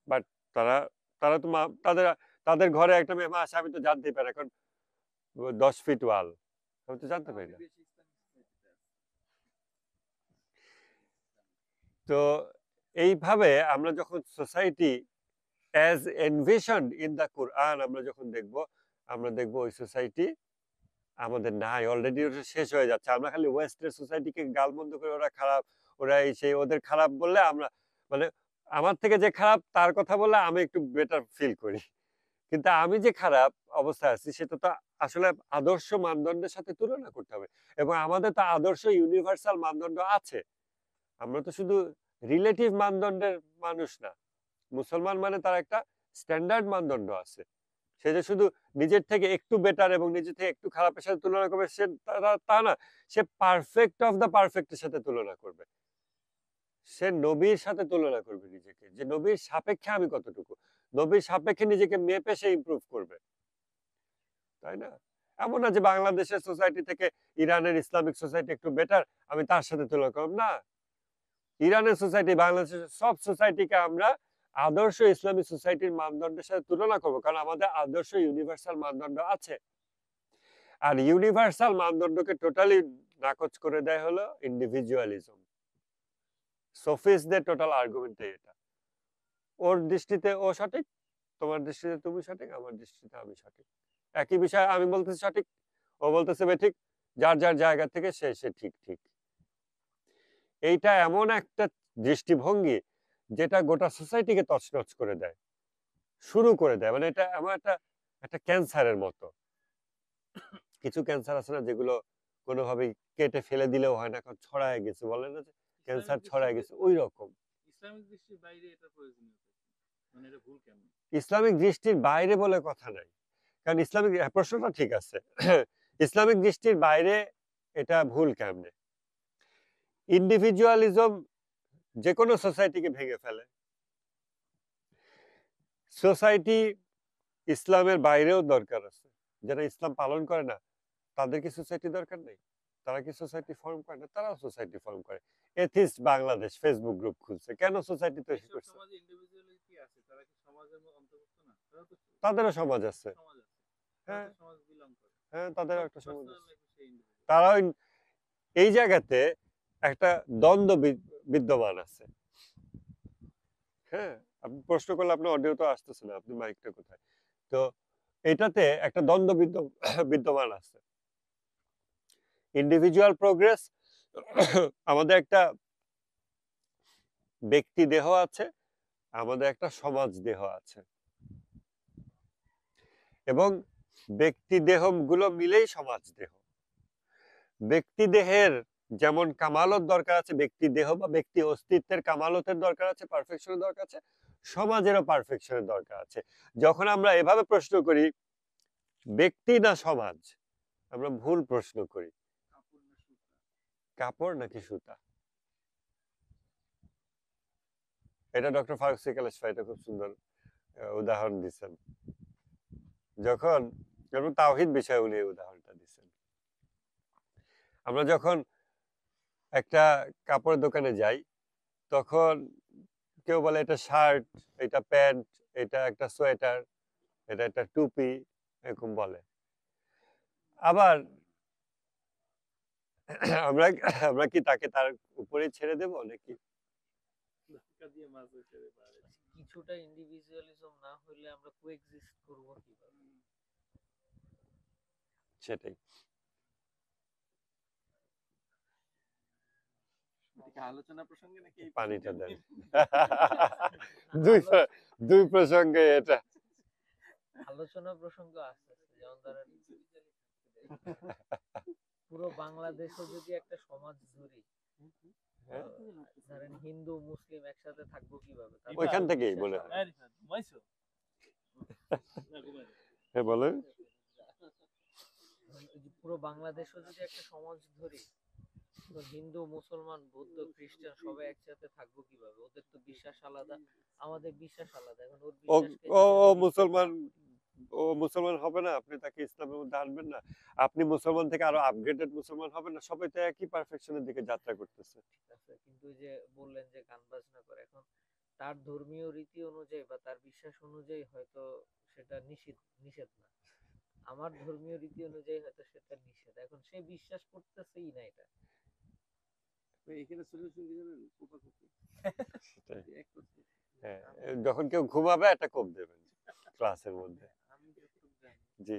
বাট তারা তারা তো তাদের তাদের ঘরে একটা মেহমান আসে, আমি তো জানতেই পারি। এখন 10 ফিট ওয়াল, আমি তো জানতে পারি না। তো এইভাবে আমরা যখন সোসাইটি অ্যাজ এনভিশনড ইন দ্য কোরআন আমরা যখন দেখব, আমরা দেখব ওই সোসাইটি আমাদের নাই, অলরেডি ওটা শেষ হয়ে যাচ্ছে। আমরা খালি ওয়েস্টের সোসাইটিকে গালমন্দ করে ওরা খারাপ, ওরা এই সেই, ওদের খারাপ বললে আমরা মানে আমার থেকে যে খারাপ তার কথা বললে আমি একটু বেটার ফিল করি। কিন্তু আমি যে খারাপ অবস্থায় আছি সেটা তো আসলে আদর্শ মানদণ্ডের সাথে তুলনা করতে হবে। এবং আমাদের তো আদর্শ ইউনিভার্সাল মানদণ্ড আছে। আমরা তো শুধু রিলেটিভ মানদণ্ডের মানুষ না। মুসলমান মানে তার একটা স্ট্যান্ডার্ড মানদণ্ড আছে। সে যে শুধু নিজের থেকে একটু বেটার এবং নিজের থেকে একটু খারাপের সাথে তুলনা করবে সে তা না। সে পারফেক্ট অফ দ্য পারফেক্টের সাথে তুলনা করবে। সে নবীর সাথে তুলনা করবে নিজেকে, যে নবীর সাপেক্ষে আমি কতটুকু, নবীর সাপেক্ষে নিজেকে মেপে সে ইমপ্রুভ করবে, তাই না? এমন না যে বাংলাদেশের সোসাইটি থেকে ইরানের ইসলামিক সোসাইটি একটু বেটার, আমি তার সাথে তুলনা করব না। ইরানের সোসাইটি, বাংলাদেশের সব সোসাইটিকে আমরা আদর্শ ইসলামিক সোসাইটির মানদণ্ডের সাথে তুলনা করব, কারণ আমাদের আদর্শ ইউনিভার্সাল মানদণ্ড আছে। আর ইউনিভার্সাল মানদণ্ডকে টোটালি নাকচ করে দেয় হলো ইন্ডিভিজুয়ালিজম। সোফিস্টদের টোটাল আর্গুমেন্টে এটা। ওর দৃষ্টিতে ও সঠিক, তোমার দৃষ্টিতে তুমি সঠিক, আমার দৃষ্টিতে আমি সঠিক। একই বিষয় আমি বলতেছি সঠিক, ও বলতেছে বেঠিক, যার যার জায়গা থেকে সে সে ঠিক ঠিক। এইটা এমন একটা দৃষ্টিভঙ্গি যেটা গোটা সোসাইটিকে তছনছ করে দেয়, শুরু করে দেয়। মানে এটা এমন একটা একটা ক্যান্সারের মতো। কিছু ক্যান্সার আছে না যেগুলো কোনোভাবেই কেটে ফেলে দিলেও হয় না, কারণ ছড়ায় গেছে, বলে না যে ক্যান্সার ছড়ায় গেছে, ওই রকম। ইসলামিক দৃষ্টির বাইরে এটা প্রয়োজনীয়তা, মানে এটা ভুল কেন? ইসলামিক দৃষ্টির বাইরে বলে কথা নাই, কারণ ইসলামিক প্রশ্নটা ঠিক আছে। ইসলামিক দৃষ্টির বাইরে এটা ভুল কেমনে? ইন্ডিভিজুয়ালিজম যে কোনো সোসাইটিকে ভেঙে ফেলে। সোসাইটি ইসলামের বাইরেও দরকার আছে। যারা ইসলাম পালন করে না তাদের কি সোসাইটি দরকার নেই? তারা কি সোসাইটি ফর্ম করে না? তারাও সোসাইটি ফর্ম করে। এথিস্ট বাংলাদেশ ফেসবুক গ্রুপ খুলছে, কেন সোসাইটি তৈরি করছে? সমাজে ইন্ডিভিজুয়ালিটি আছে, তারা কি সমাজের অন্তর্ভুক্ত না? তারা তো তাদেরও সমাজ আছে। সমাজ আছে, হ্যাঁ সমাজ বিলং করে। হ্যাঁ, তাদের একটা সমাজ আছে। তারা তারাও এই জায়গাতে একটা দ্বন্দ্ব বিদ্যমান আছে। হ্যাঁ, আপনি প্রশ্ন করলে আপনার অডিও তো আসতেছে না, আপনি মাইকটা কোথায়? তো এটাতে একটা দ্বন্দ্ব বিদ্যমান আছে। ইন্ডিভিজুয়াল প্রোগ্রেস, আমাদের একটা ব্যক্তি দেহ আছে, আমাদের একটা সমাজ দেহ আছে, এবং ব্যক্তি দেহ গুলো মিলেই সমাজ দেহ। ব্যক্তি দেহের যেমন কামালত দরকার আছে, ব্যক্তি দেহ বা ব্যক্তি অস্তিত্বের কামালতের দরকার আছে, পারফেকশনের দরকার আছে, সমাজেরও পারফেকশনের দরকার আছে। যখন আমরা এভাবে প্রশ্ন করি ব্যক্তি না সমাজ, আমরা ভুল প্রশ্ন করি। কাপড় নাকি সুতা? এটা ডক্টর ফারুক সিকাল এটা খুব সুন্দর উদাহরণ দিচ্ছেন। যখন তাওহীদ বিষয়ে উনি উদাহরণটা দিচ্ছেন। আমরা যখন একটা কাপড়ের দোকানে যাই তখন কেউ বলে এটা শার্ট, এটা প্যান্ট, এটা একটা সোয়েটার, এটা একটা টুপি, এরকম বলে। আবার আমরা আমরা কি তাকে তার উপরে ছেড়ে দেব নাকি? কিছুটা ইন্ডিভিজুয়ালিজম না হলে আমরা কোএক্সিস্ট করব কিভাবে? সেটাই। আলোচনা প্রসঙ্গে নাকি পানিটা দেন। দুই প্রসঙ্গে এটা আলোচনা প্রসঙ্গ আছে, যেমন ধরেন পুরো বাংলাদেশে যদি একটা সমাজ ধরি, ধরেন হিন্দু মুসলিম একসাথে থাকবো কিভাবে? ওইখান থেকেই বলে হ্যাঁ বলেন। পুরো বাংলাদেশে যদি একটা সমাজ ধরি, হিন্দু মুসলমান বৌদ্ধ খ্রিস্টান সবাই একসাথে থাকবো কিভাবে? ওদের তো বিশ্বাস আলাদা, আমাদের বিশ্বাস আলাদা। এখন ওর বিশ্বাসকে ও মুসলমান হবে না, আপনি তাকে ইসলামের মধ্যে আনবেন না। আপনি মুসলমান থেকে আরো আপগ্রেডেড মুসলমান হবেন না। সবাই তো একই পারফেকশনের দিকে যাত্রা করতেছে। কিন্তু যে বললেন যে গান বাজনা করে, এখন তার ধর্মীয় রীতি অনুযায়ী বা তার বিশ্বাস অনুযায়ী হয়তো সেটা নিষেধ না, আমার ধর্মীয় রীতি অনুযায়ী হয়তো সেটা নিষেধ। এখন সে বিশ্বাস করতেছেই না এটা। এখানে সলিউশন কি জানেন? হ্যাঁ, যখন কেউ ঘুমাবে একটা কোপ দেবেন ক্লাসের মধ্যে। আমি যতটুকু জানি জি,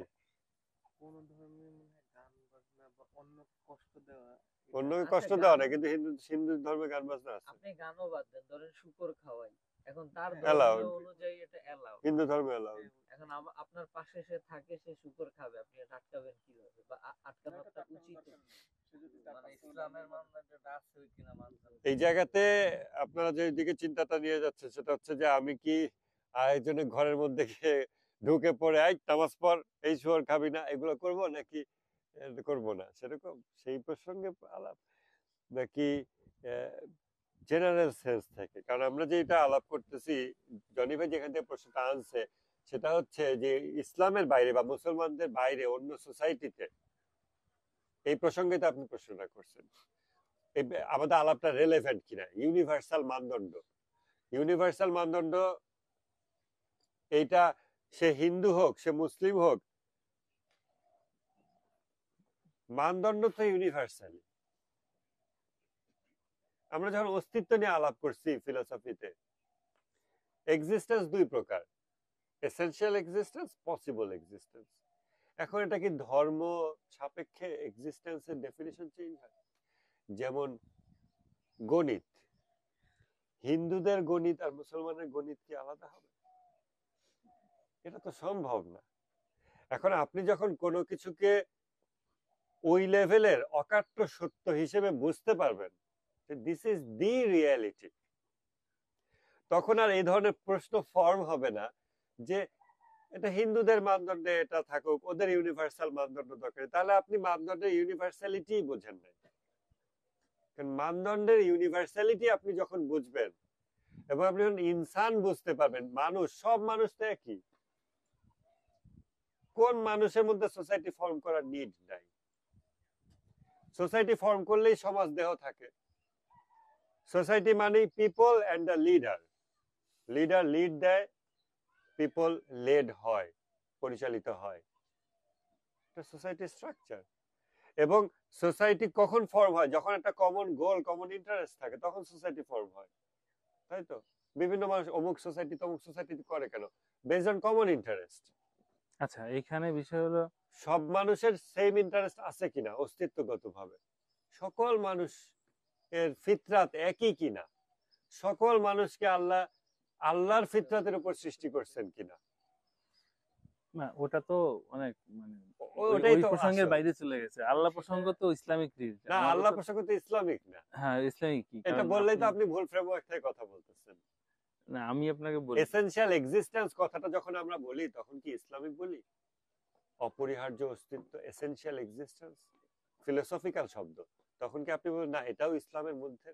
কোন ধর্মে মনে হয় গান বাজনা বা অন্য কষ্ট দেওয়া, অন্যকে কষ্ট দেওয়া না, কিন্তু হিন্দু ধর্মে গান বাজনা আছে। আপনি গানও বাদ দেন, ধরেন শুকর খাওয়াই, এখন তার Allowed. ধর্মীয় অনুযায়ী এটা অ্যালাউড। হিন্দু ধর্মে অ্যালাউড। এখন আপনার পাশে সে থাকে, সে শুকর খাবে, আপনি এটা আটকাবেন কিভাবে? বা আটকানোটা উচিত মানে ইসলামের মানদণ্ডে আছে কিনা মানতে। এই জায়গাতে আপনারা যে দিকে চিন্তাটা নিয়ে যাচ্ছে সেটা হচ্ছে যে আমি কি আরেকজনের ঘরের মধ্যে গিয়ে ঢুকে পড়ে আই নামাজ পড়, এই শুয়োর খাবি না, এগুলো করব নাকি করব না, সেরকম সেই প্রসঙ্গে আলাপ নাকি জেনারেল সেন্স থেকে? কারণ আমরা যে এটা আলাপ করতেছি, জনি ভাই যেখান থেকে প্রশ্নটা আনছে সেটা হচ্ছে যে ইসলামের বাইরে বা মুসলমানদের বাইরে অন্য সোসাইটিতে এই প্রসঙ্গে তো আপনি প্রশ্নটা করছেন, আমাদের আলাপটা রেলেভেন্ট কিনা। ইউনিভার্সাল মানদণ্ড এইটা সে হিন্দু হোক সে মুসলিম হোক, মানদণ্ড তো ইউনিভার্সাল। আমরা যখন অস্তিত্ব নিয়ে আলাপ করছি ফিলোসফিতে, এক্সিস্টেন্স দুই প্রকার, এসেনশিয়াল এক্সিস্টেন্স, পসিবল এক্সিস্টেন্স। এখন এটা কি ধর্ম সাপেক্ষে এক্সিস্টেন্সের ডেফিনিশন চেঞ্জ হয়? যেমন গণিত, হিন্দুদের গণিত আর মুসলমানের গণিত কি আলাদা হবে? এটা তো সম্ভব না। এখন আপনি যখন কোনো কিছুকে ওই লেভেলের অকাট্য সত্য হিসেবে বুঝতে পারবেন, দিস ইজ দি রিয়ালিটি, তখন আর এই ধরনের প্রশ্ন ফর্ম হবে না যে এটা হিন্দুদের মানদণ্ডে এটা থাকুক, ওদের ইউনিভার্সাল মানদণ্ড দরকার। তাহলে আপনি মানদণ্ডের ইউনিভার্সালিটি বোঝেন নাই। কারণ মানদণ্ডের ইউনিভার্সালিটি আপনি যখন বুঝবেন এবং আপনি যখন ইনসান বুঝতে পারবেন, মানুষ, সব মানুষ তো একই, কোন মানুষের মধ্যে সোসাইটি ফর্ম করার নিড নাই। সোসাইটি ফর্ম করলেই সমাজ দেহ থাকে। সোসাইটি মানে people and the leader, leader lead দেয়, পিপল লেড হয়, পরিচালিত হয়। এটা সোসাইটি স্ট্রাকচার। এবং সোসাইটি কখন ফর্ম হয়? যখন একটা কমন গোল, কমন ইন্টারেস্ট থাকে, তখন সোসাইটি ফর্ম হয়, তাই তো? বিভিন্ন মানুষ অমুক সোসাইটি তমুক সোসাইটি করে কেন? Based on common interest. আচ্ছা, এখানে বিষয় হলো সব মানুষের সেম ইন্টারেস্ট আছে কিনা অস্তিত্বগতভাবে, সকল মানুষ এর ফিতরাত একই কিনা, সকল মানুষকে আল্লাহর ফিতরাতের উপর সৃষ্টি করছেন কিনা, না ওটা তো অনেক মানে ওটাই ওই তো প্রসঙ্গের আসল। বাইরে চলে গেছে। আল্লাহ প্রসঙ্গ তো ইসলামিক রিলিজিয়ন, না, আমার আল্লাহ কথা। প্রসঙ্গ তো ইসলামিক না। হ্যাঁ ইসলামিক কি, এটা কারণ বললেই তো আপনি, আপনি ভুল ফ্রেমওয়ার্ক থেকে কথা বলতেছেন। না আমি আপনাকে বলি, এসেনশিয়াল এক্সিস্টেন্স কথাটা যখন আমরা বলি তখন কি ইসলামিক বলি? অপরিহার্য অস্তিত্ব, এসেনশিয়াল এক্সিস্টেন্স ফিলোসফিক্যাল শব্দ, তখন কি আপনি বলেন না এটাও ইসলামের মধ্যে?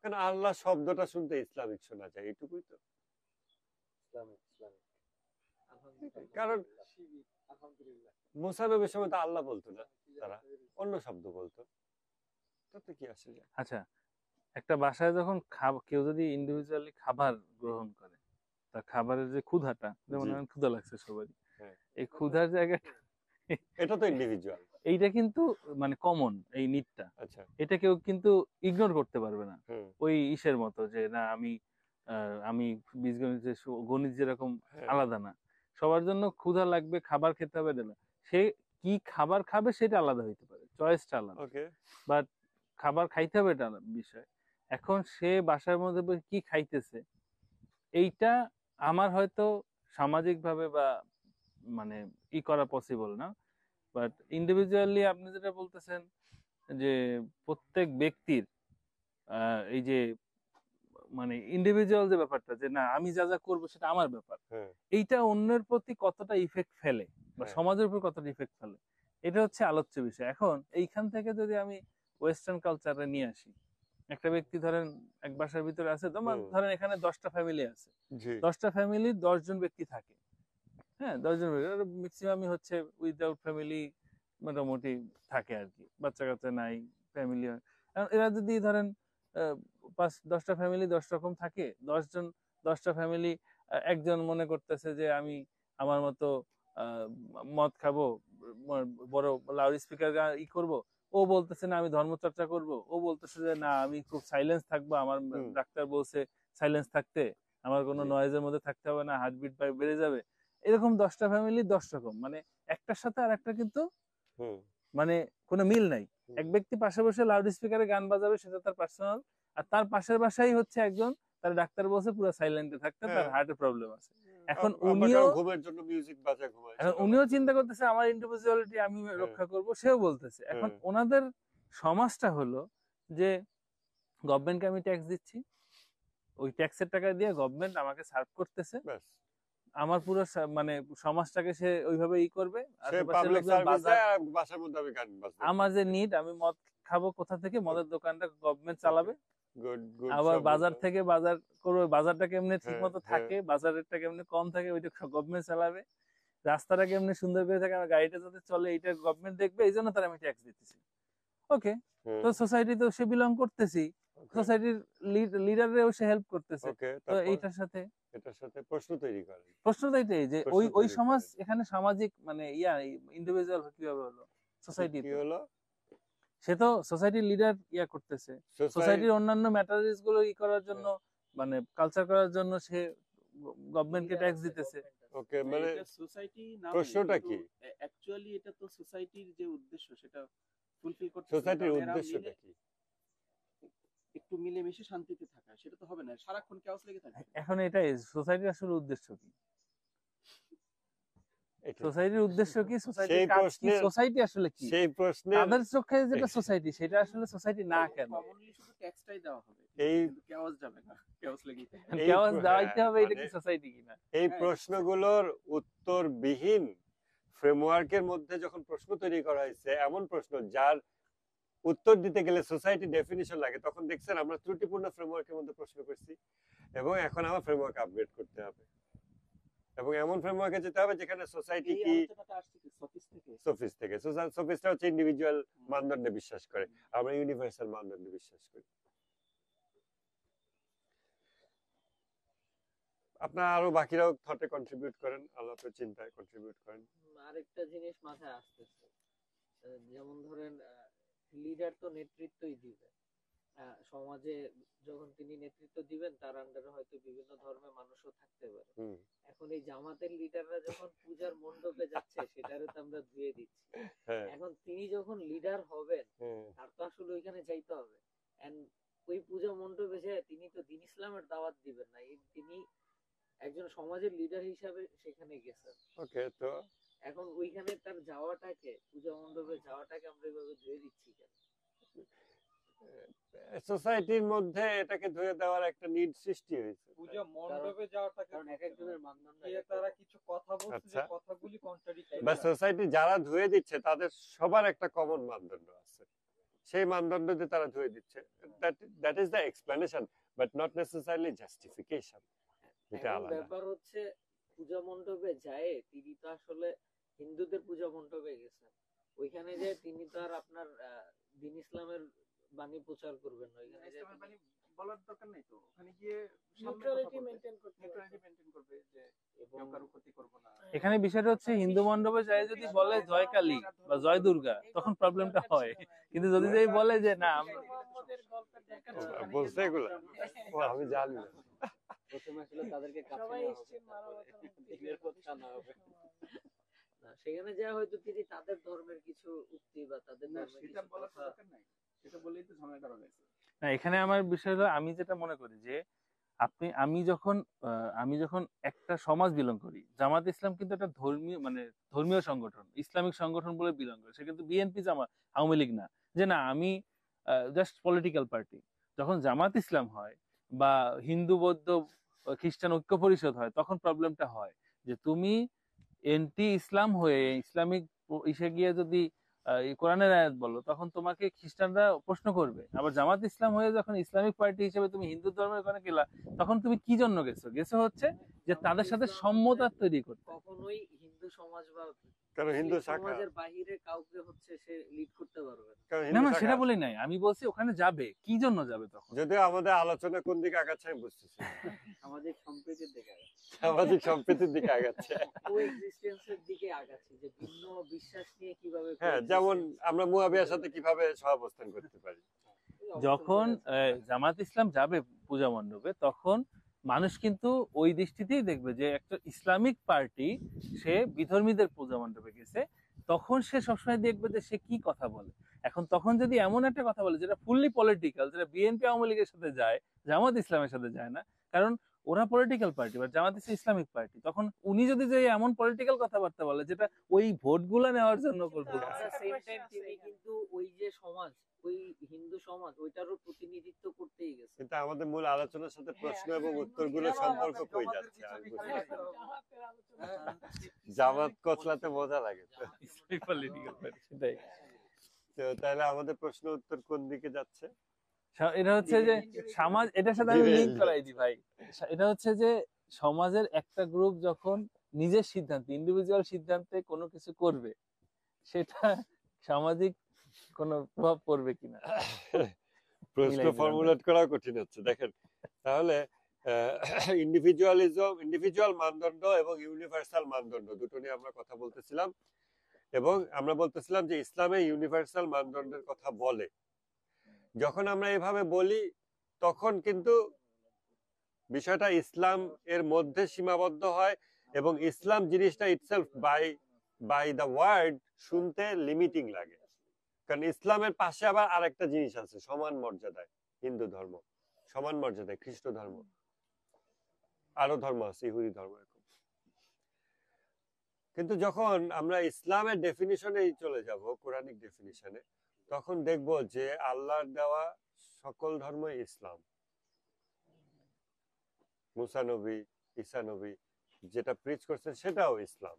কারণ আল্লাহ শব্দটা শুনতে ইসলামিক শোনা যায়, এটুকুই তো। কারণ মুসা নবীর সময় তো আল্লাহ বলতো না, তারা অন্য শব্দ বলতো, তাতে কি আসে যায়? আচ্ছা একটা বাসায় যখন কেউ যদি ইন্ডিভিজুয়ালি খাবার গ্রহণ করে, তার খাবারের যে ক্ষুধাটা, যেমন জি। এখন ক্ষুধা লাগছে সবারই, হ্যাঁ। এই ক্ষুধার জায়গাটা এটা তো ইন্ডিভিজুয়াল। এইটা কিন্তু মানে কমন, এই নিডটা, আচ্ছা। এটা কেউ কিন্তু ইগনোর করতে পারবে না। হুম। ওই ইসের মতো যে না আমি বীজগণিত গণিত যেরকম হ্যাঁ। আলাদা না, সবার জন্য ক্ষুধা লাগবে, খাবার খেতে হবে না, সে কি খাবার খাবে সেটা আলাদা হইতে পারে, চয়েসটা আলাদা, ওকে। বাট খাবার খাইতে হবে এটা আলাদা বিষয়। এখন সে বাসার মধ্যে বসে কি খাইতেছে, এইটা আমার হয়তো সামাজিক ভাবে বা মানে করা পসিবল না, বাট ইন্ডিভিজুয়ালি আপনি যেটা বলতেছেন যে প্রত্যেক ব্যক্তির এই যে মানে ইন্ডিভিজুয়াল যে ব্যাপারটা, যে না আমি যা যা করবো সেটা আমার ব্যাপার, হ্যাঁ। এইটা অন্যের প্রতি কতটা ইফেক্ট ফেলে বা হ্যাঁ। সমাজের উপর কতটা ইফেক্ট ফেলে, এটা হচ্ছে আলোচ্য বিষয়। এখন এইখান থেকে যদি আমি ওয়েস্টার্ন কালচারে নিয়ে আসি, একটা ব্যক্তি ধরেন এক বাসার ভিতরে আছে, ধরেন এখানে 10টা ফ্যামিলি আছে, জি। 10টা ফ্যামিলি 10 জন ব্যক্তি থাকে, হ্যাঁ 10 জন ম্যাক্সিমামই হচ্ছে উইদাউট ফ্যামিলি মোটামুটি থাকে আর কি, বাচ্চা কাচ্চা নাই, ফ্যামিলি। এরা যদি ধরেন 10টা ফ্যামিলি 10 রকম থাকে, 10 জন 10টা ফ্যামিলি, একজন মনে করতেছে যে আমি আমার মতো আহ, মদ খাবো, বড় লাউড স্পিকার করব, ও বলতেছে না আমি ধর্মচর্চা করব, ও বলতেছে যে না আমি খুব সাইলেন্স থাকবো, আমার ডাক্তার বলছে সাইলেন্স থাকতে, আমার কোনো নয়েজের মধ্যে থাকতে হবে না, হার্টবিট বেড়ে যাবে। এরকম 10টা ফ্যামিলি 10 রকম, মানে একটার সাথে আর একটা কিন্তু মানে কোনো মিল নাই। এক ব্যক্তি পাশে বসে লাউড স্পিকারে গান বাজাবে, সেটা তার পার্সোনাল, আর তার পাশের বাসায় হচ্ছে একজন, তার ডাক্তার বলছে পুরো সাইলেন্টে থাকতে, তার হার্টের প্রবলেম আছে। এখন ঘুমের জন্য মিউজিক বাজে ঘুমায়, এখন উনিও চিন্তা করতেছে আমার ইন্ডিভিজুয়ালিটি আমি রক্ষা করব, সেও বলতেছে। এখন ওনাদের সমাজটা হলো যে গভর্নমেন্টকে আমি ট্যাক্স দিচ্ছি, ওই ট্যাক্সের টাকা দিয়ে গভর্নমেন্ট আমাকে সার্ভ করতেছে, আমার পুরো মানে সমাজটাকে সে ওইভাবে করবে, আমার যে নিড, আমি মদ খাবো কোথা থেকে, মদের দোকানটা গভর্নমেন্ট চালাবে, আবার বাজার থেকে বাজার করবে, বাজারটা কেমনে ঠিক মতো থাকে, বাজারেরটা কেমনে কম থাকে, ওইটা গভর্নমেন্ট চালাবে, রাস্তাটা কেমনে সুন্দর করে থাকে, আমার গাড়িটা যাতে চলে এইটা গভর্নমেন্ট দেখবে, এই জন্য তার আমি ট্যাক্স দিতেছি। ওকে, তো সোসাইটি তো সে বিলং করতেছি, সোসাইটির লিডাররেও সে হেল্প করতেছে, তো এটার সাথে প্রশ্ন তৈরি করে, প্রশ্ন তো এটাই যে ওই সমাজ, এখানে সামাজিক মানে ইন্ডিভিজুয়াল কিভাবে হলো, সোসাইটি হলো, সে তো সোসাইটির লিডার করতেছে, সোসাইটির অন্যান্য ম্যাটারিজ গুলো করার জন্য, মানে কালচার করার জন্য সে গভর্নমেন্টকে ট্যাক্স দিতেছে। ওকে, মানে সোসাইটি না, প্রশ্নটা কি অ্যাকচুয়ালি এটা তো সোসাইটির যে উদ্দেশ্য সেটা ফুলফিল করতে, সোসাইটির উদ্দেশ্যটা কি? একটু মিলেমিশে শান্তিতে থাকা, সেটা তো হবে না, সারাক্ষণ কেওস লেগে থাকে। এখন এটাই সোসাইটির আসলে উদ্দেশ্য কি, সোসাইটির উদ্দেশ্য কি, সোসাইটির কাজ কি, সোসাইটি আসলে কি, সেই প্রশ্নে তাদের চোখে যেটা সোসাইটি, সেটা আসলে সোসাইটি না কেন? কমনলি শুধু ট্যাক্সটাই দেওয়া হবে, এই কেওস যাবে না, কেওস লেগে থাকে, কেওস দেওয়াইতে হবে, এটা কি সোসাইটি কিনা? এই প্রশ্নগুলোর উত্তরবিহীন ফ্রেমওয়ার্কের মধ্যে যখন প্রশ্ন তৈরি করা হয়েছে, এমন প্রশ্ন যার উত্তর দিতে গেলে সোসাইটি ডেফিনিশন লাগে, তখন দেখছেন আমরা ত্রুটিপূর্ণ ফ্রেমওয়ার্কের মধ্যে প্রশ্ন করছি, এবং এখন আমার ফ্রেমওয়ার্ক আপগ্রেড করতে হবে, এবং এমন ফ্রেমওয়ার্কে যেতে হবে যেখানে সোসাইটি কি, সোফিস থেকে, সোফিসটা হচ্ছে ইন্ডিভিজুয়াল মানদণ্ডে বিশ্বাস করে, আমরা ইউনিভার্সাল মানদণ্ডে বিশ্বাস করি। আপনারা আরো বাকিরাও থটে কন্ট্রিবিউট করেন, আলাপের চিন্তায় কন্ট্রিবিউট করেন। আরেকটা জিনিস মাথায় আসতেছে, যেমন ধরেন লিডার তো নেতৃত্বই দিবে সমাজে, যখন তিনি নেতৃত্ব দিবেন তার আন্ডারে হয়তো বিভিন্ন ধর্মের মানুষও থাকতে পারে। এখন এই জামাতের লিডাররা যখন পূজার মণ্ডপে যাচ্ছে, সেটারে তো আমরা ধুয়ে দিচ্ছি। এখন তিনি যখন লিডার হবেন, তার তো আসলে ওইখানে যাইতে হবে, এন্ড ওই পূজা মণ্ডপে যায় তিনি তো দ্বীন ইসলামের দাওয়াত দিবেন না, তিনি একজন সমাজের লিডার হিসাবে সেখানে গেছেন। ওকে, তো এখন ওইখানে তার যাওয়াটাকে, পূজা মণ্ডপে যাওয়াটাকে আমরা এভাবে ধুয়ে দিচ্ছি কেন? সোসাইটির মধ্যে এটাকে ধুয়ে দেওয়ার একটা নিড সৃষ্টি হয়েছে। পূজা মণ্ডপে যাওয়াটাকে কারণ এক একজনের মানদণ্ড গিয়ে তারা কিছু কথা বলছে, যে আচ্ছা। কথাগুলি কন্ট্রাডিক্ট বা সোসাইটি যারা ধুয়ে দিচ্ছে তাদের সবার একটা কমন মানদণ্ড আছে, সেই মানদণ্ড দিয়ে তারা ধুয়ে দিচ্ছে। That is the explanation, but not necessarily justification. এটা এখন আলাদা। ব্যাপার হচ্ছে পূজা মণ্ডপে যায় তিনি তো আসলে হিন্দুদের পূজা মণ্ডপে গেছেন, ওইখানে যে তিনি তো আর আপনার দিন ইসলামের বাণী প্রচার করবেন না। ওইখানে যে ইসলামের বাণী বলার দরকার নেই তো, ওখানে গিয়ে নিউট্রালিটি মেইনটেইন করতে হবে। নিউট্রালিটি মেইনটেইন করবে যে এবং কেউ কারো ক্ষতি করবো না। এখানে বিষয়টা হচ্ছে হিন্দু মণ্ডপে যায় যদি বলে জয় কালী বা জয় দুর্গা, তখন প্রবলেমটা হয়। কিন্তু যদি যাই বলে যে না বলছে এগুলা, ও আমি জানি না। প্রথমে আসলে তাদেরকে কাছে সবাই নেওয়া এসছে হবে, মানবতার তারপরে মধ্যে দিনের কথা আনা হবে। না, সেখানে যা হয়তো তিনি তাদের ধর্মের কিছু উক্তি বা তাদের না, ধর্মের সেটা কিছু বলার তো কথা দরকার নাই, সেটা বলেই তো ঝামেলা করা হয়েছে। না, এখানে আমার বিষয় হলো আমি যেটা মনে করি যে আমি যখন একটা সমাজ বিলং করি, জামাত ইসলাম কিন্তু একটা ধর্মীয় সংগঠন, ইসলামিক সংগঠন বলে বিলং করে, সে কিন্তু বিএনপি জামাত আওয়ামী লীগ না, যে না আমি জাস্ট পলিটিক্যাল পার্টি। যখন জামাত ইসলাম হয় বা হিন্দু বৌদ্ধ খ্রিস্টান ঐক্য পরিষদ হয়, তখন প্রবলেমটা হয় যে তুমি এন্টি ইসলাম হয়ে ইসলামিক ইসে গিয়ে যদি এই কোরআনের আয়াত বলো, তখন তোমাকে খ্রিস্টানরা প্রশ্ন করবে। আবার জামাত ইসলাম হয়ে যখন ইসলামিক পার্টি হিসেবে তুমি হিন্দু ধর্মের ওখানে গেলা, তখন তুমি কি জন্য গেছো হচ্ছে যে তাদের সাথে সম্মতা তৈরি করতে। কখনোই হিন্দু সমাজ বা কারণ হিন্দু মুসলিম শাখা, সমাজের বাহিরে কাউকে হচ্ছে সে লিড করতে পারবে না। কারণ না হিন্দু না, শাখা সেটা আছে। বলি নাই, আমি বলছি ওখানে যাবে, কি জন্য যাবে তখন। যদিও আমাদের আলোচনা কোন দিকে আগাচ্ছে আমি বুঝতেছি না। সামাজিক সম্প্রীতির দিকে সামাজিক সম্প্রীতির দিকে আগাচ্ছে। কোএক্সিস্টেন্সের দিকে আগাচ্ছে, যে ভিন্ন বিশ্বাস নিয়ে কিভাবে হ্যাঁ, যেমন আমরা মুয়াবিয়ার সাথে কিভাবে সহাবস্থান করতে পারি। যখন জামাত ইসলাম যাবে পূজা মণ্ডপে, তখন মানুষ কিন্তু ওই দৃষ্টিতেই দেখবে যে একটা ইসলামিক পার্টি সে বিধর্মীদের পূজা মণ্ডপে গেছে, তখন সে সবসময় দেখবে যে সে কি কথা বলে। এখন তখন যদি এমন একটা কথা বলে যেটা ফুললি পলিটিক্যাল, যেটা বিএনপি আওয়ামী লীগের সাথে যায়, জামাত ইসলামের সাথে যায় না, কারণ ওরা পলিটিক্যাল পার্টি বা জামাত ইসলাম ইসলামিক পার্টি, তখন উনি যদি যে এমন পলিটিক্যাল কথাবার্তা বলে যেটা ওই ভোটগুলা নেওয়ার জন্য করবে, সেম টাইম তিনি কিন্তু ওই যে সমাজ, ওই হিন্দু সমাজ, ওইটারও প্রতিনিধিত্ব করতেই গেছে। কিন্তু আমাদের মূল আলোচনার সাথে প্রশ্ন এবং উত্তরগুলো সম্পর্ক কই যাচ্ছে আমি বুঝতেছি না। জামাত কচলাতে মজা লাগে তো। ইসলামিক পলিটিক্যাল পার্টি, সেটাই। তো তাহলে আমাদের প্রশ্ন উত্তর কোন দিকে যাচ্ছে? এটা হচ্ছে যে সমাজ, এটার সাথে আমি লিঙ্ক করাই দিই ভাই। এটা হচ্ছে যে সমাজের একটা গ্রুপ যখন নিজের সিদ্ধান্তে, ইন্ডিভিজুয়াল সিদ্ধান্তে কোনো কিছু করবে, সেটা সামাজিক কোনো প্রভাব পড়বে কিনা। প্রশ্ন মিলাই দিলাম। ফর্মুলেট করা কঠিন হচ্ছে। দেখেন, তাহলে ইন্ডিভিজুয়াল মানদণ্ড এবং ইউনিভার্সাল মানদণ্ড দুটো নিয়ে আমরা কথা বলতেছিলাম, এবং আমরা বলতেছিলাম যে ইসলামে ইউনিভার্সাল মানদণ্ডের কথা বলে। যখন আমরা এভাবে বলি, তখন কিন্তু বিষয়টা ইসলাম এর মধ্যে সীমাবদ্ধ হয়, এবং ইসলাম জিনিসটা ইটসেলফ বাই দ্য ওয়ার্ড শুনতে লিমিটিং লাগে। কারণ ইসলামের পাশে আবার আরেকটা জিনিস আছে সমান মর্যাদায়, হিন্দু ধর্ম সমান মর্যাদায়, খ্রিস্ট ধর্ম, আরো ধর্ম আছে, ইহুদি ধর্ম, এরকম। কিন্তু যখন আমরা ইসলামের ডেফিনিশনে চলে যাব, কোরআনিক ডেফিনিশনে, তখন দেখব যে আল্লাহর দেওয়া সকল ধর্মই ইসলাম। মুসা নবী, ঈসা নবী যেটা প্রিচ করছেন সেটাও ইসলাম,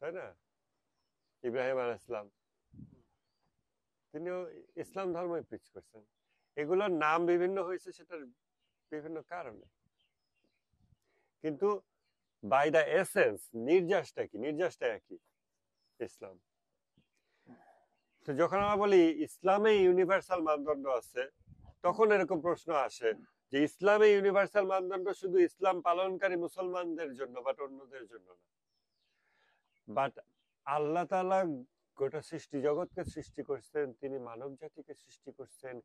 তাই না? ইব্রাহিম আলাইহিস সালাম তিনিও ইসলাম ধর্মই প্রিচ করছেন। এগুলোর নাম বিভিন্ন হয়েছে সেটার বিভিন্ন কারণে, কিন্তু বাই দ্য এসেন্স নির্যাসটা কি? নির্যাসটা একই, ইসলাম। তো যখন আমরা বলি ইসলামে ইউনিভার্সাল মানদণ্ড আছে, তখন এরকম প্রশ্ন আসে যে ইসলামে ইউনিভার্সাল মানদণ্ড শুধু ইসলাম পালনকারী মুসলমানদের জন্য, বাট অন্যদের জন্য না। বাট আল্লাহ তাআলা গোটা সৃষ্টি জগৎকে সৃষ্টি করছেন, তিনি মানব জাতিকে সৃষ্টি করছেন,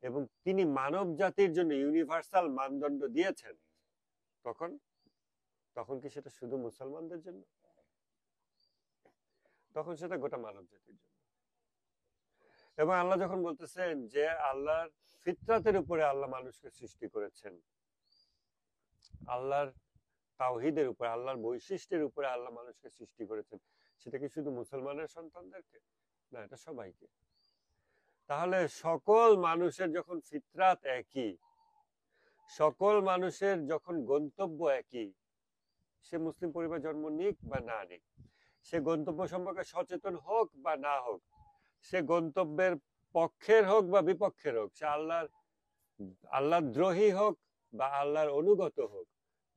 এবং তিনি মানব জাতির জন্য ইউনিভার্সাল মানদণ্ড দিয়েছেন। তখন কি সেটা শুধু মুসলমানদের জন্য? তখন সেটা গোটা মানব জাতির জন্য। এবং আল্লাহ যখন বলতেছেন যে আল্লাহর ফিতরাতের উপরে আল্লাহ মানুষকে সৃষ্টি করেছেন, আল্লাহর তাওহীদের উপর, আল্লাহর বৈশিষ্ট্যের উপরে আল্লাহ মানুষকে সৃষ্টি করেছেন, সেটা কি শুধু মুসলমানের সন্তানদেরকে? না, এটা সবাইকে। তাহলে সকল মানুষের যখন ফিতরাত একই, সকল মানুষের যখন গন্তব্য একই, সে মুসলিম পরিবার জন্ম নিক বা না নিক, সে গন্তব্য সম্পর্কে সচেতন হোক বা না হোক, সে গন্তব্যের পক্ষের হোক বা বিপক্ষের হোক, সে আল্লাহ দ্রোহী হোক বা আল্লাহর অনুগত হোক,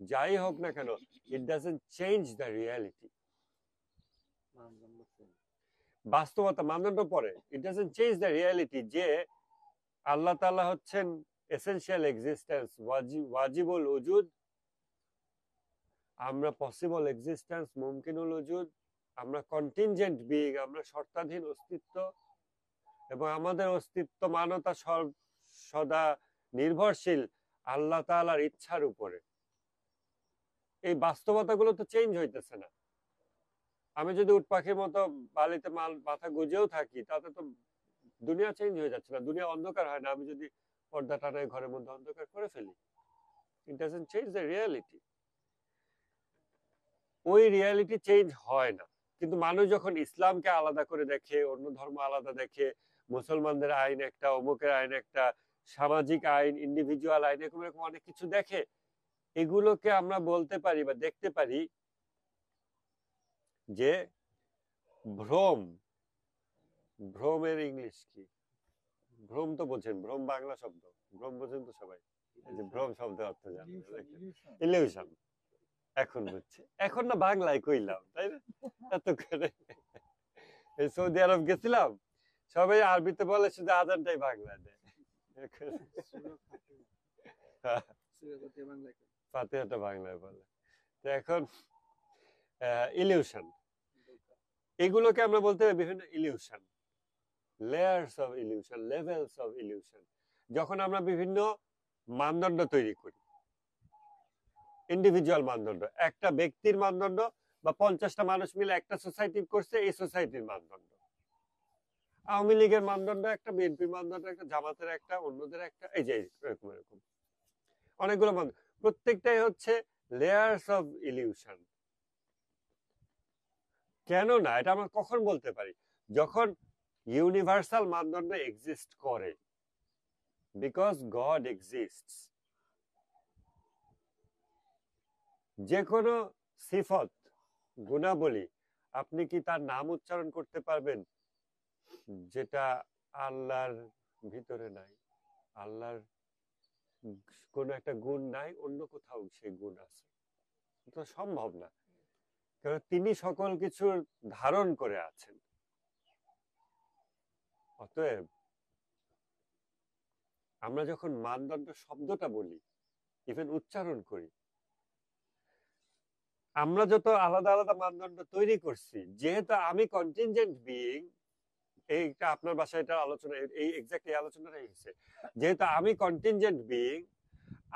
যাই হোক না কেন, it doesn't change the reality. বাস্তবতা মানদণ্ড পরে, it doesn't change the reality যে আল্লাহ তাআলা হচ্ছেন এসেনশিয়াল এক্সিস্টেন্স, ওয়াজিবুল ওজুদ, আমরা পসিবল এক্সিস্টেন্স, মুমকিনুল ওজুদ, আমরা কন্টিনজেন্ট বিইং, আমরা শর্তাধীন অস্তিত্ব, এবং আমাদের অস্তিত্ব মানতা সদা নির্ভরশীল আল্লাহ তাআলার ইচ্ছার উপরে। এই বাস্তবতাগুলো তো চেঞ্জ হইতেছে না। আমি যদি উট পাখির মতো বালিতে মাথা গুজেও থাকি, তাতে তো দুনিয়া চেঞ্জ হয়ে যাচ্ছে না, দুনিয়া অন্ধকার হয় না। আমি যদি পর্দা টানায় ঘরের মধ্যে অন্ধকার করে ফেলি, it doesn't change the reality. ওই রিয়ালিটি চেঞ্জ হয় না। কিন্তু মানুষ যখন ইসলামকে আলাদা করে দেখে, অন্য ধর্ম আলাদা দেখে, মুসলমানদের আইন একটা, অমুকের আইন একটা, সামাজিক আইন, ইন্ডিভিজুয়াল আইন, এরকম এরকম অনেক কিছু দেখে, এগুলোকে আমরা বলতে পারি বা দেখতে পারি যে ভ্রম। ভ্রমের ইংলিশ কি? ভ্রম তো বোঝেন, ভ্রম বাংলা শব্দ, ভ্রম বোঝেন তো সবাই, এই যে ভ্রম শব্দের অর্থ জানেন, ইলিউশন। এখন বুঝছে, এখন না বাংলায় কইলাম, তাই না? এত করে এই সৌদি আরব গেছিলাম, সবাই আরবিতে বলে, শুধু আজানটাই বাংলা দেয়। ফাতিহাটা বাংলায় বলে। তো এখন ইলিউশন, এগুলোকে আমরা বলতে পারি বিভিন্ন illusion, layers of illusion, levels of illusion. যখন আমরা বিভিন্ন মানদণ্ড তৈরি করি, ইন্ডিভিজুয়াল মানদণ্ড, একটা ব্যক্তির মানদণ্ড, বা 50টা মানুষ মিলে একটা সোসাইটি করছে, এই সোসাইটির মানদণ্ড। আওয়ামী লীগের মানদণ্ড একটা, বিএনপির মানদণ্ড একটা, জামাতের একটা, অন্যদের একটা, এই যে এরকম এরকম অনেকগুলো মানদণ্ড, প্রত্যেকটাই হচ্ছে লেয়ার্স অফ ইলিউশন। কেন না, এটা আমরা কখন বলতে পারি? যখন ইউনিভার্সাল মানদণ্ড এক্সিস্ট করে, বিকজ গড এক্সিস্টস। যে কোনো সিফত, গুণাবলী, আপনি কি তার নাম উচ্চারণ করতে পারবেন যেটা আল্লাহর ভিতরে নাই? আল্লাহর কোন একটা গুণ নাই, অন্য কোথাও সেই গুণ আছে? তো সম্ভব না, কারণ তিনি সকল কিছুর ধারণ করে আছেন। অতএব আমরা যখন মানদণ্ড শব্দটা বলি, ইভেন উচ্চারণ করি, আমরা যত আলাদা আলাদা মানদণ্ড তৈরি করছি, যেহেতু আমি কন্টিনজেন্ট বিইং, এইটা আপনার বাসায় এটা আলোচনা, এই এক্সাক্ট এই আলোচনাটাই হচ্ছে, যেহেতু আমি কন্টিনজেন্ট বিইং,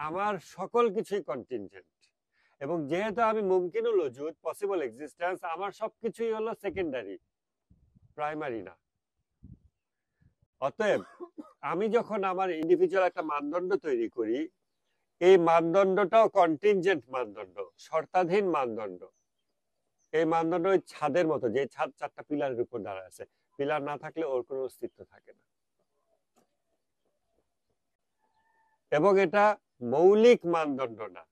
আমার সকল কিছুই কন্টিনজেন্ট, এবং যেহেতু আমি মুমকিনুল ওজুদ, পসিবল এক্সিস্টেন্স, আমার সবকিছুই হলো সেকেন্ডারি, প্রাইমারি না। অতএব আমি যখন আমার ইন্ডিভিজুয়াল একটা মানদণ্ড তৈরি করি, এই মানদণ্ডটাও কন্টিনজেন্ট মানদণ্ড, শর্তাধীন মানদণ্ড। এই মানদণ্ড ওই ছাদের মতো, যে ছাদ 4টা পিলারের উপর দাঁড়ায় আছে, পিলার না থাকলে ওর কোনো অস্তিত্ব থাকে না। এবং এটা মৌলিক মানদণ্ড না,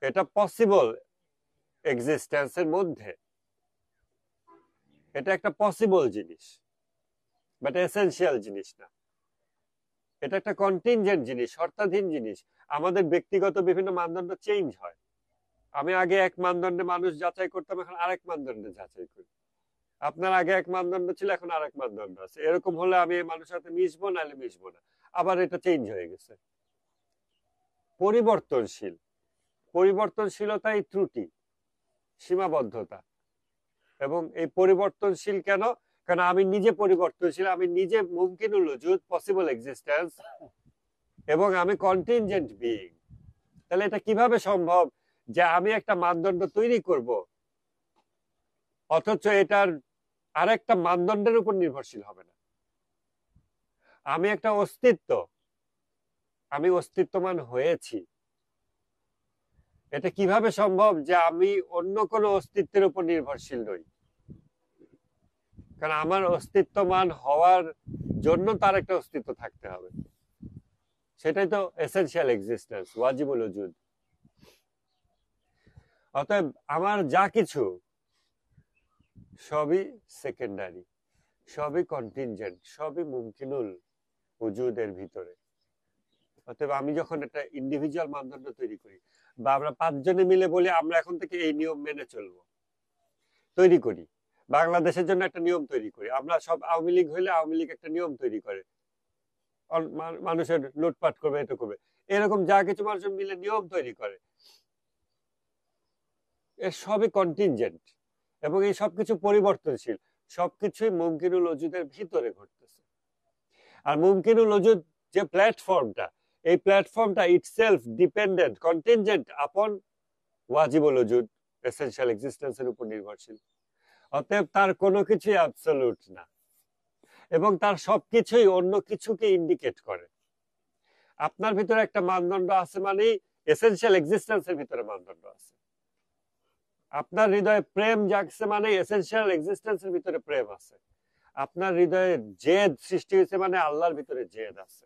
এটা পসিবল এক্সিস্টেন্সের মধ্যে, এটা একটা পসিবল জিনিস, বাট এসেনশিয়াল জিনিস না। এটা একটা কন্টিনজেন্ট জিনিস, শর্তাধীন জিনিস। আমাদের ব্যক্তিগত বিভিন্ন মানদণ্ড চেঞ্জ হয়। আমি আগে এক মানদণ্ডে মানুষ যাচাই করতাম, এখন আরেক মানদণ্ডে যাচাই করি। আপনার আগে এক মানদণ্ড ছিল, এখন আরেক মানদণ্ড আছে। এরকম হলে আমি এই মানুষের সাথে মিশবো, নাহলে মিশবো না। আবার এটা চেঞ্জ হয়ে গেছে, পরিবর্তনশীল। পরিবর্তনশীলতাই ত্রুটি, সীমাবদ্ধতা। এবং এই পরিবর্তনশীল কেন? কারণ আমি নিজে পরিবর্তনশীল, আমি নিজে মুমকিনুল ওজুদ, পসিবল এক্সিস্টেন্স, এবং আমি কন্টিনজেন্ট বিইং। তাহলে এটা কিভাবে সম্ভব যে আমি একটা মানদণ্ড তৈরি করব, অথচ এটার আরেকটা মানদণ্ডের উপর নির্ভরশীল হবে না? আমি একটা অস্তিত্ব, আমি অস্তিত্বমান হয়েছি, এটা কিভাবে সম্ভব যে আমি অন্য কোনো অস্তিত্বের উপর নির্ভরশীল নই? কারণ আমার অস্তিত্বমান হওয়ার জন্য তার একটা অস্তিত্ব থাকতে হবে, সেটাই তো এসেনশিয়াল এক্সিস্টেন্স, ওয়াজিবুল ওজুদ। অতএব আমার যা কিছু সবই সেকেন্ডারি, সবই কন্টিনজেন্ট, সবই মুমকিনুল ওজুদের ভিতরে। অতএব আমি যখন একটা ইন্ডিভিজুয়াল মানদণ্ড তৈরি করি, বা আমরা 5 জনে মিলে বলি আমরা এখন থেকে এই নিয়ম মেনে চলবো, তৈরি করি, বাংলাদেশের জন্য একটা নিয়ম তৈরি করি, আমরা সব আওয়ামী লীগ হইলে আওয়ামী লীগ একটা নিয়ম তৈরি করে, মানুষের লুটপাট করবে, এটা করবে, এরকম যা কিছু মানুষ মিলে নিয়ম তৈরি করে, এর সবই কন্টিনজেন্ট এবং এই সবকিছু পরিবর্তনশীল, সবকিছুই মুমকিনুল ওজুদের ভিতরে ঘটতেছে। আর মুমকিনুল ওজুদ যে প্ল্যাটফর্মটা, এই প্ল্যাটফর্মটা ইটসেলফ ডিপেন্ডেন্ট, কন্টিনজেন্ট আপন ওয়াজিবুল ওজুদ, এসেনশিয়াল এক্সিস্টেন্সের উপর নির্ভরশীল। অতএব তার কোনো কিছুই অ্যাবসলিউট না এবং তার সবকিছুই অন্য কিছুকে ইন্ডিকেট করে। আপনার ভিতরে একটা মানদণ্ড আছে মানে এসেনশিয়াল এক্সিস্টেন্সের ভিতরে মানদণ্ড আছে। আপনার হৃদয়ে প্রেম জাগছে মানে এসেনশিয়াল এক্সিস্টেন্সের ভিতরে প্রেম আছে। আপনার হৃদয়ে জেদ সৃষ্টি হয়েছে মানে আল্লাহর ভিতরে জেদ আছে।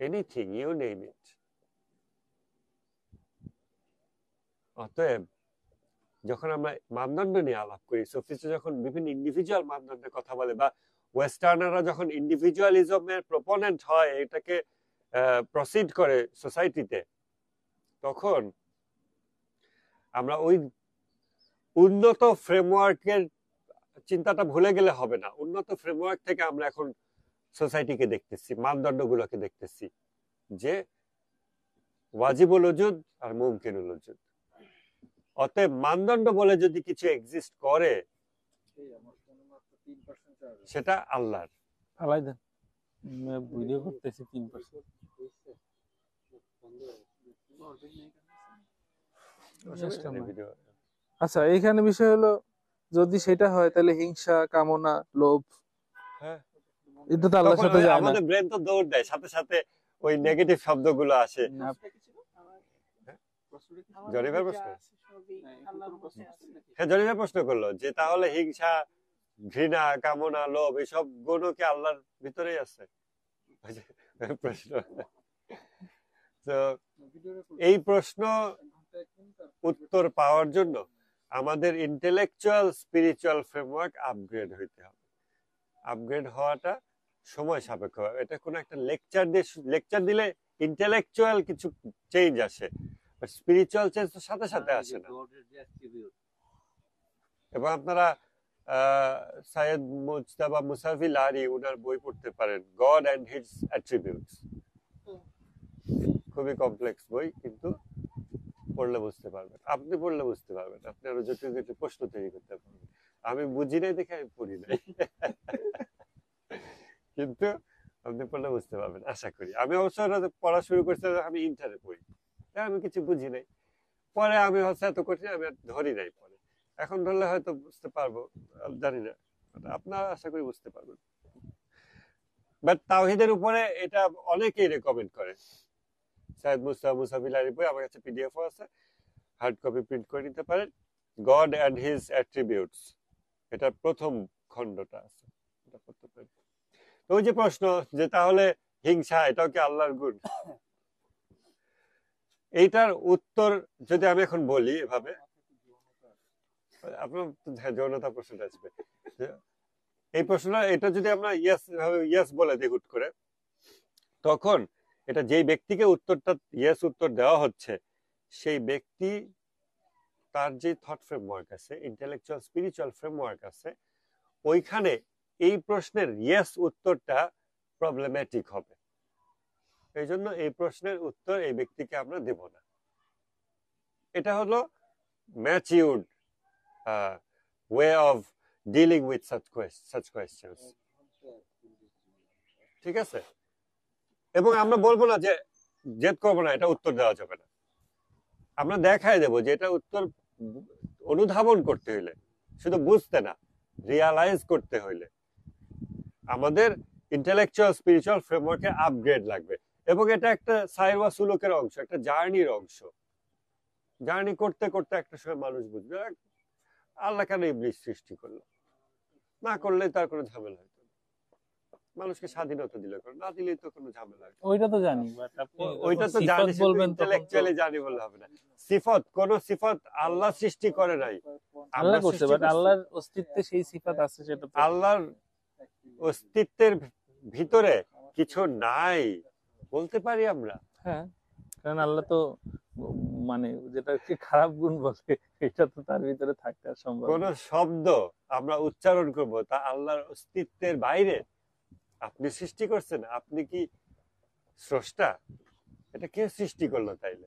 Anything, you name it. অতএব যখন আমরা মানদণ্ড নিয়ে আলাপ করি, সফিস্টরা যখন বিভিন্ন ইন্ডিভিজুয়াল মানদণ্ডের কথা বলে, বা ওয়েস্টার্নাররা যখন ইন্ডিভিজুয়ালিজমের প্রপোনেন্ট হয়, এটাকে প্রসিড করে সোসাইটিতে, তখন আমরা ওই উন্নত ফ্রেমওয়ার্কের চিন্তাটা ভুলে গেলে হবে না। উন্নত ফ্রেমওয়ার্ক থেকে আমরা এখন সোসাইটিকে দেখতেছি, মানদণ্ডগুলোকে দেখতেছি, যে ওয়াজিবুল ওজুদ আর মুমকিনুল ওজুদ। অতএব মানদণ্ড বলে যদি কিছু এক্সিস্ট করে, সেটা আল্লাহর। ফালাই দেন, ভিডিও করতেছি 3%। আচ্ছা, এইখানে বিষয় হলো, যদি সেটা হয় তাহলে হিংসা, কামনা, লোভ, হ্যাঁ, এটা তো আল্লাহর সাথে যায় না। আমাদের ব্রেন তো দৌড় দেয়, সাথে সাথে ওই নেগেটিভ শব্দগুলো আসে। জরিফের প্রশ্ন, হ্যাঁ জরিফের প্রশ্ন করলো যে তাহলে হিংসা, ঘৃণা, কামনা, লোভ এসব গুণ কি আল্লাহর ভিতরেই আছে? প্রশ্ন। তো এই প্রশ্ন উত্তর পাওয়ার জন্য আমাদের ইন্টেলেকচুয়াল স্পিরিচুয়াল ফ্রেমওয়ার্ক আপগ্রেড হইতে হবে। আপগ্রেড হওয়াটা সময় সাপেক্ষ। এটা কোনো একটা লেকচার দিলে ইন্টেলেকচুয়াল কিছু চেঞ্জ আসে, স্পিরিচুয়াল চেঞ্জ তো সাথে সাথে আসে না। এবং আপনারা সাইয়েদ মুজতাবা মুসাফি লারি উনার বই পড়তে পারেন, গড এন্ড হিজ অ্যাট্রিবিউটস। খুবই কমপ্লেক্স বই, কিন্তু পড়লে বুঝতে পারবেন। আপনি পড়লে বুঝতে পারবেন, আপনি আরো জটিল জটিল প্রশ্ন তৈরি করতে পারবেন। আমি বুঝি নাই দেখে আমি পড়ি নাই, কিন্তু আপনি পড়লে বুঝতে পারবেন আশা করি। আমি অবশ্য পড়া শুরু করছি আমি ইন্টারে পড়ি, আমি কিছু বুঝি নাই, পরে আমি হচ্ছে এত কঠিন আমি ধরি নাই, পরে এখন ধরলে হয়তো বুঝতে পারবো, জানি না, আপনারা আশা করি বুঝতে পারবেন। বাট তাওহীদের উপরে এটা অনেকেই রেকমেন্ড করে। সাইয়েদ মুস্তাফা মুসাফি লারির বই আমার কাছে পিডিএফও আছে, হার্ড কপি প্রিন্ট করে নিতে পারেন। গড এন্ড হিজ অ্যাট্রিবিউটস, এটা প্রথম খণ্ডটা আছে, এটা পড়তে পারেন। তো ওই যে প্রশ্ন যে তাহলে হিংসা এটাও কি আল্লাহর গুণ, এইটার উত্তর যদি আমি এখন বলি এভাবে, আপনার যৌনতা প্রশ্নটা আসবে, এই প্রশ্নটা এটা যদি আমরা ইয়েস বলে দিই হুট করে, তখন এটা যেই ব্যক্তিকে উত্তরটা ইয়েস উত্তর দেওয়া হচ্ছে, সেই ব্যক্তি তার যে থট ফ্রেমওয়ার্ক আছে, ইন্টেলেকচুয়াল স্পিরিচুয়াল ফ্রেমওয়ার্ক আছে, ওইখানে এই প্রশ্নের ইয়েস উত্তরটা প্রবলেমেটিক হবে। এই জন্য এই প্রশ্নের উত্তর এই ব্যক্তিকে আমরা দেব না। এটা হলো matured way of dealing with such questions, ঠিক আছে? এবং আমরা বলবো না যে জেদ করবো না, এটা উত্তর দেওয়া যাবে না। আমরা দেখাই দেবো যে এটা উত্তর অনুধাবন করতে হইলে, শুধু বুঝতে না, রিয়ালাইজ করতে হইলে আমাদের ইন্টেলেকচুয়াল স্পিরিচুয়াল ফ্রেমওয়ার্কে আপগ্রেড লাগবে। এবং এটা একটা সাইর ওয়া সুলুকের অংশ, একটা জার্নির অংশ। জার্নি করতে করতে একটা সময় মানুষ বুঝবে আল্লাহ কেন ইবলিস সৃষ্টি করলো, না করলে তার কোনো ঝামেলা হতো না। মানুষকে স্বাধীনতা দিলে করে, না দিলে তো কোনো ঝামেলা হতো না। ওইটা তো জানি, বাট আপনি ওইটা তো সিফাত জানি, বলবেন তখন তো ইন্টেলেকচুয়ালি জানি বললে হবে না। সিফাত, কোন সিফাত আল্লাহ সৃষ্টি করে নাই, আল্লাহ আমরা করছে, সৃষ্টি বাট করছি। আল্লাহর অস্তিত্বে সেই সিফাত আছে, সেটা তো আল্লাহর অস্তিত্বের ভিতরে কিছু নাই বলতে পারি আমরা। হ্যাঁ, কারণ আল্লাহ তো মানে যেটাকে খারাপ গুণ বলে এটা তো তার ভিতরে থাকতে আর সম্ভব কোন না। শব্দ আমরা উচ্চারণ করব তা আল্লাহর অস্তিত্বের বাইরে। আপনি সৃষ্টি করছেন, আপনি কি স্রষ্টা? এটা কে সৃষ্টি করলো তাইলে?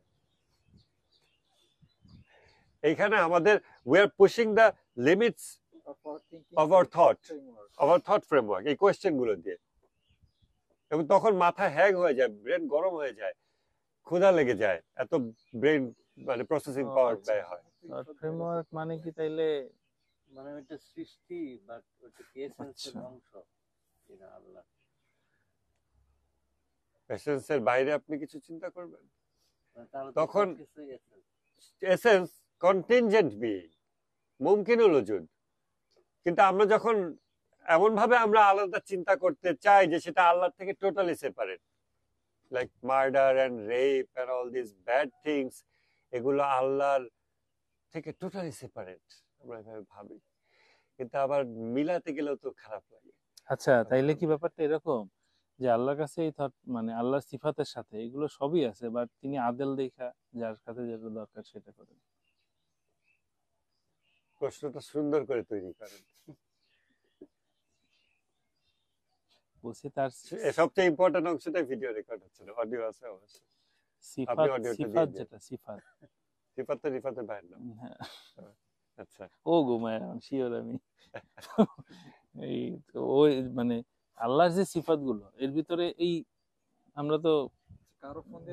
এইখানে আমাদের we are pushing the limits of our thought framework এই কোয়েশ্চেন গুলো দিয়ে, এবং তখন মাথা হ্যাং হয়ে যায়, ব্রেন গরম হয়ে যায়, ক্ষুধা লেগে যায়, এত ব্রেন মানে প্রসেসিং ও, পাওয়ার আচ্ছা। ব্যয় হয়। ফ্রেমওয়ার্ক মানে কি তাইলে? মানে ওইটা সৃষ্টি, বাট ওইটা এসেন্সের আচ্ছা। অংশ, এটা আল্লাহ। এসেন্সের বাইরে আপনি কিছু চিন্তা করবেন? মানে তাহলে তখন কিছু এসেন্স। এসেন্স কন্টিনজেন্ট বিইং, মুমকিনুল ওজুদ। কিন্তু আমরা যখন এমন ভাবে আমরা আলাদা চিন্তা করতে চাই যে সেটা আল্লাহ থেকে totally separate, like murder and rape and all this bad things, এগুলো আল্লাহর থেকে টোটালি সেপারেট আমরা এভাবে ভাবি, কিন্তু আবার মিলাতে গেলেও তো খারাপ লাগে। আচ্ছা, তাইলে কি ব্যাপারটা এরকম যে আল্লাহর কাছে এই থট মানে আল্লাহর সিফাতের সাথে এগুলো সবই আছে, বাট তিনি আদেল দেখা যার কাছে যেটা দরকার সেটা করেন? প্রশ্নটা সুন্দর করে তৈরি করেন। বলছি তার সবচেয়ে ইম্পর্টেন্ট অংশটাই ভিডিও রেকর্ড হচ্ছে না, অডিও আছে অবশ্যই। সিফাত, অডিওটা দিয়ে সিফাত দিন। যেটা সিফাত, সিফাত তো রিফাতের বাইরে না। হ্যাঁ। আচ্ছা, ও ঘুমায় শিওর আমি। এই তো ওই মানে আল্লাহর যে সিফাত গুলো এর ভিতরে এই আমরা তো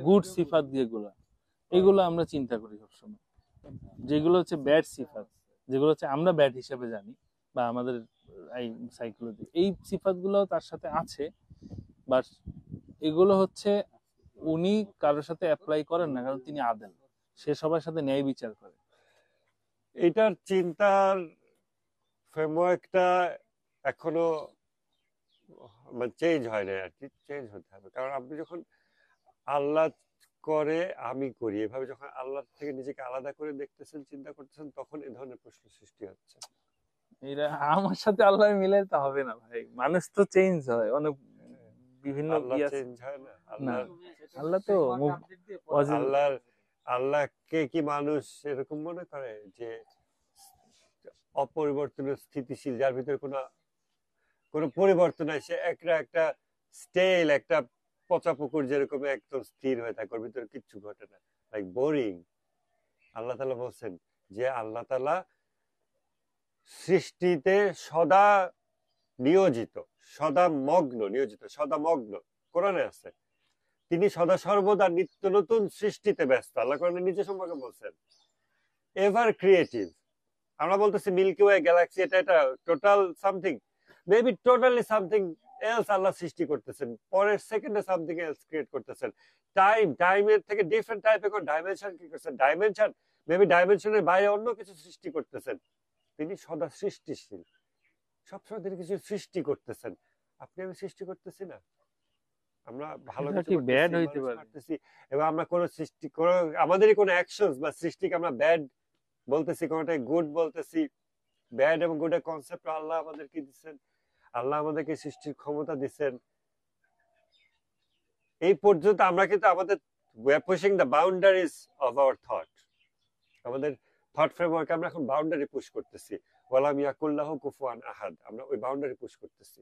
গুড সিফাত যেগুলো এগুলো আমরা চিন্তা করি সবসময়, যেগুলো হচ্ছে ব্যাড সিফাত, যেগুলো হচ্ছে আমরা ব্যাড হিসেবে জানি বা আমাদের এই সাইকোলজি, এই সিফাত গুলো তার সাথে আছে, বাট এগুলো হচ্ছে উনি কারোর সাথে অ্যাপ্লাই করেন না, কারণ তিনি আদেল, সে সবার সাথে ন্যায় বিচার করে। এটার চিন্তার ফ্রেমওয়ার্কটা এখনো মানে চেঞ্জ হয় না আর কি, চেঞ্জ হতে হবে। কারণ আপনি যখন আল্লাহ করে আমি করি এভাবে যখন আল্লাহ থেকে নিজেকে আলাদা করে দেখতেছেন, চিন্তা করতেছেন, তখন এই ধরনের প্রশ্ন সৃষ্টি হচ্ছে। এরা আমার সাথে আল্লাহ মিলাইতে হবে না ভাই, মানুষ তো চেঞ্জ হয়, অনেক বিভিন্ন আল্লাহ ইয়ে আছে। চেঞ্জ হয় না। না, আল্লাহ আল্লাহ তো আল্লাহকে কি মানুষ এরকম মনে করে যে অপরিবর্তনীয় স্থিতিশীল, যার ভিতরে কোনো পরিবর্তন নাই, সে একটা স্টেল, একটা পচা পুকুর যেরকম একদম স্থির হয়ে থাকে, ওর ভিতরে কিচ্ছু ঘটে না, লাইক বোরিং। আল্লাহ তাআলা বলছেন যে আল্লাহ তাআলা সৃষ্টিতে সদা নিয়োজিত, সদা মগ্ন। কোরআনে আছে তিনি সদা সর্বদা নিত্য নতুন সৃষ্টিতে ব্যস্ত। আল্লাহ কোরআনে নিজে সম্পর্কে বলছেন এভার ক্রিয়েটিভ। আমরা বলতেছি মিল্কি ওয়ে গ্যালাক্সি, এটা total something, maybe totally something else Allah সৃষ্টি করতেছেন, পরের সেকেন্ডে সামথিং এলস ক্রিয়েট করতেছেন। টাইমের থেকে ডিফারেন্ট টাইপের কোন ডাইমেনশন কি করছেন, মেবি ডাইমেনশনের বাইরে অন্য কিছু সৃষ্টি করতেছেন। তিনি সদা সৃষ্টিশীল, সবসময় তিনি কিছু সৃষ্টি করতেছেন। আপনি আমি সৃষ্টি করতেছি না, আমরা ভালো এটা কিছু কি ব্যাড করতেছি, হইতে মানুষ পারে? মারতেছি, এবং আমরা কোনো সৃষ্টি আমাদেরই কোনো অ্যাকশনস বা সৃষ্টিকে আমরা ব্যাড বলতেছি, কোনোটাই গুড বলতেছি। ব্যাড এবং গুডের কনসেপ্ট আল্লাহ আমাদেরকে দিচ্ছেন, আল্লাহ আমাদেরকে সৃষ্টির ক্ষমতা দিচ্ছেন। এই পর্যন্ত আমরা কিন্তু আমাদের we are pushing the boundaries of our thought, আমাদের থট ফ্রেমওয়ার্কে আমরা এখন বাউন্ডারি পুশ করতেছি। ওয়ালাম ইয়াকুল্লাহু কুফুয়ান আহাদ, আমরা ওই বাউন্ডারি পুশ করতেছি।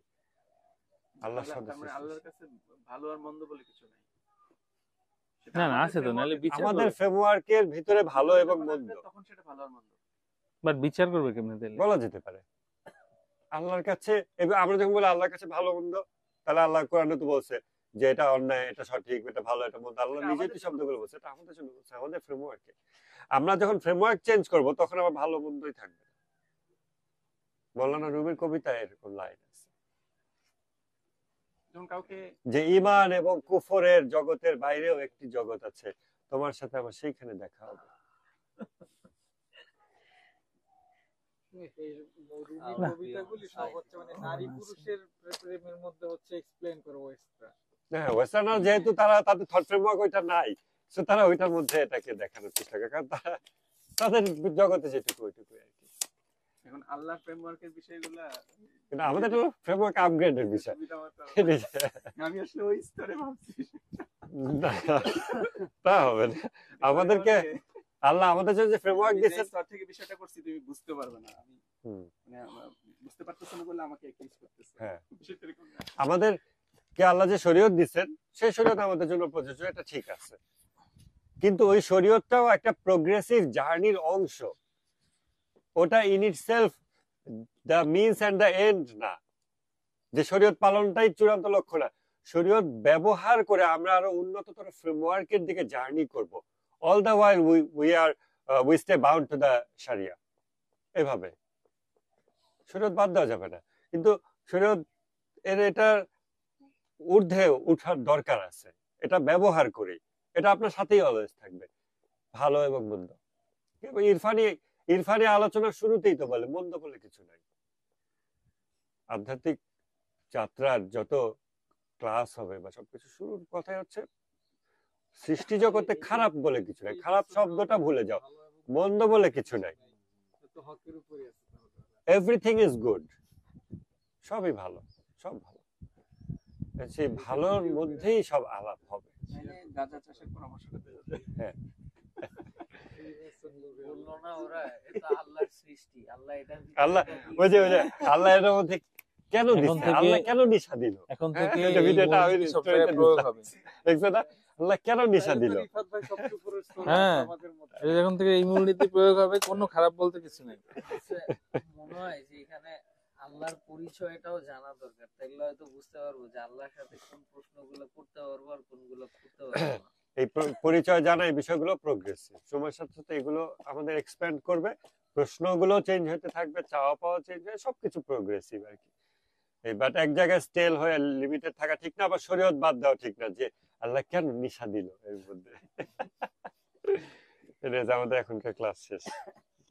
আল্লাহর সাথে তার মানে আল্লাহর কাছে ভালো আর মন্দ বলে কিছু নাই। সেটা না না, আমাদের আছে তো, নাহলে framework- বিচার আমাদের করবে। ফ্রেমওয়ার্কের ভিতরে ভালো এবং যখন মন্দ আসবে তখন সেটা ভালো আর মন্দ। বাট বিচার করবে কেমনে তাইলে? বলা যেতে পারে আল্লাহর কাছে। এবার আমরা যখন বলি আল্লাহর কাছে ভালো মন্দ, তাহলে আল্লাহ কোরআনে তো বলছে যে এটা অন্যায়, এটা সঠিক, এটা ভালো, এটা মন্দ। আল্লাহ এটা নিজেই তো আমাদের জন্য শব্দগুলো বলছে, এটা আমাদের জন্য বলছে, আমাদের ফ্রেমওয়ার্কে। আমরা যখন ফ্রেমওয়ার্ক চেঞ্জ করব তখন আবার ভালো মন্দই থাকবে। মৌলানা রুমির কবিতায় এরকম লাইন আছে যেমন কাউকে যে ঈমান এবং কুফরের জগতের বাইরেও একটি জগৎ আছে, তোমার সাথে আমার সেইখানে দেখা হবে। এই রুমির না। কবিতাগুলি সব হচ্ছে মানে নারী পুরুষের প্রেমের মধ্যে হচ্ছে এক্সপ্লেইন করে ওয়েস্টরা। হ্যাঁ, ওয়েস্টার্নার যেহেতু তারা তাদের থট ফ্রেমওয়ার্ক ওইটা নাই, সো তারা ওইটার মধ্যে এটাকে দেখানোর চেষ্টা করে, কারণ তারা তাদের জগতে যেটুকু ওইটুকু আর কি। এখন আল্লাহ ফ্রেমওয়ার্কের বিষয়গুলা কিন্তু আমাদের তো ফ্রেমওয়ার্ক আপগ্রেডের বিষয়। সুবিধা মতো আমি আসলে ওই স্তরে ভাবছি। না, তা হবে না। আমাদেরকে আল্লাহ আমাদের জন্য যে ফ্রেমওয়ার্ক আমি যে দিয়েছে, স্তর থেকে বিষয়টা করছি তুমি বুঝতে পারবে না। আমি মানে বুঝতে পারতেছ না বলে আমাকে এক্সকিউজ করতেছে। হ্যাঁ, বিষয়টা এরকম না। আমাদেরকে আল্লাহ যে শরীয়ত দিচ্ছেন, সেই শরীয়ত আমাদের জন্য প্রযোজ্য, এটা ঠিক আছে, কিন্তু ওই শরীয়তটাও একটা প্রোগ্রেসিভ জার্নির অংশ। ওটা in itself the means and the end না, যে শরীয়ত পালনটাই চূড়ান্ত লক্ষ্য না। শরীয়ত ব্যবহার করে আমরা আরো উন্নততর ফ্রেমওয়ার্কের দিকে জার্নি করব, all the while we stay bound to the sharia. এভাবে শরীয়ত বাদ দেওয়া যাবে না, কিন্তু শরীয়ত এটার ঊর্ধ্বে উঠার দরকার আছে। এটা ব্যবহার করি, এটা আপনার সাথেই অলওয়েজ থাকবে, ভালো এবং মন্দ। ইরফানি আলোচনা শুরুতেই তো বলে মন্দ বলে কিছু নাই। আধ্যাত্মিক যাত্রার যত ক্লাস হবে বা সবকিছু শুরুর কথাই হচ্ছে সৃষ্টি জগতে খারাপ বলে কিছু নাই, খারাপ শব্দটা ভুলে যাও, মন্দ বলে কিছু নাই, তো হকের উপরই আছে তাহলে। এভরিথিং ইজ গুড, সবই ভালো, সব ভালো, সেই ভালোর মধ্যেই সব আলাপ হবে। মানে গাঁজা চাষের পরামর্শ করতে যাচ্ছে। হ্যাঁ, বললো না ওরা এটা আল্লাহর সৃষ্টি, আল্লাহ এটা আল্লাহ ওই যে আল্লাহ এর মধ্যে কেন এখন দিচ্ছে, থেকে- আল্লাহ কেন নিশা দিল, এখন হ্যাঁ, থেকে এটা এই ভিডিওটা আমি মৌলটি সব story তে জায়গায় প্রয়োগ দিলাম। হবে। দেখছো না, আল্লাহ কেন নিশা দিল। রিফাত ভাই সবচেয়ে উপরের স্তরে হ্যাঁ। আমাদের মধ্যে। এটা যখন থেকে এই মূলনীতি প্রয়োগ হবে, কোনো খারাপ বলতে কিছু নেই। মনে হয় যে এখানে আল্লাহর পরিচয়টাও জানা দরকার, তাইলে হয়তো বুঝতে পারবো যে আল্লাহর সাথে কোন প্রশ্নগুলো করতে পারবো আর কোনগুলো করতে পারবো না। এই পরিচয় জানা এই বিষয়গুলো প্রোগ্রেসিভ, সময়ের সাথে সাথে এগুলো আমাদের এক্সপ্যান্ড করবে, প্রশ্নগুলো চেঞ্জ হতে থাকবে, চাওয়া পাওয়া চেঞ্জ হবে, সবকিছু প্রোগ্রেসিভ আর কি। এই বাট এক জায়গায় স্টেল হয়ে লিমিটেড থাকা ঠিক না, আবার শরীয়ত বাদ দেওয়া ঠিক না, যে আল্লাহ কেন নিশা দিল এর মধ্যে। এটা আমাদের এখনকার ক্লাস শেষ।